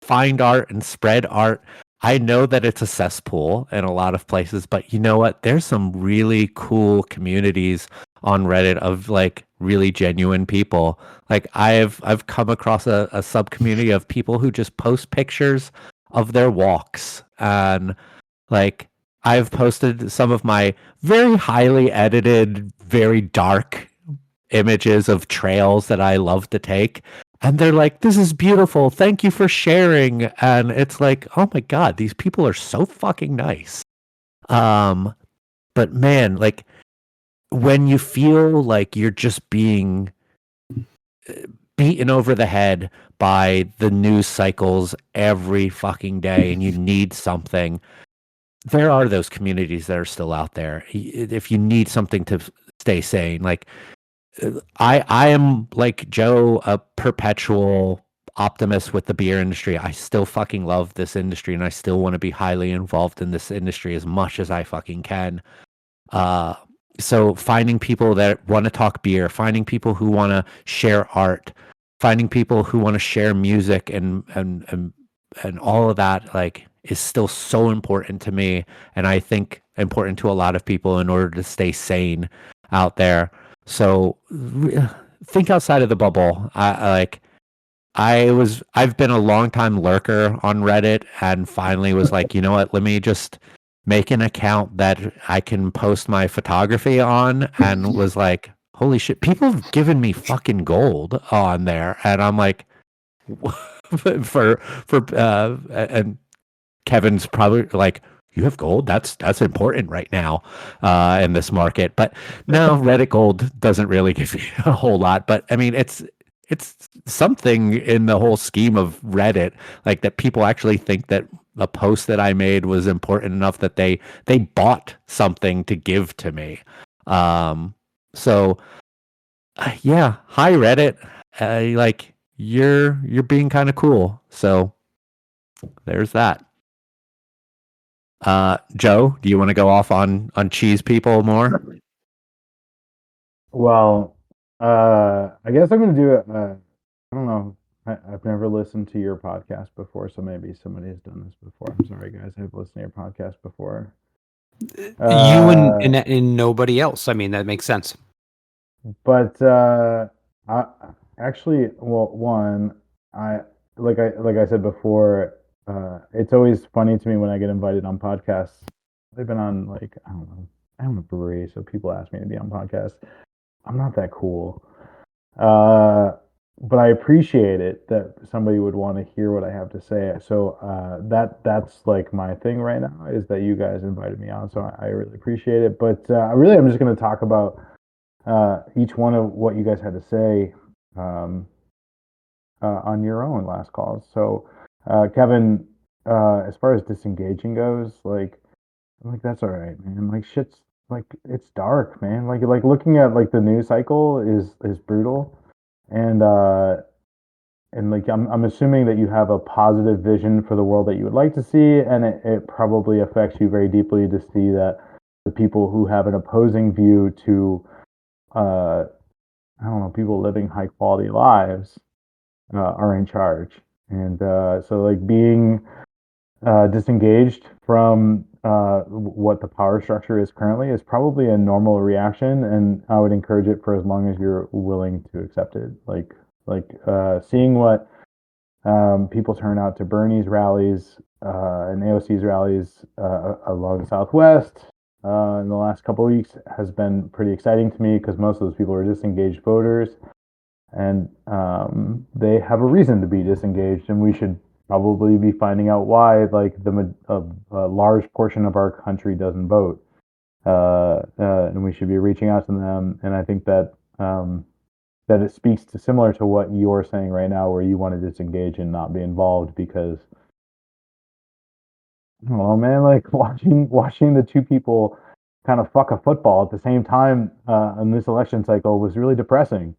Speaker 1: find art and spread art. I know that it's a cesspool in a lot of places, but you know what? There's some really cool communities on Reddit of like really genuine people. Like I've come across a sub community of people who just post pictures of their walks, and like I've posted some of my very highly edited, very dark images of trails that I love to take. And they're like, this is beautiful. Thank you for sharing. And it's like, oh my God, these people are so fucking nice. But man, like when you feel like you're just being beaten over the head by the news cycles every fucking day and you need something, there are those communities that are still out there. If you need something to stay sane, like I am like Joe, a perpetual optimist with the beer industry. I still fucking love this industry, and I still want to be highly involved in this industry as much as I fucking can. So finding people that want to talk beer, finding people who want to share art, finding people who want to share music and all of that, like, is still so important to me, and I think important to a lot of people in order to stay sane out there. So think outside of the bubble. I've been a long time lurker on Reddit, and finally was like, you know what, let me just make an account that I can post my photography on, and was like, holy shit, people have given me fucking gold on there. And I'm like, and Kevin's probably like, you have gold? That's important right now in this market. But no, Reddit gold doesn't really give you a whole lot. But I mean, it's it's something in the whole scheme of Reddit, like that people actually think that a post that I made was important enough that they bought something to give to me. So yeah, hi Reddit. Like you're being kind of cool. So there's that. Joe, do you want to go off on cheese people more?
Speaker 5: Well, I guess I'm going to do it. I don't know. I've never listened to your podcast before, so maybe somebody has done this before. I'm sorry, guys. I've listened to your podcast before.
Speaker 4: You and nobody else. I mean, that makes sense.
Speaker 5: But I actually, well, one, I like I said before, it's always funny to me when I get invited on podcasts. I've been on like I own a brewery, so people ask me to be on podcasts. I'm not that cool. But I appreciate it that somebody would want to hear what I have to say. So that's like my thing right now is that you guys invited me on. So I really appreciate it. But I'm just going to talk about each one of what you guys had to say um, on your own last calls. So Kevin, as far as disengaging goes, like I'm like that's all right, man. Like shit's like it's dark, man. Like looking at like the news cycle is brutal, and like I'm assuming that you have a positive vision for the world that you would like to see, and it probably affects you very deeply to see that the people who have an opposing view to I don't know people living high quality lives are in charge, and so like being disengaged from what the power structure is currently is probably a normal reaction, and I would encourage it for as long as you're willing to accept it. Seeing what people turn out to Bernie's rallies and AOC's rallies along the Southwest in the last couple of weeks has been pretty exciting to me because most of those people are disengaged voters, and they have a reason to be disengaged, and we should probably be finding out why. Like a large portion of our country doesn't vote, and we should be reaching out to them. And I think that that it speaks to similar to what you're saying right now, where you want to disengage and not be involved because I don't know, man. Like watching the two people kind of fuck a football at the same time in this election cycle was really depressing.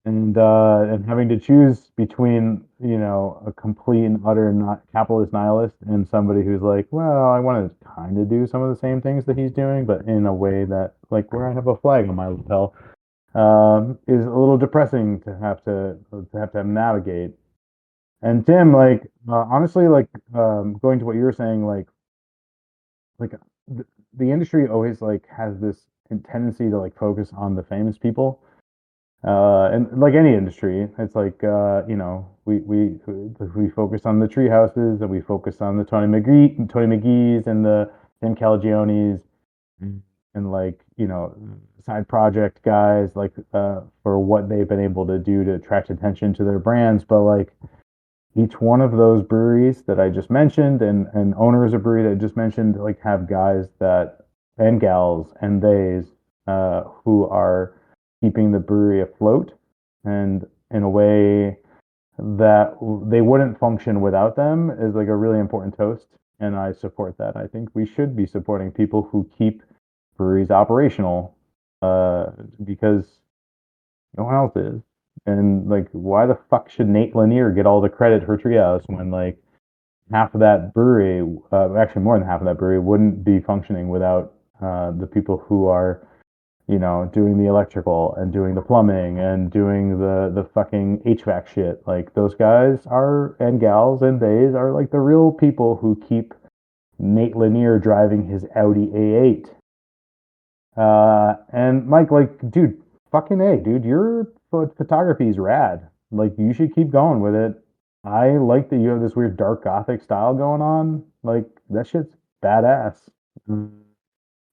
Speaker 5: And having to choose between a complete and utter not capitalist nihilist and somebody who's like, well, I want to kind of do some of the same things that he's doing, but in a way that like where I have a flag on my lapel is a little depressing to have to navigate. And Tim, like honestly, like going to what you were saying, like the industry always like has this tendency to like focus on the famous people. And like any industry, it's like we focus on the tree houses and we focus on the Tony McGee's and the Tim Calagionis and like side project guys like for what they've been able to do to attract attention to their brands. But like each one of those breweries that I just mentioned and owners of brewery that I just mentioned like have guys that and gals and theys who are keeping the brewery afloat and in a way that they wouldn't function without them is like a really important toast, and I support that. I think we should be supporting people who keep breweries operational because no one else is. And like why the fuck should Nate Lanier get all the credit for Treehouse when like half of that brewery actually more than half of that brewery wouldn't be functioning without the people who are doing the electrical and doing the plumbing and doing the fucking HVAC shit. Like those guys are and gals and theys are like the real people who keep Nate Lanier driving his Audi A8. And Mike, like, dude, fucking A, dude, your photography is rad. Like, you should keep going with it. I like that you have this weird dark gothic style going on. Like, that shit's badass.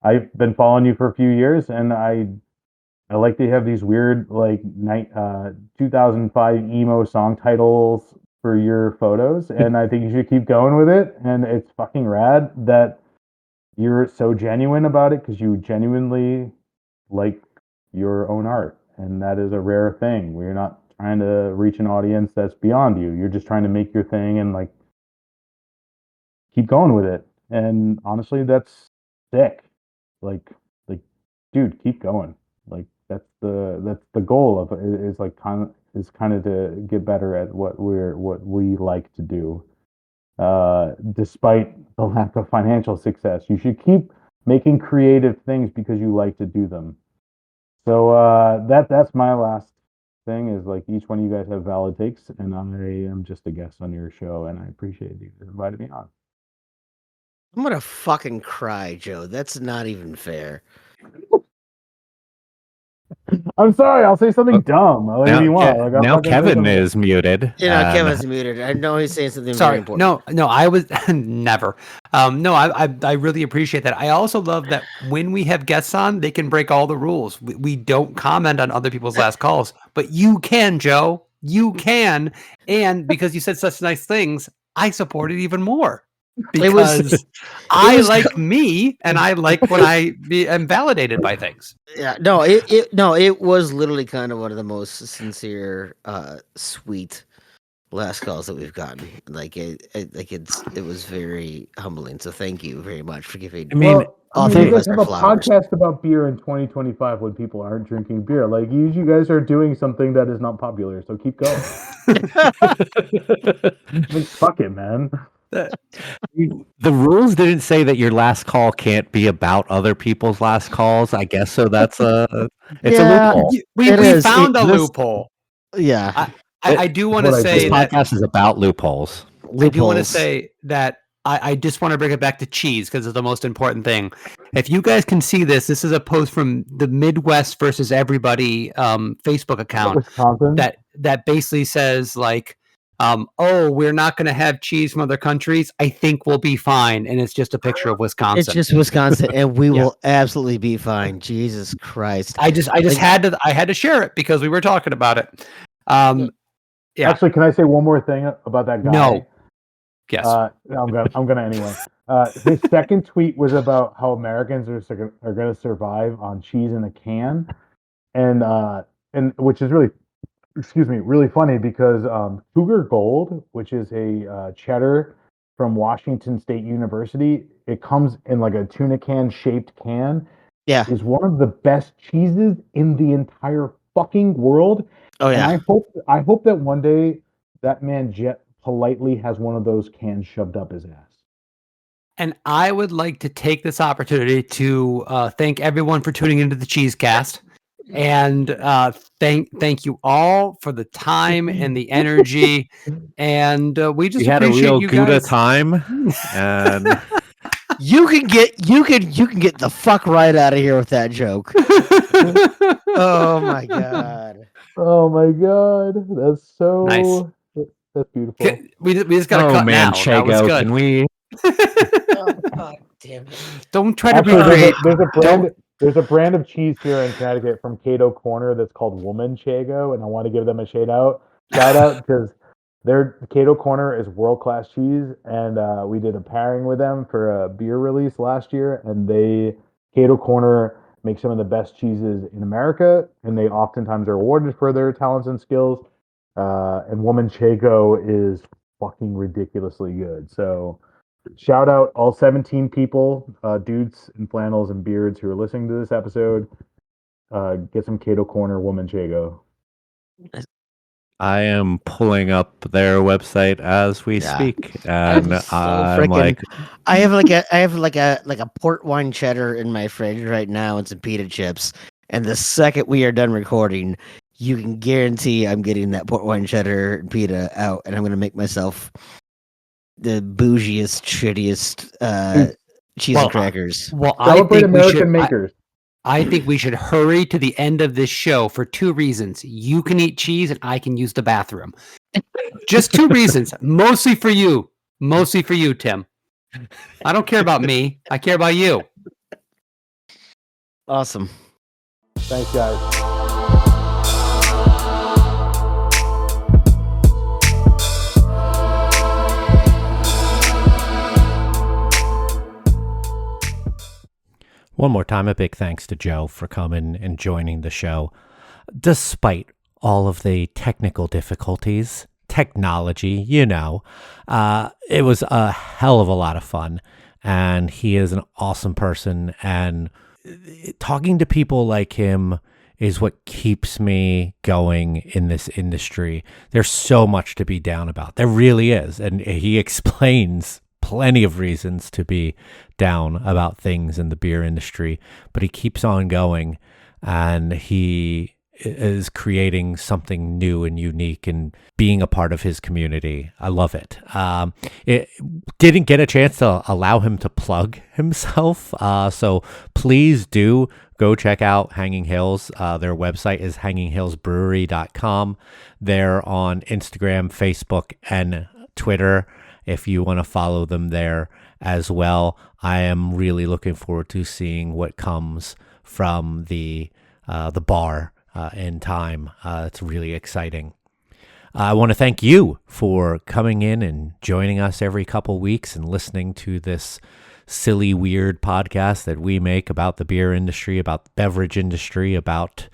Speaker 5: I've been following you for a few years, and I like that you have these weird like 2005 emo song titles for your photos, and I think you should keep going with it. And it's fucking rad that you're so genuine about it because you genuinely like your own art, and that is a rare thing. We're not trying to reach an audience that's beyond you. You're just trying to make your thing and like keep going with it. And honestly, that's sick. Like, like, dude, keep going. Like that's the goal of it is like kind of to get better at what we like to do. Despite the lack of financial success, you should keep making creative things because you like to do them. So that's my last thing is like each one of you guys have valid takes, and I am just a guest on your show, and I appreciate you inviting me on.
Speaker 3: I'm gonna fucking cry, Joe. That's not even fair.
Speaker 5: I'm sorry, I'll say something dumb. What do you want? Like,
Speaker 1: now Kevin is muted.
Speaker 3: Kevin's muted. I know he's saying something very
Speaker 4: Sorry,
Speaker 3: important.
Speaker 4: no, I was never. No, I really appreciate that. I also love that when we have guests on, they can break all the rules. We don't comment on other people's last calls, but you can, Joe. You can, and because you said such nice things, I support it even more. Because I like me, and I like when I am validated by things.
Speaker 3: Yeah, it was literally kind of one of the most sincere, sweet last calls that we've gotten. Like it was very humbling. So thank you very much for giving.
Speaker 1: I mean,
Speaker 5: you guys have a podcast about beer in 2025 when people aren't drinking beer. Like you guys are doing something that is not popular. So keep going. Like, fuck it, man.
Speaker 1: The rules didn't say that your last call can't be about other people's last calls. I guess so. That's a loophole.
Speaker 4: We found a loophole.
Speaker 3: Yeah,
Speaker 4: I do want to say
Speaker 1: this podcast is about loopholes.
Speaker 4: I do want to say that I just want to bring it back to cheese because it's the most important thing. If you guys can see this is a post from the Midwest versus Everybody Facebook account
Speaker 5: Wisconsin.
Speaker 4: that basically says like, oh, we're not going to have cheese from other countries. I think we'll be fine. And it's just a picture of Wisconsin.
Speaker 3: It's just Wisconsin, and we will absolutely be fine. Jesus Christ!
Speaker 4: I just had to share it because we were talking about it. Yeah.
Speaker 5: Actually, can I say one more thing about that guy?
Speaker 4: No. Yes.
Speaker 5: I'm gonna anyway. His second tweet was about how Americans are going to survive on cheese in a can, and which is really funny because Cougar Gold, which is a cheddar from Washington State University, it comes in like a tuna can shaped can.
Speaker 3: Yeah,
Speaker 5: is one of the best cheeses in the entire fucking world.
Speaker 3: Oh yeah.
Speaker 5: And I hope that one day that man politely has one of those cans shoved up his ass.
Speaker 4: And I would like to take this opportunity to thank everyone for tuning into the Cheesecast, and thank you all for the time and the energy. And we just
Speaker 1: had a real Gouda
Speaker 4: guys.
Speaker 1: time, and
Speaker 3: you can get the fuck right out of here with that joke. Oh my god.
Speaker 5: Oh my god, that's so
Speaker 4: nice.
Speaker 5: That's beautiful.
Speaker 4: We just gotta cut now.
Speaker 1: Chago,
Speaker 4: that was good.
Speaker 1: Can we?
Speaker 3: Oh god damn it!
Speaker 4: Don't try to
Speaker 5: Actually, there's a brand of cheese here in Connecticut from Cato Corner that's called Woman Chago, and I want to give them a shout out because their Cato Corner is world class cheese, and we did a pairing with them for a beer release last year, and Cato Corner make some of the best cheeses in America, and they oftentimes are awarded for their talents and skills. And Woman Chago is fucking ridiculously good. So shout out all 17 people, dudes in flannels and beards who are listening to this episode. Get some Cato Corner Woman Chago.
Speaker 1: I am pulling up their website as we speak, and I'm like,
Speaker 3: I have like a port wine cheddar in my fridge right now and some pita chips. And the second we are done recording, you can guarantee I'm getting that port wine cheddar and pita out, and I'm gonna make myself the bougiest, shittiest cheese and crackers.
Speaker 4: Well,
Speaker 5: celebrate American makers.
Speaker 4: I think we should hurry to the end of this show for two reasons. You can eat cheese and I can use the bathroom. Just two reasons. Mostly for you, Tim. I don't care about me. I care about you.
Speaker 3: Awesome.
Speaker 5: Thanks, guys.
Speaker 1: one more time, a big thanks to Joe for coming and joining the show. Despite all of the technical difficulties, technology, it was a hell of a lot of fun. And he is an awesome person. And talking to people like him is what keeps me going in this industry. There's so much to be down about. There really is. And he explains plenty of reasons to be down about things in the beer industry, but he keeps on going, and he is creating something new and unique and being a part of his community. I love it. It didn't get a chance to allow him to plug himself. So please do go check out Hanging Hills. Their website is hanginghillsbrewery.com. They're on Instagram, Facebook, and Twitter if you want to follow them there as well. I am really looking forward to seeing what comes from the bar in time. It's really exciting. I want to thank you for coming in and joining us every couple weeks and listening to this silly, weird podcast that we make about the beer industry, about the beverage industry, about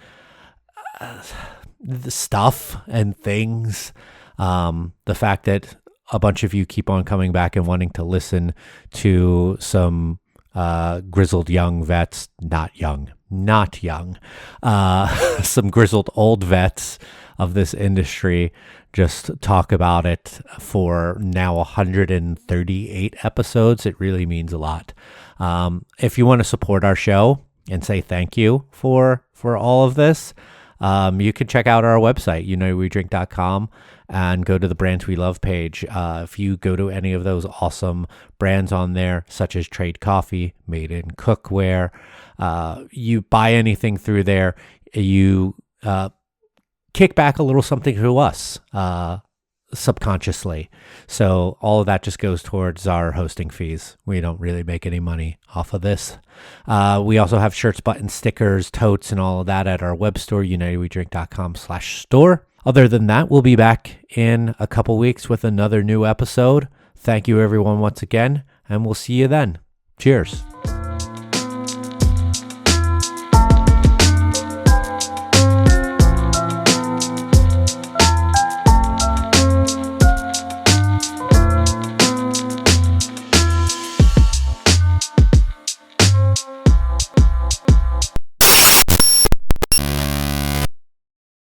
Speaker 1: the stuff and things. The fact that a bunch of you keep on coming back and wanting to listen to some grizzled young vets, not young, some grizzled old vets of this industry just talk about it for now 138 episodes. It really means a lot. If you want to support our show and say thank you for all of this, you can check out our website, unitedwedrink.com, and go to the Brands We Love page. If you go to any of those awesome brands on there, such as Trade Coffee, Made in Cookware, you buy anything through there, you kick back a little something to us subconsciously. So all of that just goes towards our hosting fees. We don't really make any money off of this. We also have shirts, buttons, stickers, totes, and all of that at our web store, unitedwedrink.com/store. Other than that, we'll be back in a couple weeks with another new episode. Thank you, everyone, once again, and we'll see you then. Cheers.